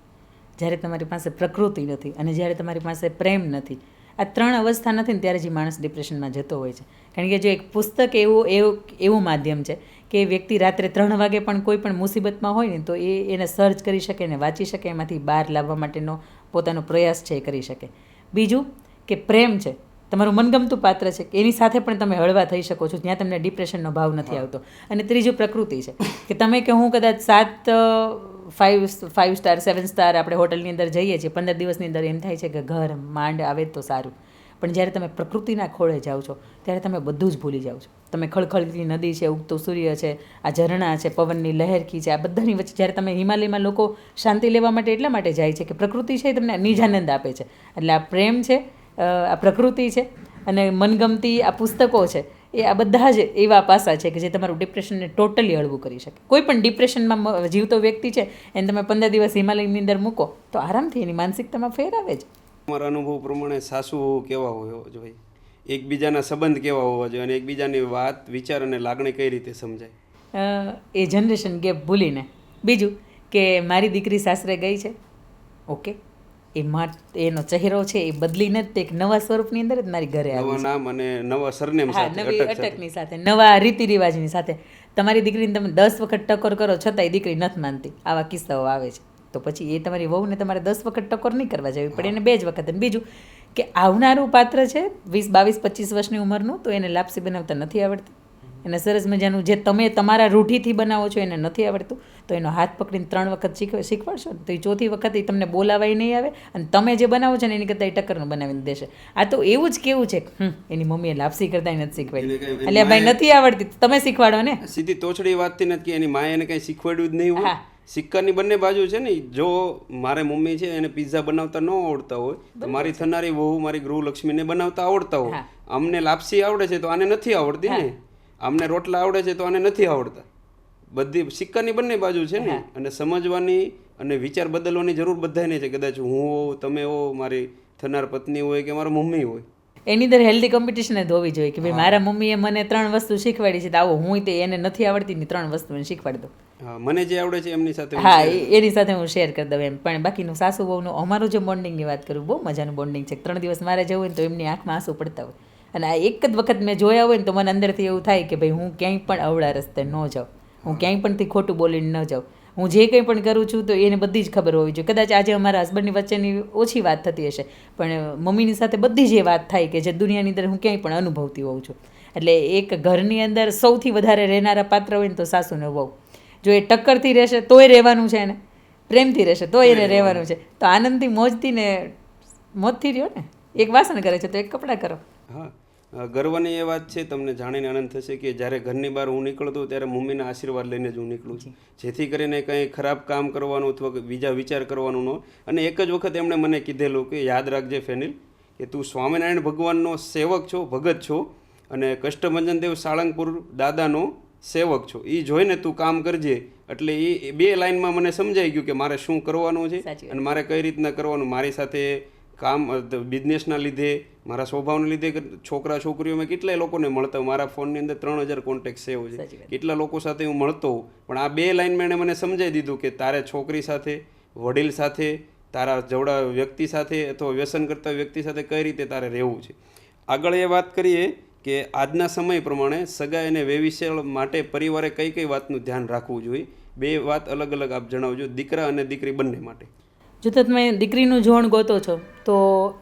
જ્યારે તમારી પાસે પ્રકૃતિ નથી, અને જ્યારે તમારી પાસે પ્રેમ નથી, આ 3 અવસ્થા નથી ને ત્યારે જ માણસ ડિપ્રેશનમાં જતો હોય છે. કારણ કે જો એક પુસ્તક એવું માધ્યમ છે કે વ્યક્તિ રાત્રે 3 વાગે પણ કોઈ પણ મુસીબતમાં હોય ને તો એને સર્ચ કરી શકે ને વાંચી શકે, એમાંથી બહાર લાવવા માટેનો પોતાનો પ્રયાસ છે એ કરી શકે. બીજું કે પ્રેમ છે, તમારું મનગમતું પાત્ર છે કે એની સાથે પણ તમે હળવા થઈ શકો છો, ત્યાં તમને ડિપ્રેશનનો ભાવ નથી આવતો. અને ત્રીજું પ્રકૃતિ છે કે તમે કે હું કદાચ 5 સ્ટાર 7 સ્ટાર આપણે હોટલની અંદર જઈએ છીએ, 15 દિવસની અંદર એમ થાય છે કે ઘર માંડ આવે તો સારું, પણ જ્યારે તમે પ્રકૃતિના ખોળે જાઓ છો ત્યારે તમે બધું જ ભૂલી જાઓ છો. તમે ખળખળતી નદી છે, ઉગતો સૂર્ય છે, આ ઝરણા છે, પવનની લહેરકી છે, આ બધાની વચ્ચે જ્યારે તમે હિમાલયમાં લોકો શાંતિ લેવા માટે એટલા માટે જાય છે કે પ્રકૃતિ છે એ તમને નિજાનંદ આપે છે. એટલે આ પ્રેમ છે, આ પ્રકૃતિ છે, અને મનગમતી આ પુસ્તકો છે, એ આ બધા જ એવા પાસા છે કે જે તમારું ડિપ્રેશનને ટોટલી હળવું કરી શકે. કોઈ પણ ડિપ્રેશનમાં જીવતો વ્યક્તિ છે એને તમે 15 દિવસ હિમાલયની અંદર મૂકો તો આરામથી એની માનસિકતામાં ફેર આવે જ. તમારા અનુભવ પ્રમાણે સાસુ કેવા હોવા જોઈએ, એકબીજાના સંબંધ કેવા હોવા જોઈએ, અને એકબીજાની વાત, વિચાર અને લાગણી કઈ રીતે સમજાય? એ જનરેશન ગેપ ભૂલીને. બીજું કે મારી દીકરી સાસરે ગઈ છે, ઓકે, એનો ચહેરો છે એ બદલીને જ એક નવા સ્વરૂપની અંદર જ મારી ઘરે આવી, નવા નામ અને નવા સરનેમ સાથે, નવી અટકની સાથે, નવા રીતિ રિવાજની સાથે. તમારી દીકરીને તમે 10 વખત ટકોર કરો છતાંય દીકરી નથી માનતી, આવા કિસ્સાઓ આવે છે. તો પછી એ તમારી વહુને તમારે 10 વખત ટકોર નહીં કરવા જવી પડે, એને 2 જ વખત. અને બીજું કે આવનારું પાત્ર છે 20, 22, 25 વર્ષની ઉંમરનું, તો એને લાપસી બનાવતા નથી આવડતી, એને સરસ મજાનું જે તમે તમારા રૂઢિથી બનાવો છો એને નથી આવડતું, તો એનો હાથ પકડીને 3 વખત શીખવાડશો તો એ 4થી વખત એ તમને બોલાવાય નહીં આવે, અને તમે જે બનાવો છો ને એની કરતાં એ ટક્કરનું બનાવીને દેશે. આ તો એવું જ કેવું છે એની મમ્મીએ લાપસી કરતા નથી શીખવાડી, એટલે ભાઈ નથી આવડતી તમે શીખવાડો ને. સીધી તોછડી વાતથી નથી કે એની માએ એને કંઈ શીખવાડ્યું જ નહીં હોય. સિક્કાની બંને બાજુ છે ને. જો મારે મમ્મી છે એને પિઝા બનાવતા ન આવડતા હોય તો મારી થનારી વહુ મારી ગૃહલક્ષ્મીને બનાવતા આવડતા હોય. અમને લાપસી આવડે છે તો આને નથી આવડતી ને, અમને રોટલા આવડે છે તો આને નથી આવડતા. બધી સિક્કાની બંને બાજુ છે ને, અને સમજવાની અને વિચાર બદલવાની જરૂર બધાને છે. કદાચ હું હોઉં, તમે હો, મારી થનાર પત્ની હોય કે મારા મમ્મી હોય. એની અંદર હેલ્ધી કોમ્પિટિશન જ હોવી જોઈએ કે ભાઈ મારા મમ્મીએ મને 3 વસ્તુ શીખવાડી છે તો આવો હું તે એને નથી આવડતી ની 3 વસ્તુ એને શીખવાડી દઉં. હા, મને જે આવડે છે એમની સાથે હું હા share એની સાથે હું શેર કરી દઉં એમ. પણ બાકીનું સાસુ વહુનું અમારું જે બોન્ડિંગની વાત કરું બહુ મજાનું બોન્ડિંગ છે. 3 દિવસ મારે જવું હોય ને તો એમની આંખમાં આંસુ પડતા હોય અને આ એક જ વખત મેં જોયા હોય ને તો મને અંદરથી એવું થાય કે ભાઈ હું ક્યાંય પણ અવળા રસ્તે ન જાઉં, હું ક્યાંય પણથી ખોટું બોલીને ન જાઉં. હું જે કંઈ પણ કરું છું તો એને બધી જ ખબર હોવી જોઈએ. કદાચ આજે અમારા હસબન્ડની વચ્ચેની ઓછી વાત થતી હશે પણ મમ્મીની સાથે બધી જ એ વાત થાય કે જે દુનિયાની અંદર હું ક્યાંય પણ અનુભવતી હોઉં છું. એટલે એક ઘરની અંદર સૌથી વધારે રહેનારા પાત્ર હોય ને તો સાસુ ને વહુ. જો એ ટક્કરથી રહેશે તોય રહેવાનું છે એને, પ્રેમથી રહેશે તોય એને રહેવાનું છે. તો આનંદથી મોજથી ને મોજથી રહ્યો ને. એક વાસણ કરે છે તો એક કપડાં કરો. હા, ગર્વની એ વાત છે, તમને જાણીને આનંદ થશે કે જ્યારે ઘરની બહાર હું નીકળતો ત્યારે મમ્મીના આશીર્વાદ લઈને જ હું નીકળું છું, જેથી કરીને કંઈ ખરાબ કામ કરવાનું અથવા બીજા વિચાર કરવાનું ન. અને એક જ વખત એમણે મને કીધેલું કે યાદ રાખજે ફેનિલ કે તું સ્વામિનારાયણ ભગવાનનો સેવક છો, ભગત છો અને કષ્ટભંજન દેવ સાળંગપુર દાદાનો સેવક છો. એ જોઈને તું કામ કરજે. એટલે એ 2 લાઇનમાં મને સમજાઈ ગયું કે મારે શું કરવાનું છે અને મારે કઈ રીતના કરવાનું. મારી સાથે કામ બિઝનેસના લીધે, મારા સ્વભાવના લીધે છોકરા છોકરીઓ મેં કેટલાય લોકોને મળતા. મારા ફોનની અંદર 3000 કોન્ટેક્ટ સેવ છે, કેટલા લોકો સાથે હું મળતો હોઉં. પણ આ 2 લાઇનમાં એણે મને સમજાવી દીધું કે તારે છોકરી સાથે, વડીલ સાથે, તારા જવડા વ્યક્તિ સાથે અથવા વ્યસન કરતા વ્યક્તિ સાથે કઈ રીતે તારે રહેવું છે. આગળ એ વાત કરીએ કે આજના સમય પ્રમાણે સગાઈ અને વેવિશાળ માટે પરિવારે કઈ કઈ વાતનું ધ્યાન રાખવું જોઈએ. 2 વાત અલગ અલગ આપ જણાવજો, દીકરા અને દીકરી બંને માટે. જો તો તમે દીકરીનું જોણ ગોતો છો તો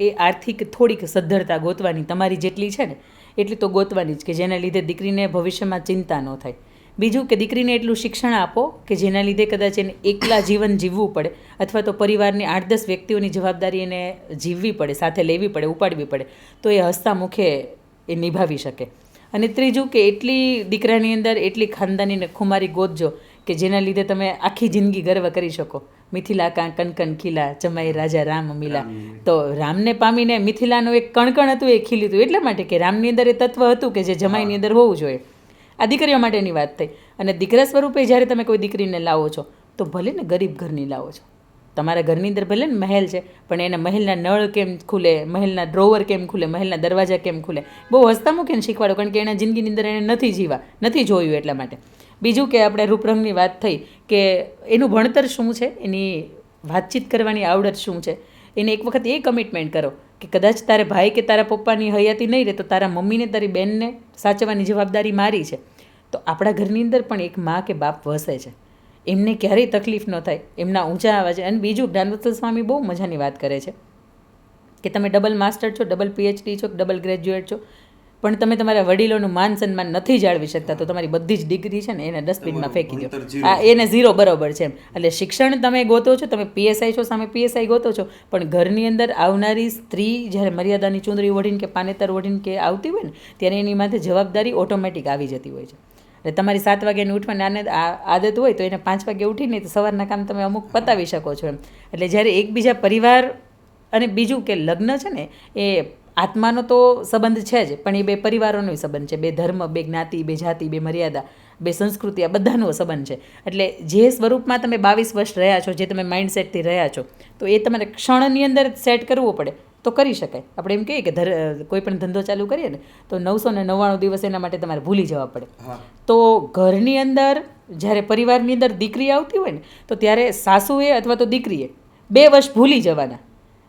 એ આર્થિક થોડીક સદ્ધરતા ગોતવાની તમારી જેટલી છે ને એટલી તો ગોતવાની જ કે જેના લીધે દીકરીને ભવિષ્યમાં ચિંતા ન થાય. બીજું કે દીકરીને એટલું શિક્ષણ આપો કે જેના લીધે કદાચ એને એકલા જીવન જીવવું પડે અથવા તો પરિવારની 8-10 વ્યક્તિઓની જવાબદારી એને જીવવી પડે, સાથે લેવી પડે, ઉપાડવી પડે તો એ હસતા મુખે એ નિભાવી શકે. અને ત્રીજું કે એટલી દીકરાની અંદર એટલી ખાનદાની ને ખુમારી ગોતજો કે જેના લીધે તમે આખી જિંદગી ગર્વ કરી શકો. મિથિલા કાં કનકન ખીલા જમાઈ રાજા રામ મિલા. તો રામને પામીને મિથિલાનું એક કણકણ હતું એ ખીલ્યું હતું એટલા માટે કે રામની અંદર એ તત્વ હતું કે જે જમાઈની અંદર હોવું જોઈએ. આ દીકરીઓ માટેની વાત થઈ. અને દીકરા સ્વરૂપે જ્યારે તમે કોઈ દીકરીને લાવો છો તો ભલે ને ગરીબ ઘરની લાવો છો. તમારા ઘરની અંદર ભલે ને મહેલ છે પણ એના મહેલના નળ કેમ ખુલે, મહેલના ડ્રોવર કેમ ખુલે, મહેલના દરવાજા કેમ ખુલે, બહુ હસતા મૂકીને શીખવાડો. કારણ કે એના જિંદગીની અંદર એને નથી જોયું એટલા માટે. બીજું કે આપણે રૂપરંગની વાત થઈ કે એનું ભણતર શું છે, એની વાતચીત કરવાની આવડત શું છે, એને એક વખત એ કમિટમેન્ટ કરો કે કદાચ તારે ભાઈ કે તારા પપ્પાની હયાતી નહીં રહે તો તારા મમ્મીને તારી બહેનને સાચવવાની જવાબદારી મારી છે. તો આપણા ઘરની અંદર પણ એક મા કે બાપ વસે છે, એમને ક્યારેય તકલીફ ન થાય, એમના ઊંચા અવાજે. અને બીજું જ્ઞાનવત્સલ સ્વામી બહુ મજાની વાત કરે છે કે તમે ડબલ માસ્ટર છો, ડબલ PhD છો, ડબલ ગ્રેજ્યુએટ છો પણ તમે તમારા વડીલોનું માન સન્માન નથી જાળવી શકતા તો તમારી બધી જ ડિગ્રી છે ને એને ડસ્ટબિનમાં ફેંકી દો. હા, એને 0 બરોબર છે એમ. એટલે શિક્ષણ તમે ગોતો છો, તમે PSI છો, સામે PSI ગોતો છો પણ ઘરની અંદર આવનારી સ્ત્રી જ્યારે મર્યાદાની ચૂંદડી ઓઢીને કે પાનેતર ઓઢીને કે આવતી હોય ને ત્યારે એની માથે જવાબદારી ઓટોમેટિક આવી જતી હોય છે. એટલે તમારી 7 વાગ્યાની ઉઠવાની આદત હોય તો એને 5 વાગે ઉઠીને તો સવારના કામ તમે અમુક પતાવી શકો છો એમ. એટલે જ્યારે એકબીજા પરિવાર અને બીજું કે લગ્ન છે ને એ આત્માનો તો સંબંધ છે જ પણ એ 2 પરિવારોનો સંબંધ છે, 2 ધર્મ, 2 જ્ઞાતિ, 2 જાતિ, 2 મર્યાદા, 2 સંસ્કૃતિ, આ બધાનો સંબંધ છે. એટલે જે સ્વરૂપમાં તમે 22 વર્ષ રહ્યા છો, જે તમે માઇન્ડસેટથી રહ્યા છો તો એ તમારે ક્ષણની અંદર સેટ કરવો પડે તો કરી શકાય. આપણે એમ કહીએ કે કોઈ પણ ધંધો ચાલુ કરીએ ને તો 999 દિવસ એના માટે તમારે ભૂલી જવા પડે. તો ઘરની અંદર જ્યારે પરિવારની અંદર દીકરી આવતી હોય ને તો ત્યારે સાસુએ અથવા તો દીકરીએ 2 વર્ષ ભૂલી જવાના.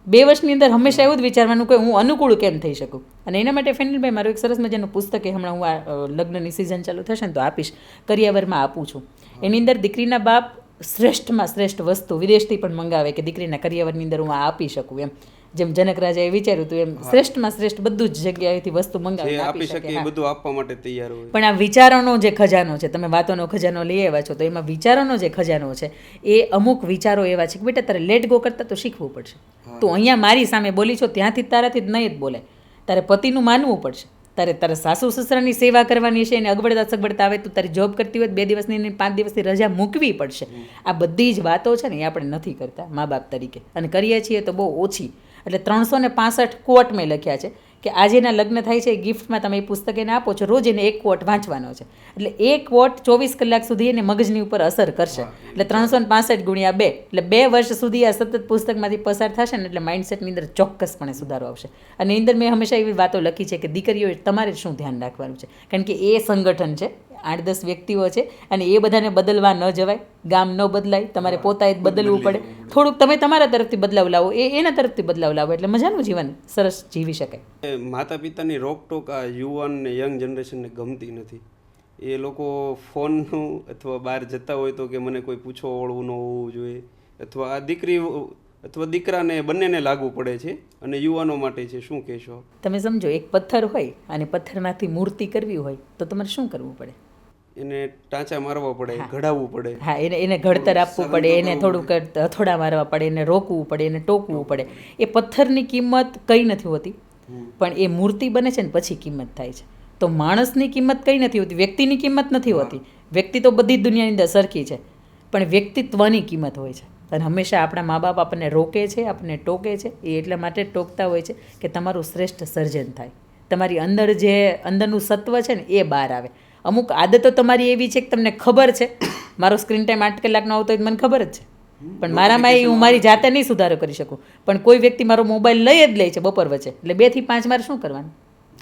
2 વર્ષની અંદર હંમેશા એવું જ વિચારવાનું કે હું અનુકૂળ કેમ થઈ શકું. અને એના માટે ફેનિલભાઈ મારું એક સરસ મજાનું પુસ્તક એ હમણાં હું આ લગ્નની સિઝન ચાલુ થશે ને તો આપીશ, કરિયાવરમાં આપું છું. એની અંદર દીકરીના બાપ શ્રેષ્ઠમાં શ્રેષ્ઠ વસ્તુ વિદેશથી પણ મંગાવે કે દીકરીના કરિયાવરની અંદર હું આ આપી શકું એમ. જેમ જનક રાજાએ વિચાર્યું હતું એમ શ્રેષ્ઠમાં શ્રેષ્ઠ બધું જ જગ્યાએથી વસ્તુ મંગાવી આપી શકે, બધું આપવા માટે તૈયાર હોય. પણ આ વિચારોનો જે ખજાનો છે, તમે વાતોનો ખજાનો લઈ આવ્યા છો તો એમાં વિચારોનો જે ખજાનો છે એ અમુક વિચારો એવા છે કે બેટા તારે લેટ ગો કરતા તો શીખવું પડશે. તો અહીંયા મારી સામે બોલી છો ત્યાંથી તારાથી જ નહીં જ બોલે, તારે પતિનું માનવું પડશે, તારા સાસુ સસરાની સેવા કરવાની છે, એને અગવડતા સગવડતા આવે તો તારી જોબ કરતી હોય 2 દિવસની 5 દિવસની રજા મૂકવી પડશે. આ બધી જ વાતો છે ને એ આપણે નથી કરતા મા બાપ તરીકે, અને કરીએ છીએ તો બહુ ઓછી. એટલે 365 કોટ મેં લખ્યા છે કે આજે એના લગ્ન થાય છે એ ગિફ્ટમાં તમે એ પુસ્તક એને આપો છો, રોજ એને એક ક્વોટ વાંચવાનો છે. એટલે એ ક્વોટ 24 કલાક સુધી એને મગજની ઉપર અસર કરશે. એટલે 365 ગુણ્યા 2 એટલે 2 વર્ષ સુધી આ સતત પુસ્તકમાંથી પસાર થશે ને એટલે માઇન્ડસેટની અંદર ચોક્કસપણે સુધારો આવશે. અને એની અંદર મેં હંમેશા એવી વાતો લખી છે કે દીકરીઓ તમારે શું ધ્યાન રાખવાનું છે, કારણ કે એ સંગઠન છે, 8-10 વ્યક્તિઓ છે અને એ બધાને બદલવા ન જવાય. ગામ ન બદલાય, તમારે પોતાએ જ બદલવું પડે. થોડુંક તમે તમારા તરફથી બદલાવ લાવો, એ એના તરફથી બદલાવ લાવો, એટલે મજાનું જીવન સરસ જીવી શકાય. માતા પિતાની રોકટોક આ યુવાન ને યંગ જનરેશનને ગમતી નથી. એ લોકો ફોનનું અથવા બહાર જતા હોય તો કે મને કોઈ પૂછવા વળવું ન હોવું જોઈએ, અથવા આ દીકરી અથવા દીકરાને બંનેને લાગુ પડે છે અને યુવાનો માટે છે. શું કહેશો તમે સમજો, એક પથ્થર હોય અને પથ્થરમાંથી મૂર્તિ કરવી હોય તો તમારે શું કરવું પડે? એને ટાંચા મારવા પડે, ઘડાવવું પડે. હા, એને ઘડતર આપવું પડે, એને થોડુંક હથોડા મારવા પડે, એને રોકવું પડે, એને ટોકવું પડે. એ પથ્થરની કિંમત કંઈ નથી હોતી, પણ એ મૂર્તિ બને છે ને પછી કિંમત થાય છે. તો માણસની કિંમત કંઈ નથી હોતી, વ્યક્તિની કિંમત નથી હોતી. વ્યક્તિ તો બધી જ દુનિયાની અંદર સરખી છે, પણ વ્યક્તિત્વની કિંમત હોય છે. અને હંમેશા આપણા મા બાપ આપણને રોકે છે, આપણને ટોકે છે. એ એટલા માટે ટોકતા હોય છે કે તમારું શ્રેષ્ઠ સર્જન થાય, તમારી અંદર જે અંદરનું સત્વ છે ને એ બહાર આવે. અમુક આદતો તમારી એવી છે કે તમને ખબર છે મારો સ્ક્રીન ટાઈમ 8 કલાકનો આવતો હોય મને ખબર જ છે, પણ મારામાં એ હું મારી જાતે નહીં સુધારો કરી શકું. પણ કોઈ વ્યક્તિ મારો મોબાઈલ લઈ જ લે છે બપોર વચ્ચે, એટલે 2 થી 5 મારે શું કરવાનું?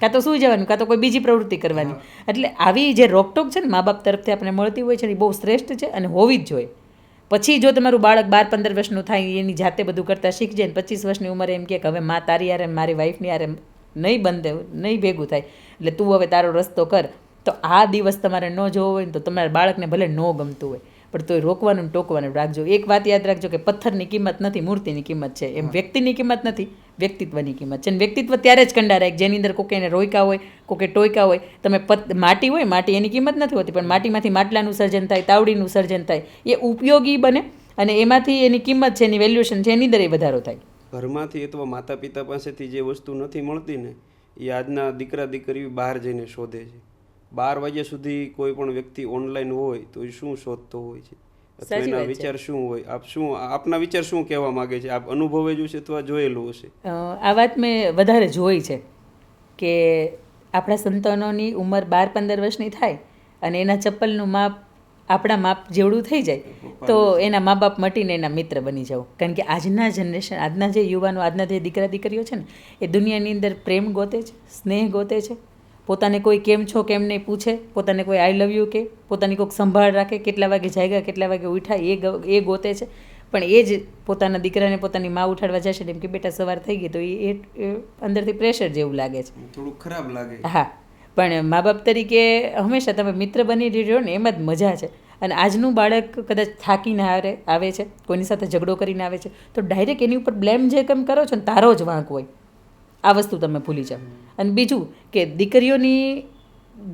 કાં તો સૂઈ જવાનું, કાં તો કોઈ બીજી પ્રવૃત્તિ કરવાની. એટલે આવી જે રોકટોક છે ને મા બાપ તરફથી આપણે મળતી હોય છે ને એ બહુ શ્રેષ્ઠ છે અને હોવી જ જોઈએ. પછી જો તમારું બાળક 12-15 વર્ષનું થાય, એની જાતે બધું કરતાં શીખ જાય ને 25 વર્ષની ઉંમરે એમ કે હવે માં તારી યારે મારી વાઈફની યારે નહીં બંધે, નહીં ભેગું થાય, એટલે તું હવે તારો રસ્તો કર, તો આ દિવસ તમારે ન જોવો હોય ને તો તમારા બાળકને ભલે ન ગમતું હોય પણ તોય રોકવાનું ને ટોકવાનું રાખજો. એક વાત યાદ રાખજો કે પથ્થરની કિંમત નથી, મૂર્તિની કિંમત છે. એમ વ્યક્તિની કિંમત નથી, વ્યક્તિત્વની કિંમત છે. અને વ્યક્તિત્વ ત્યારે જ કંડારાય જેની અંદર કોકે એને રોક્યા હોય, કોકે ટોયકા હોય. તમે માટી હોય, માટી એની કિંમત નથી હોતી, પણ માટીમાંથી માટલાનું સર્જન થાય, તાવડીનું સર્જન થાય, એ ઉપયોગી બને અને એમાંથી એની કિંમત છે, એની વેલ્યુએશન છે, એની અંદર એ વધારો થાય. ઘરમાંથી અથવા માતા પિતા પાસેથી જે વસ્તુ નથી મળતી ને એ આજના દીકરા દીકરીઓ બહાર જઈને શોધે છે. 12 વાગ્યા સુધી કોઈ પણ વ્યક્તિ ઓનલાઈન હોય તો એ શું શોધતો હોય છે, અથવા એના વિચાર શું હોય? આપના વિચાર શું કહેવા માંગે છે? આપ અનુભવેલું છે અથવા જોયેલું હશે? આ વાત મેં વધારે જોઈ છે કે આપણા સંતાનોની ઉંમર 12-15 વર્ષની થાય અને એના ચપ્પલનું માપ આપણા માપ જેવડું થઈ જાય તો એના મા બાપ મટીને એના મિત્ર બની જાવ. કારણ કે આજના જનરેશન, આજના જે યુવાનો, આજના જે દીકરા દીકરીઓ છે ને એ દુનિયાની અંદર પ્રેમ ગોતે છે, સ્નેહ ગોતે છે. પોતાને કોઈ કેમ છો કેમ નહીં પૂછે, પોતાને કોઈ આઈ લવ યુ કે, પોતાની કોઈક સંભાળ રાખે, કેટલા વાગે જાગ્યા, કેટલા વાગે ઉઠ્યા એ ગોતે છે. પણ એ જ પોતાના દીકરાને પોતાની માં ઉઠાડવા જશે એમ કે બેટા સવાર થઈ ગઈ, તો એ અંદરથી પ્રેશર જેવું લાગે છે, થોડું ખરાબ લાગે. હા, પણ મા બાપ તરીકે હંમેશા તમે મિત્ર બની રહ્યો ને એમાં જ મજા છે. અને આજનું બાળક કદાચ થાકીને આવે છે, કોઈની સાથે ઝઘડો કરીને આવે છે, તો ડાયરેક્ટ એની ઉપર બ્લેમ જે કેમ કરો છો ને તારો જ વાંક હોય, આ વસ્તુ તમે ભૂલી જાઓ. અને બીજું કે દીકરીઓની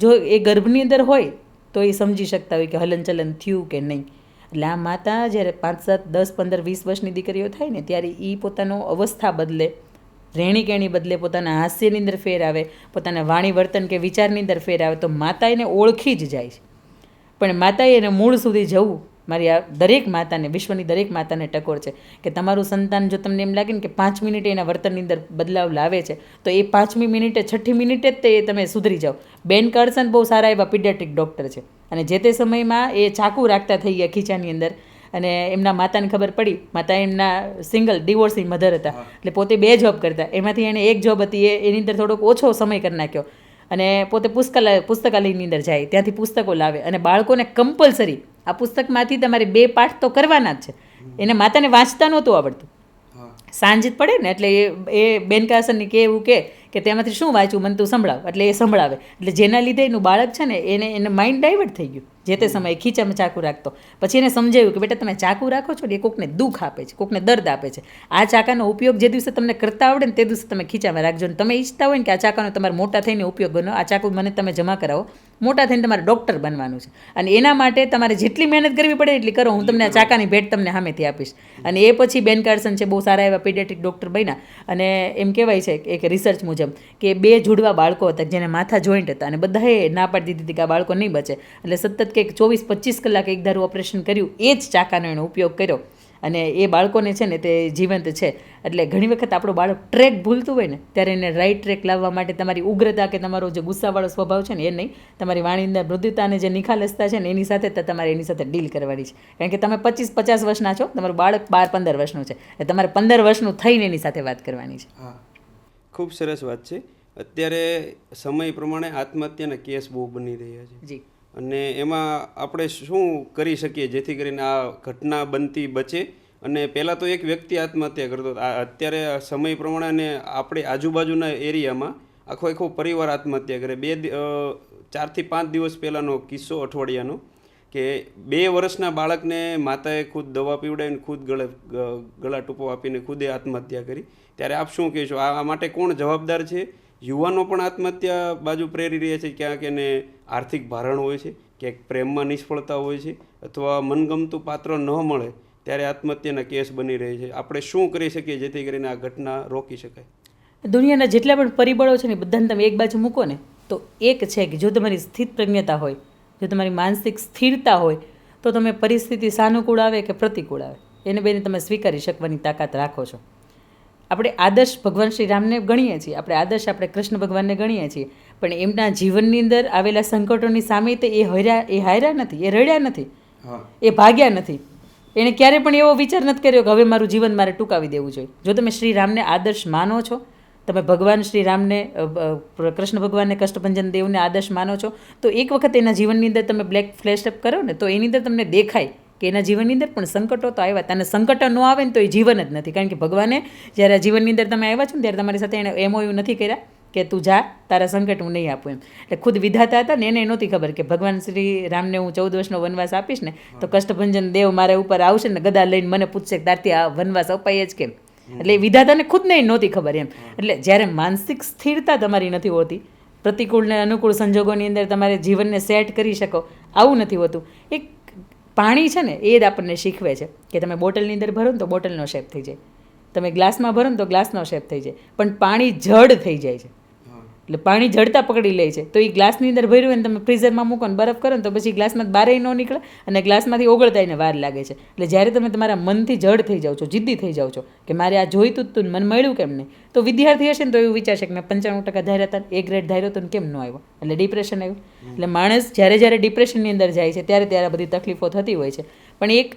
જો એ ગર્ભની અંદર હોય તો એ સમજી શકતા હોય કે હલનચલન થયું કે નહીં. એટલે આ માતા જ્યારે 5, 7, 10, 15, 20 વર્ષની દીકરીઓ થાય ને ત્યારે એ પોતાનો અવસ્થા બદલે, રહેણી કહેણી બદલે, પોતાના હાસ્યની અંદર ફેર આવે, પોતાના વાણી વર્તન કે વિચારની અંદર ફેર આવે, તો માતા એને ઓળખી જ જાય છે. પણ માતાએ એને મૂળ સુધી જવું, મારી આ દરેક માતાને, વિશ્વની દરેક માતાને ટકોર છે કે તમારું સંતાન જો તમને એમ લાગે ને કે 5 મિનિટે એના વર્તનની અંદર બદલાવ લાવે છે તો એ 5મી મિનિટે, 6ઠી મિનિટે જ તે તમે સુધરી જાઓ. બેન કાર્સન બહુ સારા એવા પીડિયાટ્રિક ડૉક્ટર છે અને જે તે સમયમાં એ ચાકુ રાખતા થઈ ગયા ખીચાની અંદર અને એમના માતાને ખબર પડી. માતા એમના સિંગલ ડિવોર્સી મધર હતા, એટલે પોતે 2 જોબ કરતા, એમાંથી એને 1 જોબ હતી એની અંદર થોડોક ઓછો સમય કરી નાખ્યો અને પોતે પુસ્તકાલયની અંદર જાય, ત્યાંથી પુસ્તકો લાવે અને બાળકોને કમ્પલસરી આ પુસ્તકમાંથી તમારે 2 પાઠ તો કરવાના જ છે. એને માતાને વાંચતા નહોતું આવડતું, સાંજ જ પડે ને એટલે એ બેન કાર્સનની કે એવું કે તેમાંથી શું વાંચવું, મને તું સંભળાવ, એટલે એ સંભળાવે. એટલે જેના લીધે એનું બાળક છે ને એને માઇન્ડ ડાયવર્ટ થઈ ગયું. જે તે સમયે ખીચામાં ચાકુ રાખતો, પછી એને સમજાવ્યું કે બેટા તમે ચાકુ રાખો છો ને એ કોકને દુઃખ આપે છે, કોકને દર્દ આપે છે. આ ચાકાનો ઉપયોગ જે દિવસે તમને કરતા આવડે ને તે દિવસે તમે ખીચામાં રાખજો. ને તમે ઈચ્છતા હોય ને કે આ ચાકાનો તમારે મોટા થઈને ઉપયોગ બનો, આ ચાકુ મને તમે જમા કરાવો, મોટા થઈને તમારે ડૉક્ટર બનવાનું છે અને એના માટે તમારે જેટલી મહેનત કરવી પડે એટલી કરો, હું તમને આ ચાકાની ભેટ તમને સામેથી આપીશ. અને એ પછી બેન કાર્સન છે બહુ સારા એવા પીડિયાટ્રિક ડૉક્ટર બન્યા અને એમ કહેવાય છે એક રિસર્ચ મુજબ કે 2 જુડવા બાળકો હતા જેને માથા જોઈન્ટ હતા અને બધાએ ના પાડી દીધી કે આ બાળકો નહીં બચે, એટલે સતત કંઈક 24-25 કલાક એક ધારું ઓપરેશન કર્યું, એ જ ચાકાનો એનો ઉપયોગ કર્યો અને એ બાળકોને છે ને તે જીવંત છે. એટલે ઘણી વખત આપણું બાળક ટ્રેક ભૂલતું હોય ને ત્યારે એને રાઈટ ટ્રેક લાવવા માટે તમારી ઉગ્રતા કે તમારો જે ગુસ્સાવાળો સ્વભાવ છે ને એ નહીં, તમારી વાણીની અંદર મૃદુતા અને જે નિખાલસતા છે ને એની સાથે તમારે એની સાથે ડીલ કરવાની છે. કારણ કે તમે 25-50 વર્ષના છો, તમારું બાળક 12-15 વર્ષનું છે, એટલે તમારે 15 વર્ષનું થઈને એની સાથે વાત કરવાની છે. હા, ખૂબ સરસ વાત છે. અત્યારે સમય પ્રમાણે આત્મહત્યાના કેસ બહુ બની રહ્યા છે જી. અને એમાં આપણે શું કરી શકીએ જેથી કરીને આ ઘટના બનતી બચે? અને પહેલાં તો એક વ્યક્તિ આત્મહત્યા કરતો, અત્યારે સમય પ્રમાણે અને આપણે આજુબાજુના એરિયામાં આખો પરિવાર આત્મહત્યા કરે. 4 થી 5 દિવસ પહેલાંનો કિસ્સો અઠવાડિયાનો કે 2 વર્ષના બાળકને માતાએ ખુદ દવા પીવડાવીને ખુદ ગળા ટૂંપો આપીને ખુદે આત્મહત્યા કરી. ત્યારે આપ શું કહેશો? આ માટે કોણ જવાબદાર છે? યુવાનો પણ આત્મહત્યા બાજુ પ્રેરી રહ્યા છે, ક્યાંક એને આર્થિક ભારણ હોય છે, ક્યાંક પ્રેમમાં નિષ્ફળતા હોય છે, અથવા મનગમતું પાત્ર ન મળે ત્યારે આત્મહત્યાના કેસ બની રહે છે. આપણે શું કરી શકીએ જેથી કરીને આ ઘટના રોકી શકાય? દુનિયાના જેટલા પણ પરિબળો છે ને બધાને તમે એક બાજુ મૂકો ને તો એક છે કે જો તમારી સ્થિત પ્રજ્ઞતા હોય, જો તમારી માનસિક સ્થિરતા હોય તો તમે પરિસ્થિતિ સાનુકૂળ આવે કે પ્રતિકૂળ આવે એને બેને તમે સ્વીકારી શકવાની તાકાત રાખો છો. આપણે આદર્શ ભગવાન શ્રી રામને ગણીએ છીએ, આપણે આદર્શ આપણે કૃષ્ણ ભગવાનને ગણીએ છીએ, પણ એમના જીવનની અંદર આવેલા સંકટોની સામે તે હાર્યા નથી, એ રડ્યા નથી, એ ભાગ્યા નથી. એણે ક્યારે પણ એવો વિચાર નથી કર્યો કે હવે મારું જીવન મારે ટૂંકાવી દેવું જોઈએ. જો તમે શ્રી રામને આદર્શ માનો છો, તમે ભગવાન શ્રી રામને, કૃષ્ણ ભગવાનને, કષ્ટભંજન દેવને આદર્શ માનો છો, તો એક વખત એના જીવનની અંદર તમે બ્લેક ફ્લેશ અપ કરો ને તો એની અંદર તમને દેખાય કે એના જીવનની અંદર પણ સંકટો તો આવ્યા. તને સંકટો ન આવે ને તો એ જીવન જ નથી. કારણ કે ભગવાને જ્યારે આ જીવનની અંદર તમે આવ્યા છો ને ત્યારે તમારી સાથે એણે MOU નથી કર્યા કે તું જા, તારા સંકટ હું નહીં આપું એમ. એટલે ખુદ વિધાતા હતા ને એને નહોતી ખબર કે ભગવાન શ્રી રામને હું 14 વર્ષનો વનવાસ આપીશ ને તો કષ્ટભંજન દેવ મારા ઉપર આવશે ને ગદા લઈને મને પૂછશે કે તારથી આ વનવાસ અપાય જ કેમ. એટલે વિધાતાને ખુદને નહોતી ખબર એમ. એટલે જ્યારે માનસિક સ્થિરતા તમારી નથી હોતી, પ્રતિકૂળ ને અનુકૂળ સંજોગોની અંદર તમારે જીવનને સેટ કરી શકો, આવું નથી હોતું. એક પાણી છે ને એ જ આપણને શીખવે છે કે તમે બોટલની અંદર ભરો ને તો બોટલનો શેપ થઈ જાય, તમે ગ્લાસમાં ભરો ને તો ગ્લાસનો શેપ થઈ જાય, પણ પાણી જડ થઈ જાય છે. એટલે પાણી જડતા પકડી લે છે. તો એ ગ્લાસની અંદર ભર્યું હોય ને તમે ફ્રીઝરમાં મૂકો ને બરફ કરો ને તો પછી ગ્લાસમાં બારે ન નીકળે અને ગ્લાસમાંથી ઓગળતા એને વાર લાગે છે. એટલે જ્યારે તમે તમારા મનથી જડ થઈ જાઓ છો, જિદ્દી થઈ જાઓ છો કે મારે આ જોઈતું જ તું મન મળ્યું કેમ નહીં, તો વિદ્યાર્થી હશે ને તો એવું વિચારશે કે મેં 95% ધાર્યા હતા, A ગ્રેડ ધાર્યો તો કેમ ન આવ્યો, એટલે ડિપ્રેશન આવ્યું. એટલે માણસ જ્યારે ડિપ્રેશનની અંદર જાય છે ત્યારે બધી તકલીફો થતી હોય છે. પણ એક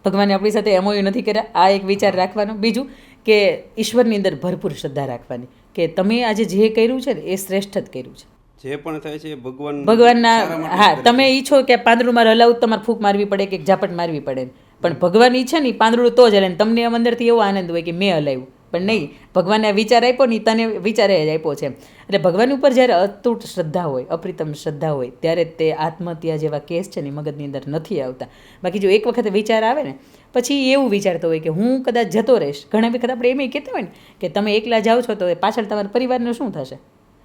ભગવાને આપણી સાથે MOU નથી કર્યા, આ એક વિચાર રાખવાનો. બીજું કે ઈશ્વરની અંદર ભરપૂર શ્રદ્ધા રાખવાની કે તમે આજે જે કર્યું છે ને એ શ્રેષ્ઠ જ કર્યું છે. જે પણ થાય છે ભગવાનના, હા, તમે ઈચ્છો કે પાંદડું મારે હલાવું તમારે ફૂંક મારવી પડે કે ઝાપટ મારવી પડે, પણ ભગવાન ઈચ્છે ને પાંદડું તો જ હલે. તમને અંદરથી એવો આનંદ હોય કે મેં હલાવ્યું, પણ નહીં, ભગવાને વિચાર આપ્યો ને તને વિચારે જ આપ્યો છે. એટલે ભગવાન ઉપર જ્યારે અતૂટ શ્રદ્ધા હોય, અપ્રિતમ શ્રદ્ધા હોય ત્યારે તે આત્મહત્યા જેવા કેસ છે ને મગજની અંદર નથી આવતા. બાકી જો એક વખત વિચાર આવે ને પછી એવું વિચારતો હોય કે હું કદાચ જતો રહીશ. ઘણા વખત આપણે એમ કહેતા હોય ને કે તમે એકલા જાઓ છો તો પાછળ તમારા પરિવારનું શું થશે.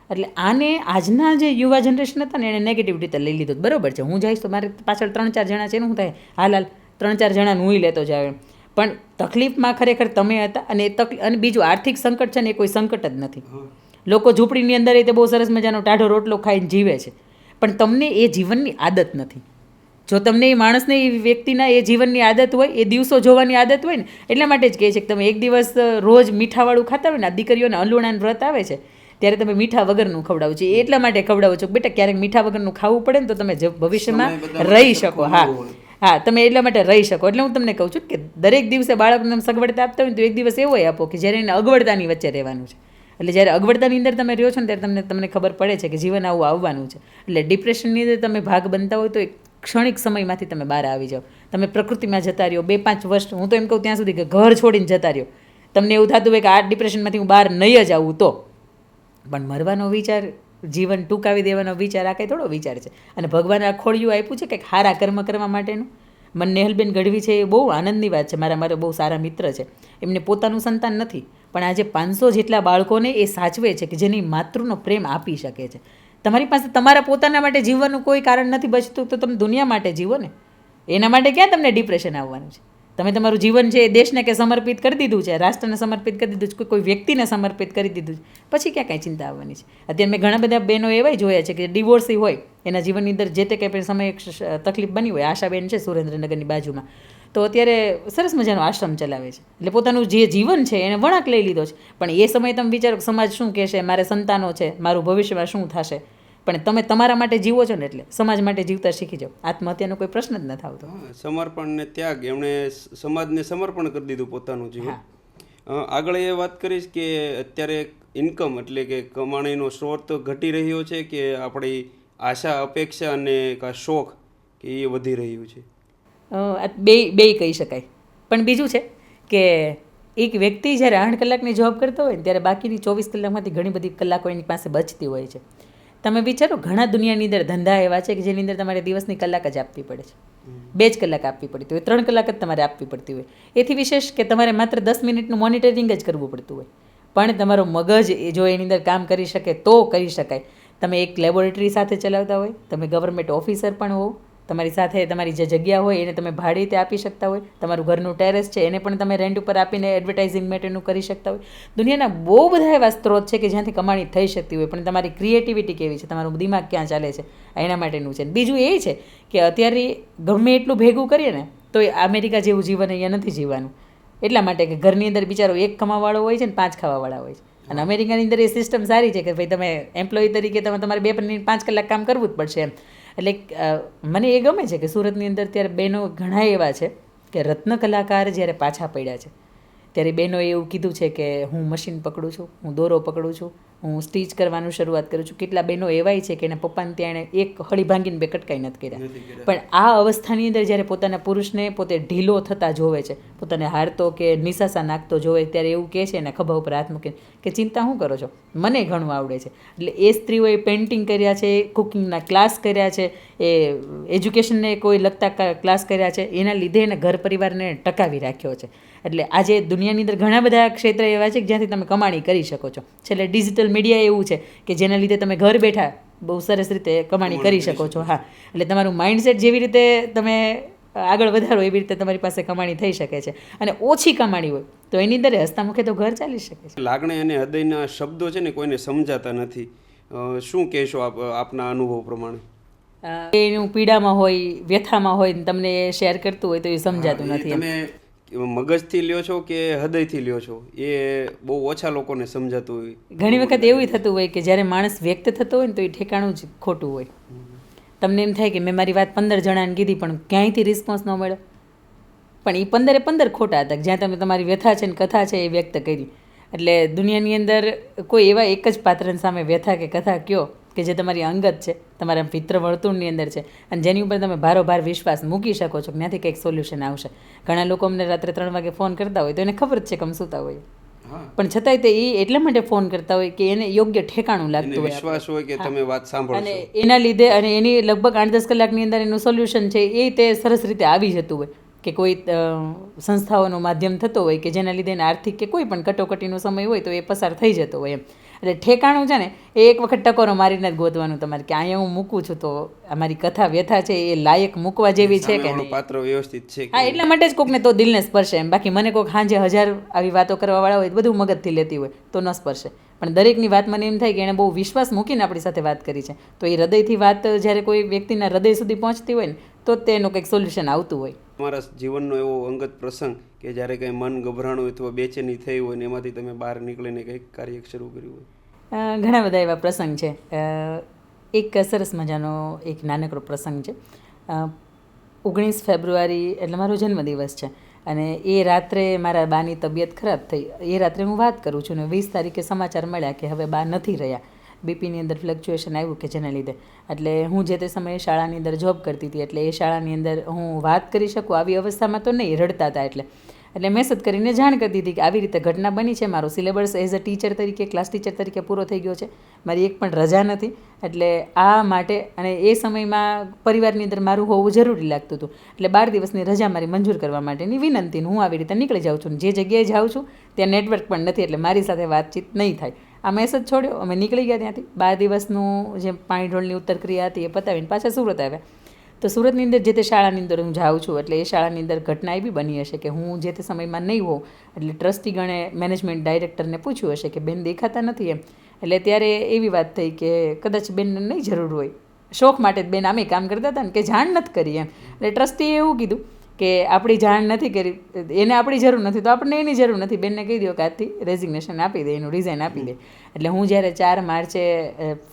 એટલે આને આજના જે યુવા જનરેશન હતા ને એને નેગેટિવ રીતે લઈ લીધું. બરોબર છે, હું જઈશ તો મારે પાછળ 3-4 જણા છે, એનું શું થાય, હાલ 3-4 જણાનું હું લેતો જાવ. પણ તકલીફમાં ખરેખર તમે હતા. અને બીજું આર્થિક સંકટ છે ને એ કોઈ સંકટ જ નથી. લોકો ઝૂંપડીની અંદર એ બહુ સરસ મજાનો ટાઢો રોટલો ખાઈને જીવે છે, પણ તમને એ જીવનની આદત નથી. જો તમને એ માણસને, એ વ્યક્તિના એ જીવનની આદત હોય, એ દિવસો જોવાની આદત હોય ને, એટલા માટે જ કહે છે કે તમે એક દિવસ રોજ મીઠાવાળું ખાતા હોય ને, આ દીકરીઓને અલુણાનું વ્રત આવે છે ત્યારે તમે મીઠા વગરનું ખવડાવો છો. એટલા માટે ખવડાવો છો બેટા ક્યારેક મીઠા વગરનું ખાવું પડે ને તો તમે ભવિષ્યમાં રહી શકો. હા, તમે એટલા માટે રહી શકો. એટલે હું તમને કહું છું કે દરેક દિવસે બાળકને સગવડતા આપતા હોય ને તો એક દિવસ એવો આપો કે જ્યારે એને અગવડતાની વચ્ચે રહેવાનું છે. એટલે જ્યારે અગવડતાની અંદર તમે રહ્યો છો ને ત્યારે તમને ખબર પડે છે કે જીવન આવું આવવાનું છે. એટલે ડિપ્રેશનની અંદર તમે ભાગ બનતા હોય તો એક ક્ષણિક સમયમાંથી તમે બહાર આવી જાઓ. તમે પ્રકૃતિમાં જતા રહ્યો 2-5 વર્ષ, હું તો એમ કહું ત્યાં સુધી કે ઘર છોડીને જતા રહ્યો. તમને એવું થતું હોય કે આ ડિપ્રેશનમાંથી હું બહાર નહીં જ આવું તો, પણ મરવાનો વિચાર, જીવન ટૂંકાવી દેવાનો વિચાર આ કંઈ થોડો વિચાર છે. અને ભગવાને આ ખોળિયું આપ્યું છે કે સારા કર્મ કરવા માટેનું. મને નેહલબેન ગઢવી છે એ બહુ આનંદની વાત છે. મારા બહુ સારા મિત્ર છે, એમને પોતાનું સંતાન નથી પણ આજે 500 જેટલા બાળકોને એ સાચવે છે કે જેની માતૃનો પ્રેમ આપી શકે છે. તમારી પાસે તમારા પોતાના માટે જીવવાનું કોઈ કારણ નથી બચતું તો તમે દુનિયા માટે જીવો ને. એના માટે ક્યાં તમને ડિપ્રેશન આવવાનું છે. તમે તમારું જીવન છે એ દેશને કે સમર્પિત કરી દીધું છે, રાષ્ટ્રને સમર્પિત કરી દીધું છે, કોઈ વ્યક્તિને સમર્પિત કરી દીધું છે, પછી ક્યાં કાંઈ ચિંતા આવવાની છે. અત્યારે મેં ઘણા બધા બહેનો એવાય જોયા છે કે ડિવોર્સી હોય, એના જીવનની અંદર જે તે કંઈ પણ સમયે તકલીફ બની હોય. આશાબેન છે સુરેન્દ્રનગરની બાજુમાં, તો અત્યારે સરસ મજાનો આશ્રમ ચલાવે છે. એટલે પોતાનું જે જીવન છે એને વળાંક લઈ લીધો છે. પણ એ સમયે તમે વિચારો કે સમાજ શું કહેશે, મારે સંતાનો છે, મારું ભવિષ્યમાં શું થશે. પણ તમે તમારા માટે જીવો છો ને એટલે સમાજ માટે જીવતા શીખી જાઓ. આત્મહત્યાનો કોઈ પ્રશ્ન જ નથી આવતો. સમર્પણ ને ત્યાગ, એમણે સમાજને સમર્પણ કરી દીધું પોતાનું જીવન. આગળ એ વાત કરીશ કે અત્યારે ઇન્કમ એટલે કે કમાણીનો સ્ત્રોત ઘટી રહ્યો છે કે આપણી આશા અપેક્ષા અને શોખ કે એ વધી રહ્યું છે? બે કહી શકાય. પણ બીજું છે કે એક વ્યક્તિ જ્યારે 8 કલાકની જોબ કરતો હોય ને ત્યારે બાકીની 24 કલાકમાંથી ઘણી બધી કલાકો એની પાસે બચતી હોય છે. તમે વિચારો, ઘણા દુનિયાની અંદર ધંધા એવા છે કે જેની અંદર તમારે દિવસની કલાક જ આપવી પડે છે, 2 જ કલાક આપવી પડતી હોય, 3 કલાક જ તમારે આપવી પડતી હોય. એથી વિશેષ કે તમારે માત્ર 10 મિનિટનું મોનિટરિંગ જ કરવું પડતું હોય. પણ તમારો મગજ જો એની અંદર કામ કરી શકે તો કરી શકાય. તમે એક લેબોરેટરી સાથે ચલાવતા હોય, તમે ગવર્મેન્ટ ઓફિસર પણ હો, તમારી સાથે તમારી જે જગ્યા હોય એને તમે ભાડે રીતે આપી શકતા હોય, તમારું ઘરનું ટેરેસ છે એને પણ તમે રેન્ટ ઉપર આપીને એડવર્ટાઇઝિંગ માટેનું કરી શકતા હોય. દુનિયાના બહુ બધા એવા સ્ત્રોત છે કે જ્યાંથી કમાણી થઈ શકતી હોય. પણ તમારી ક્રિએટિવિટી કેવી છે, તમારું દિમાગ ક્યાં ચાલે છે, એના માટેનું છે. બીજું એ છે કે અત્યારે ગમે એટલું ભેગું કરીએ ને તો અમેરિકા જેવું જીવન અહીંયા નથી જીવવાનું. એટલા માટે કે ઘરની અંદર બિચારો 1 કમાવાવાળો હોય છે ને 5 ખાવાવાળા હોય છે. અને અમેરિકાની અંદર એ સિસ્ટમ સારી છે કે ભાઈ તમે એમ્પ્લોય તરીકે તમારે 5 કલાક કામ કરવું જ પડશે એમ. એટલે મને એ ગમે છે કે સુરતની અંદર ત્યારે બહેનો ઘણા એવા છે કે રત્ન કલાકાર જ્યારે પાછા પડ્યા છે ત્યારે બહેનોએ એવું કીધું છે કે હું મશીન પકડું છું, હું દોરો પકડું છું, હું સ્ટીચ કરવાનું શરૂઆત કરું છું. કેટલા બહેનો એવાય છે કે એના પપ્પાને ત્યાં એણે એક હળી ભાંગીને 2 કટકાઈ નથી કર્યા. પણ આ અવસ્થાની અંદર જ્યારે પોતાના પુરુષને પોતે ઢીલો થતા જોવે છે, પોતાને હારતો કે નિશાસા નાખતો જોવે ત્યારે એવું કહે છે એના ખભા ઉપર હાથ મૂકીને કે ચિંતા શું કરો છો, મને ઘણું આવડે છે. એટલે એ સ્ત્રીઓએ પેઇન્ટિંગ કર્યા છે, કુકિંગના ક્લાસ કર્યા છે, એ એજ્યુકેશનને કોઈ લગતા ક્લાસ કર્યા છે, એના લીધે એને ઘર પરિવારને ટકાવી રાખ્યો છે. એટલે આજે દુનિયાની અંદર ઘણા બધા ક્ષેત્ર એવા છે કે જ્યાંથી તમે કમાણી કરી શકો છો. છેલ્લે ડિજિટલ મીડિયા એવું છે કે જેના લીધે તમે ઘર બેઠા બહુ સરસ રીતે કમાણી કરી શકો છો. હા, એટલે તમારું માઇન્ડસેટ જેવી રીતે તમે આગળ વધારો એવી રીતે તમારી પાસે કમાણી થઈ શકે છે. અને ઓછી કમાણી હોય તો એની અંદર હસતા મુખે તો ઘર ચાલી શકે છે. લાગણી અને હૃદયના શબ્દો છે ને કોઈને સમજાતા નથી. શું કહેશો આપના અનુભવ પ્રમાણે? એનું પીડામાં હોય, વ્યથામાં હોય ને તમને શેર કરતું હોય તો એ સમજાતું નથી. તમે મગજથી લ્યો છો કે હૃદયથી લ્યો છો એ બહુ ઓછા લોકોને સમજાતું હોય. ઘણી વખત એવું થતું હોય કે જ્યારે માણસ વ્યક્ત થતો હોય ને તો એ ઠેકાણું જ ખોટું હોય. તમને એમ થાય કે મેં મારી વાત 15 જણાને કીધી પણ ક્યાંયથી રિસ્પોન્સ ન મળ્યો. પણ એ 15 ખોટા હતા જ્યાં તમે તમારી વ્યથા છે ને કથા છે એ વ્યક્ત કરી. એટલે દુનિયાની અંદર કોઈ એવા એક જ પાત્રની સામે વ્યથા કે કથા કયો કે જે તમારી અંગત છે, તમારા મિત્ર વર્તુળની અંદર છે અને જેની ઉપર તમે ભારોભાર વિશ્વાસ મૂકી શકો છો કે ત્યાંથી કંઈક સોલ્યુશન આવશે. ઘણા લોકો અમને રાત્રે 3 વાગે ફોન કરતા હોય તો એને ખબર જ છે કે અમે સૂતા હોય, પણ છતાંય તે એ એટલા માટે ફોન કરતા હોય કે એને યોગ્ય ઠેકાણું લાગતું હોય, વિશ્વાસ હોય કે તમે વાત સાંભળશો અને એના લીધે અને એની લગભગ 8-10 કલાકની અંદર એનું સોલ્યુશન છે એ તે સરસ રીતે આવી જતું હોય કે કોઈ સંસ્થાઓનું માધ્યમ થતો હોય કે જેના લીધે એને આર્થિક કે કોઈ પણ કટોકટીનો સમય હોય તો એ પસાર થઈ જતો હોય એમ. એટલે ઠેકાણું છે ને એ એક વખત ટકોરો મારીને જ ગોતવાનું તમારે કે અહીંયા હું મૂકું છું તો અમારી કથા વ્યથા છે એ લાયક મૂકવા જેવી છે કે નહીં, પાત્ર વ્યવસ્થિત છે. હા, એટલા માટે જ કોકને તો દિલને સ્પર્શે એમ. બાકી મને કોઈક સાંજે 1000 આવી વાતો કરવાવાળા હોય બધું મગજથી લેતી હોય તો ન સ્પર્શે. પણ દરેકની વાત મને એમ થાય કે એણે બહુ વિશ્વાસ મૂકીને આપણી સાથે વાત કરી છે તો એ હૃદયથી વાત જ્યારે કોઈ વ્યક્તિના હૃદય સુધી પહોંચતી હોય ને તો જ તેનું કંઈક સોલ્યુશન આવતું હોય. તમારા જીવનનો એવો અંગત પ્રસંગ કે જ્યારે કંઈ મન ગભરાણું હોય અથવા બેચેની થઈ હોય ને એમાંથી તમે બહાર નીકળીને કંઈક કાર્ય શરૂ કર્યું હોય? ઘણા બધા એવા પ્રસંગ છે. એક સરસ મજાનો એક નાનકડો પ્રસંગ છે. 19 ફેબ્રુઆરી એટલે મારો જન્મદિવસ છે અને એ રાત્રે મારા બાની તબિયત ખરાબ થઈ. એ રાત્રે હું વાત કરું છું ને 20 તારીખે સમાચાર મળ્યા કે હવે બા નથી રહ્યા. બીપીની અંદર ફ્લક્ચ્યુએશન આવ્યું કે જેના લીધે. એટલે હું જે તે સમયે શાળાની અંદર જોબ કરતી હતી એટલે એ શાળાની અંદર હું વાત કરી શકું આવી અવસ્થામાં તો નહીં, રડતા હતા એટલે મેસેજ કરીને જાણ કરી દીધી કે આવી રીતે ઘટના બની છે, મારો સિલેબસ એઝ અ ટીચર તરીકે, ક્લાસ ટીચર તરીકે પૂરો થઈ ગયો છે, મારી એક પણ રજા નથી. એટલે આ માટે અને એ સમયમાં પરિવારની અંદર મારું હોવું જરૂરી લાગતું હતું. એટલે 12 દિવસની રજા મારી મંજૂર કરવા માટેની વિનંતી. હું આવી રીતે નીકળી જાઉં છું, જે જગ્યાએ જાઉં છું ત્યાં નેટવર્ક પણ નથી એટલે મારી સાથે વાતચીત નહીં થાય. આ મેસેજ છોડ્યો, અમે નીકળી ગયા ત્યાંથી. 12 દિવસનું જે પાણી ઢોળની ઉત્તર ક્રિયા હતી એ પતાવીને પાછા સુરત આવ્યા. તો સુરતની અંદર જે તે શાળાની અંદર હું જાઉં છું એટલે એ શાળાની અંદર ઘટના એવી બની હશે કે હું જે તે સમયમાં નહીં હોઉં એટલે ટ્રસ્ટીગણે મેનેજમેન્ટ ડાયરેક્ટરને પૂછ્યું હશે કે બેન દેખાતા નથી એમ. એટલે ત્યારે એવી વાત થઈ કે કદાચ બેનને નહીં જરૂર હોય, શોખ માટે જ બેન આમે કામ કરતા હતા ને કે જાણ નથી કરી એમ. એટલે ટ્રસ્ટીએ એવું કીધું કે આપણી જાણ નથી કરી, એને આપણી જરૂર નથી તો આપણને એની જરૂર નથી, બેનને કહી દો કે આજથી રેઝિગ્નેશન આપી દે, એનું રિઝાઇન આપી દે. એટલે હું જ્યારે 4 માર્ચે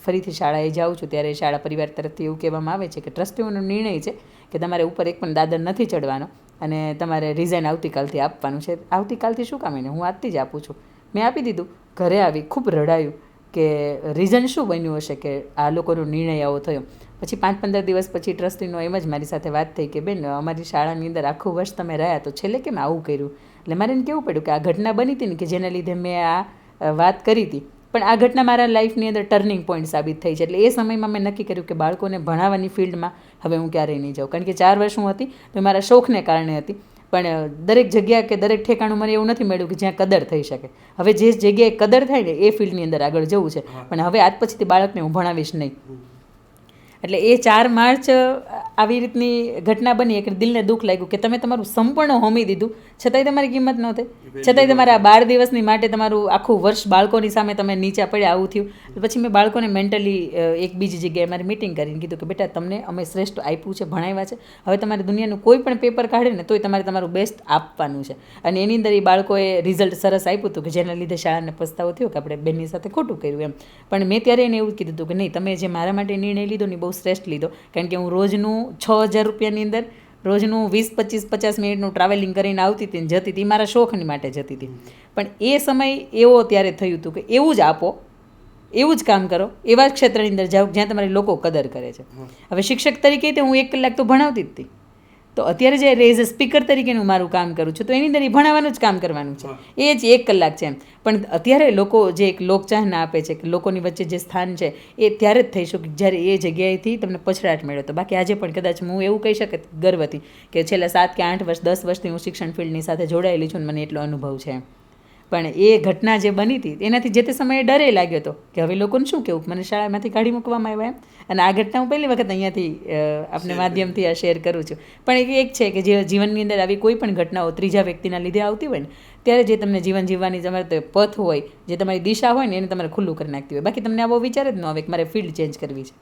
ફરીથી શાળાએ જાઉં છું ત્યારે શાળા પરિવાર તરફથી એવું કહેવામાં આવે છે કે ટ્રસ્ટીઓનો નિર્ણય છે કે તમારે ઉપર એક પણ દાદર નથી ચડવાનો અને તમારે રિઝાઇન આવતીકાલથી આપવાનું છે. આવતીકાલથી શું કામ એને, હું આજથી જ આપું છું. મેં આપી દીધું. ઘરે આવી ખૂબ રડાયું કે રીઝન શું બન્યું હશે કે આ લોકોનો નિર્ણય આવો થયો. પછી 5-15 દિવસ પછી ટ્રસ્ટીનો એમ જ મારી સાથે વાત થઈ કે બેન અમારી શાળાની અંદર આખું વર્ષ તમે રહ્યા તો છેલ્લે કેમ આવું કર્યું. એટલે મારે એને કહેવું પડ્યું કે આ ઘટના બની હતી ને કે જેના લીધે મેં આ વાત કરી હતી, પણ આ ઘટના મારા લાઈફની અંદર ટર્નિંગ પોઈન્ટ સાબિત થઈ છે. એટલે એ સમયમાં મેં નક્કી કર્યું કે બાળકોને ભણાવવાની ફિલ્ડમાં હવે હું ક્યારેય નહીં જાઉં. કારણ કે 4 વર્ષ હું હતી તો મારા શોખને કારણે હતી, પણ દરેક જગ્યા કે દરેક ઠેકાણું મને એવું નથી મળ્યું કે જ્યાં કદર થઈ શકે. હવે જે જગ્યાએ કદર થાય ને એ ફિલ્ડની અંદર આગળ જવું છે, પણ હવે આજ પછીથી બાળકને હું ભણાવીશ નહીં. એટલે એ 4 માર્ચ આવી રીતની ઘટના બની કે દિલને દુઃખ લાગ્યું કે તમે તમારું સંપૂર્ણ હોમી દીધું છતાંય તમારી કિંમત ન થઈ, છતાંય તમારા 12 દિવસની માટે તમારું આખું વર્ષ બાળકોની સામે તમે નીચા પડ્યા, આવું થયું. પછી મેં બાળકોને મેન્ટલી એક બીજી જગ્યાએ મારી મિટિંગ કરીને કીધું કે બેટા તમને અમે શ્રેષ્ઠ આપ્યું છે, ભણાવ્યા છે, હવે તમારે દુનિયાનું કોઈ પણ પેપર કાઢે ને તોય તમારે તમારું બેસ્ટ આપવાનું છે. અને એની અંદર એ બાળકોએ રિઝલ્ટ સરસ આપ્યું હતું કે જેના લીધે શાળાને પસ્તાવો થયો કે આપણે બેનની સાથે ખોટું કર્યું એમ. પણ મેં ત્યારે એને એવું કીધું હતું કે નહીં, તમે જે મારા માટે નિર્ણય લીધો ને બહુ શ્રેષ્ઠ લીધો. કારણ કે હું રોજનું 6,000 રૂપિયાની અંદર રોજનું 20-25-50 મિનિટનું ટ્રાવેલિંગ કરીને આવતી હતી ને જતી હતી, મારા શોખની માટે જતી હતી. પણ એ સમય એવો ત્યારે થયું હતું કે એવું જ આપો, એવું જ કામ કરો, એવા ક્ષેત્રની અંદર જાઓ જ્યાં તમારી લોકો કદર કરે છે. હવે શિક્ષક તરીકે હું 1 કલાક તો ભણાવતી જ હતી, તો અત્યારે જે એઝ અ સ્પીકર તરીકેનું મારું કામ કરું છું તો એની અંદર એ ભણાવવાનું જ કામ કરવાનું છે, એ જ 1 કલાક છે એમ. પણ અત્યારે લોકો જે એક લોકચાહના આપે છે કે લોકોની વચ્ચે જે સ્થાન છે એ ત્યારે જ થઈ શકે જ્યારે એ જગ્યાએથી તમને પછડાટ મળ્યો. તો બાકી આજે પણ કદાચ હું એવું કહી શકે ગર્વથી કે છેલ્લા 7 કે 8 વર્ષ 10 વર્ષથી હું શિક્ષણ ફિલ્ડની સાથે જોડાયેલી છું અને મને એટલો અનુભવ છે. પણ એ ઘટના જે બની હતી એનાથી જે તે સમયે ડરે લાગ્યો હતો કે હવે લોકોને શું કહેવું, મને શાળામાંથી કાઢી મૂકવામાં આવ્યા એમ. અને આ ઘટના હું પહેલી વખત અહીંયાથી આપને માધ્યમથી આ શેર કરું છું. પણ એક છે કે જે જીવનની અંદર આવી કોઈ પણ ઘટનાઓ ત્રીજા વ્યક્તિના લીધે આવતી હોય ને ત્યારે જે તમને જીવન જીવવાની તમારે પથ હોય, જે તમારી દિશા હોય ને એને તમારે ખુલ્લું કરી નાખતી હોય. બાકી તમને આવો વિચાર જ ન આવે કે મારે ફિલ્ડ ચેન્જ કરવી છે.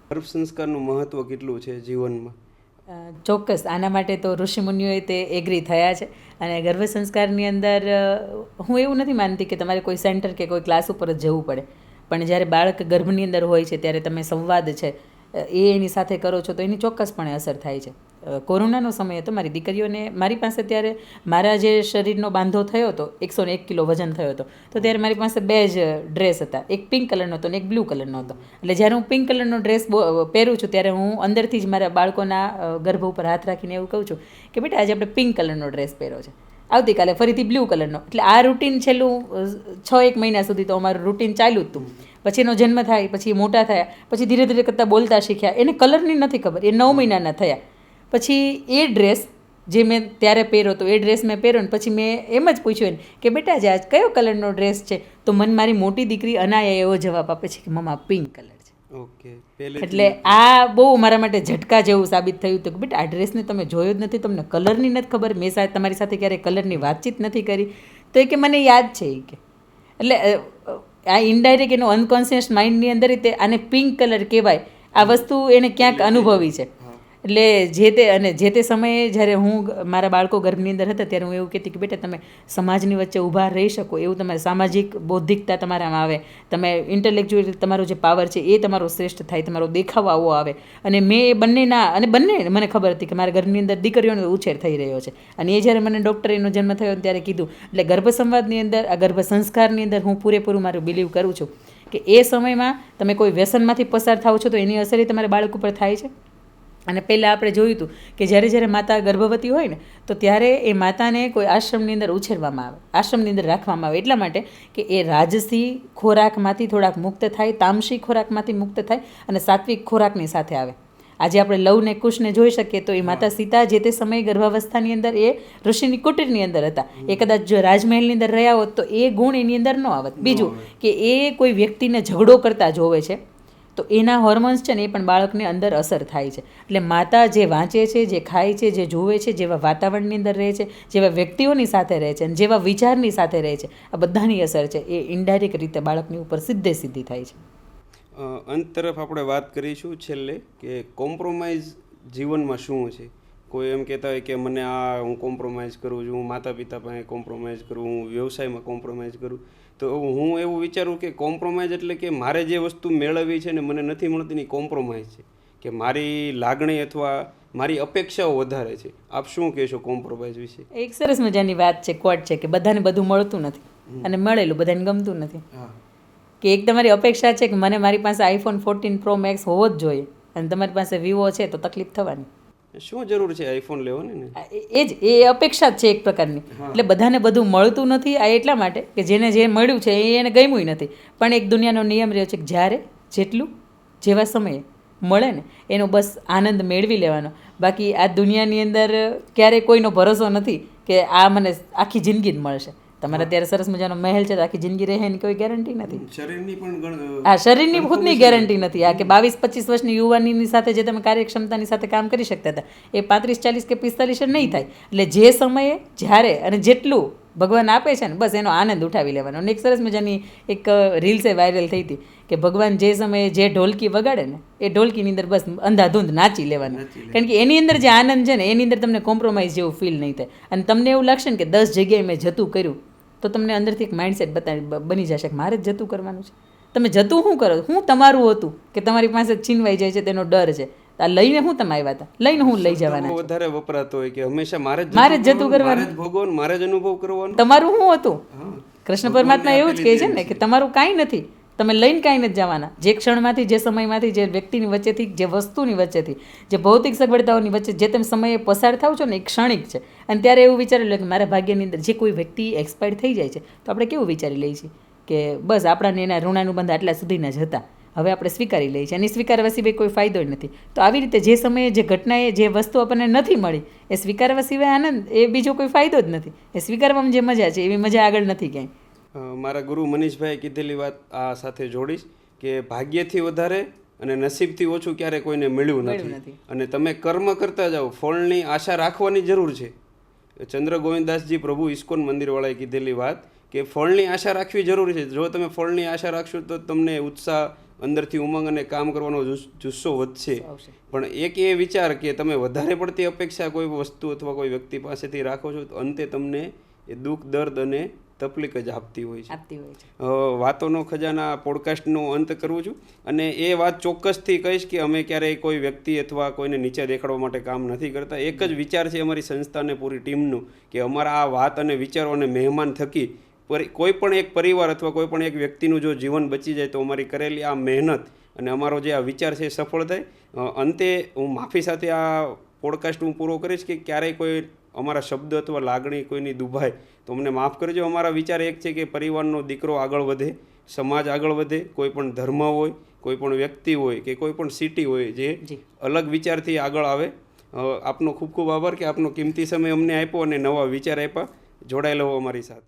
ગર્ભ સંસ્કારનું મહત્વ કેટલું છે જીવનમાં? ચોક્કસ આના માટે તો ઋષિમુનિઓએ તે એગ્રી થયા છે. અને ગર્ભ સંસ્કારની અંદર હું એવું નથી માનતી કે તમારે કોઈ સેન્ટર કે કોઈ ક્લાસ ઉપર જ જવું પડે, પણ જ્યારે બાળક ગર્ભની અંદર હોય છે ત્યારે તમે સંવાદ છે એ એની સાથે કરો છો તો એની ચોક્કસપણે અસર થાય છે. કોરોનાનો સમય હતો, મારી દીકરીઓને મારી પાસે ત્યારે મારા જે શરીરનો બાંધો થયો હતો 101 કિલો વજન થયો હતો તો ત્યારે મારી પાસે 2 જ ડ્રેસ હતા, એક પિંક કલરનો હતો ને એક બ્લુ કલરનો હતો. એટલે જ્યારે હું પિંક કલરનો ડ્રેસ પહેરું છું ત્યારે હું અંદરથી જ મારા બાળકોના ગર્ભ ઉપર હાથ રાખીને એવું કહું છું કે બેટા આજે આપણે પિંક કલરનો ડ્રેસ પહેર્યો છે, આવતીકાલે ફરીથી બ્લુ કલરનો. એટલે આ રૂટીન છેલ્લું 6-1 મહિના સુધી તો અમારું રૂટીન ચાલ્યું જ હતું. પછી એનો જન્મ થાય, પછી મોટા થયા, પછી ધીરે ધીરે કરતાં બોલતા શીખ્યા. એને કલરની નથી ખબર, એ 9 મહિનાના થયા. પછી એ ડ્રેસ જે મેં ત્યારે પહેર્યો તો એ ડ્રેસ મેં પહેર્યો ને પછી મેં એમ જ પૂછ્યું એને કે બેટા આજે આજ કયો કલરનો ડ્રેસ છે? તો મને મારી મોટી દીકરી અનાયા એવો જવાબ આપે છે કે મમ્મા પિંક કલર છે. ઓકે. એટલે આ બહુ મારા માટે ઝટકા જેવું સાબિત થયું હતું કે બેટા આ ડ્રેસને તમે જોયો જ નથી, તમને કલરની નથી ખબર, મેં સાહેબ તમારી સાથે ક્યારેય કલરની વાતચીત નથી કરી. તો એ કે મને યાદ છે એ કે. એટલે આ ઇનડાયરેક્ટ એનો અનકોન્શિયસ માઇન્ડની અંદર તે આને પિંક કલર કહેવાય આ વસ્તુ એને ક્યાંક અનુભવી છે. એટલે જે તે સમયે જ્યારે હું મારા બાળકો ગર્ભની અંદર હતા ત્યારે હું એવું કહેતી કે બેટા તમે સમાજની વચ્ચે ઊભા રહી શકો એવું તમારે સામાજિક બૌદ્ધિકતા તમારામાં આવે, તમે ઇન્ટેલેક્ચ્યુઅલ તમારો જે પાવર છે એ તમારો શ્રેષ્ઠ થાય, તમારો દેખાવ આવો આવે. અને મેં એ બંને મને ખબર હતી કે મારા ઘરની અંદર દીકરીઓનો ઉછેર થઈ રહ્યો છે. અને એ જ્યારે મને ડૉક્ટરે એનો જન્મ થયો ત્યારે કીધું. એટલે ગર્ભ સંવાદની અંદર આ ગર્ભ સંસ્કારની અંદર હું પૂરેપૂરું મારું બિલીવ કરું છું કે એ સમયમાં તમે કોઈ વ્યસનમાંથી પસાર થાવ છો તો એની અસર એ તમારા બાળક ઉપર થાય છે. અને પહેલાં આપણે જોયું હતું કે જ્યારે માતા ગર્ભવતી હોય ને તો ત્યારે એ માતાને કોઈ આશ્રમની અંદર ઉછેરવામાં આવે, આશ્રમની અંદર રાખવામાં આવે એટલા માટે કે એ રાજસી ખોરાકમાંથી થોડાક મુક્ત થાય, તામસી ખોરાકમાંથી મુક્ત થાય અને સાત્વિક ખોરાકની સાથે આવે. આજે આપણે લવ ને કુશને જોઈ શકીએ તો એ માતા સીતા જે તે સમયે ગર્ભાવસ્થાની અંદર એ ઋષિની કુટીરની અંદર હતા. એ કદાચ જો રાજમહેલની અંદર રહ્યા હોત તો એ ગુણ એની અંદર ન આવત. બીજું કે એ કોઈ વ્યક્તિને ઝઘડો કરતા જોવે છે તો એના હોર્મોન્સ છે ને એ પણ બાળકને અંદર અસર થાય છે. એટલે માતા જે વાંચે છે, જે ખાય છે, જે જુએ છે, જેવા વાતાવરણની અંદર રહે છે, જેવા વ્યક્તિઓની સાથે રહે છે અને જેવા વિચારની સાથે રહે છે, આ બધાની અસર છે એ ઇનડાયરેક્ટ રીતે બાળકની ઉપર સીધી થાય છે. અંત તરફ આપણે વાત કરીશું છેલ્લે કે કોમ્પ્રોમાઇઝ જીવનમાં શું છે, કોઈ એમ કહેતા હોય કે મને આ હું કોમ્પ્રોમાઇઝ કરું છું, હું માતા પિતા પાસે કોમ્પ્રોમાઇઝ કરું, હું વ્યવસાયમાં કોમ્પ્રોમાઇઝ કરું, તો હું એવું વિચારું કે કોમ્પ્રોમાઇઝ એટલે કે મારે જે વસ્તુ મેળવવી છે ને મને નથી મળતી ની કોમ્પ્રોમાઇઝ છે, કે મારી લાગણી અથવા મારી અપેક્ષાઓ વધારે છે. આપ શું કહેશો કોમ્પ્રોમાઇઝ વિશે? એક સરસ મજાની વાત છે, કોટ છે કે બધાને બધું મળતું નથી અને મળેલું બધાને ગમતું નથી. કે એક તમારી અપેક્ષા છે કે મને મારી પાસે iPhone 14 Pro Max હોવો જ જોઈએ અને તમારી પાસે Vivo છે તો તકલીફ થવાની. શું જરૂર છે આઈફોન લેવાની ને? એ જ એ અપેક્ષા જ છે એક પ્રકારની. એટલે બધાને બધું મળતું નથી આ એટલા માટે કે જેને જે મળ્યું છે એ એને ગમ્યું નથી. પણ એક દુનિયાનો નિયમ રહ્યો છે કે જ્યારે જેટલું જેવા સમયે મળે ને એનો બસ આનંદ મેળવી લેવાનો. બાકી આ દુનિયાની અંદર ક્યારેય કોઈનો ભરોસો નથી કે આ મને આખી જિંદગી જ મળશે. તમારે અત્યારે સરસ મજાનો મહેલ છે તો આખી જિંદગી રહે એની કોઈ ગેરંટી નથી. શરીરની પણ હા, શરીરની ખુદની ગેરંટી નથી. આ કે 22-25 વર્ષની યુવાનીની સાથે જે તમે કાર્યક્ષમતાની સાથે કામ કરી શકતા હતા એ 35-40 કે 45 નહીં થાય. એટલે જે સમયે જ્યારે અને જેટલું ભગવાન આપે છે ને બસ એનો આનંદ ઉઠાવી લેવાનો. અને એક સરસ મજાની એક રીલ્સે વાયરલ થઈ હતી કે ભગવાન જે સમયે જે ઢોલકી વગાડે ને એ ઢોલકીની અંદર બસ અંધાધૂંધ નાચી લેવાનું. કારણ કે એની અંદર જે આનંદ છે ને એની અંદર તમને કોમ્પ્રોમાઇઝ જેવું ફીલ નહીં થાય. અને તમને એવું લાગશે ને કે 10 જગ્યાએ મેં જતું કર્યું તો તમને અંદરથી એક માઇન્ડસેટ બની જશે કે મારે જ જતું કરવાનું છે. તમે જતું શું કરો? હું તમારું હતું કે તમારી પાસે છીનવાઈ જાય છે તેનો ડર છે. આ લઈને હું તમે આવ્યા હતા, લઈને હું લઈ જવાના છે. વધારે વપરાતો હોય કે હંમેશા મારે જ જતું કરવાનું, ભગવાન મારે જ અનુભવ કરવાનો. તમારું શું હતું? કૃષ્ણ પરમાત્મા એવું જ કહે છે ને કે તમારું કાંઈ નથી, તમે લઈને કાંઈ નથી જવાના. જે ક્ષણમાંથી, જે સમયમાંથી, જે વ્યક્તિની વચ્ચેથી, જે વસ્તુની વચ્ચેથી, જે ભૌતિક સગવડતાઓની વચ્ચે જે તમે સમયે પસાર થાવ છો ને એ ક્ષણિક છે. અને ત્યારે એવું વિચારી લો કે મારા ભાગ્યની અંદર જે કોઈ વ્યક્તિ એક્સપાયર થઈ જાય છે તો આપણે કેવું વિચારી લઈએ છીએ કે બસ આપણાને એના ઋણાનુબંધ આટલા સુધીના જ હતા, હવે આપણે સ્વીકારી લઈએ છીએ અને સ્વીકારવા સિવાય કોઈ ફાયદો જ નથી. તો આવી રીતે જે સમયે જે ઘટનાએ જે વસ્તુ આપણને નથી મળી એ સ્વીકારવા સિવાય આનંદ એ બીજો કોઈ ફાયદો જ નથી. એ સ્વીકારવામાં જે મજા છે એવી મજા આગળ નથી ક્યાંય. મારા ગુરુ મનીષભાઈ કીધેલી વાત આ સાથે જોડીશ કે ભાગ્યથી વધારે અને નસીબથી ઓછું ક્યારે કોઈને મળ્યું નથી. અને તમે કર્મ કરતા જાઓ, ફળની આશા રાખવાની જરૂર છે. ચંદ્ર ગોવિંદાસજી પ્રભુ ઇસ્કોન મંદિરવાળાએ કીધેલી વાત કે ફળની આશા રાખવી જરૂરી છે. જો તમે ફળની આશા રાખશો તો તમને ઉત્સાહ, અંદરથી ઉમંગ અને કામ કરવાનો જુસ્સો વધશે. પણ એક એ વિચાર કે તમે વધારે પડતી અપેક્ષા કોઈ વસ્તુ અથવા કોઈ વ્યક્તિ પાસેથી રાખો છો તો અંતે તમને એ દુઃખ, દર્દ અને તકલીફ જ આપતી હોય છે. વાતોનો ખજાના પોડકાસ્ટનો અંત કરું છું અને એ વાત ચોક્કસથી કહીશ કે અમે ક્યારેય કોઈ વ્યક્તિ અથવા કોઈને નીચે દેખાડવા માટે કામ નથી કરતા. એક જ વિચાર છે અમારી સંસ્થાને પૂરી ટીમનું કે અમારા આ વાત અને વિચારો અને મહેમાન થકી કોઈ પણ એક પરિવાર અથવા કોઈ પણ એક વ્યક્તિનું જો જીવન બચી જાય તો અમારી કરેલી આ મહેનત અને અમારો જે આ વિચાર છે એ સફળ થાય. અંતે હું માફી સાથે આ પોડકાસ્ટ હું પૂરો કરીશ કે ક્યારેય કોઈ અમારા શબ્દ અથવા લાગણી કોઈની દુભાય તો અમને માફ કરજો. અમારા વિચાર એક છે કે પરિવારનો દીકરો આગળ વધે, સમાજ આગળ વધે, કોઈ પણ ધર્મ હોય, કોઈ પણ વ્યક્તિ હોય કે કોઈ પણ સિટી હોય જે અલગ વિચારથી આગળ આવે. આપનો ખૂબ ખૂબ આભાર કે આપનો કિંમતી સમય અમને આપ્યો અને નવા વિચાર આપ્યા. જોડાયેલા હો અમારી સાથે.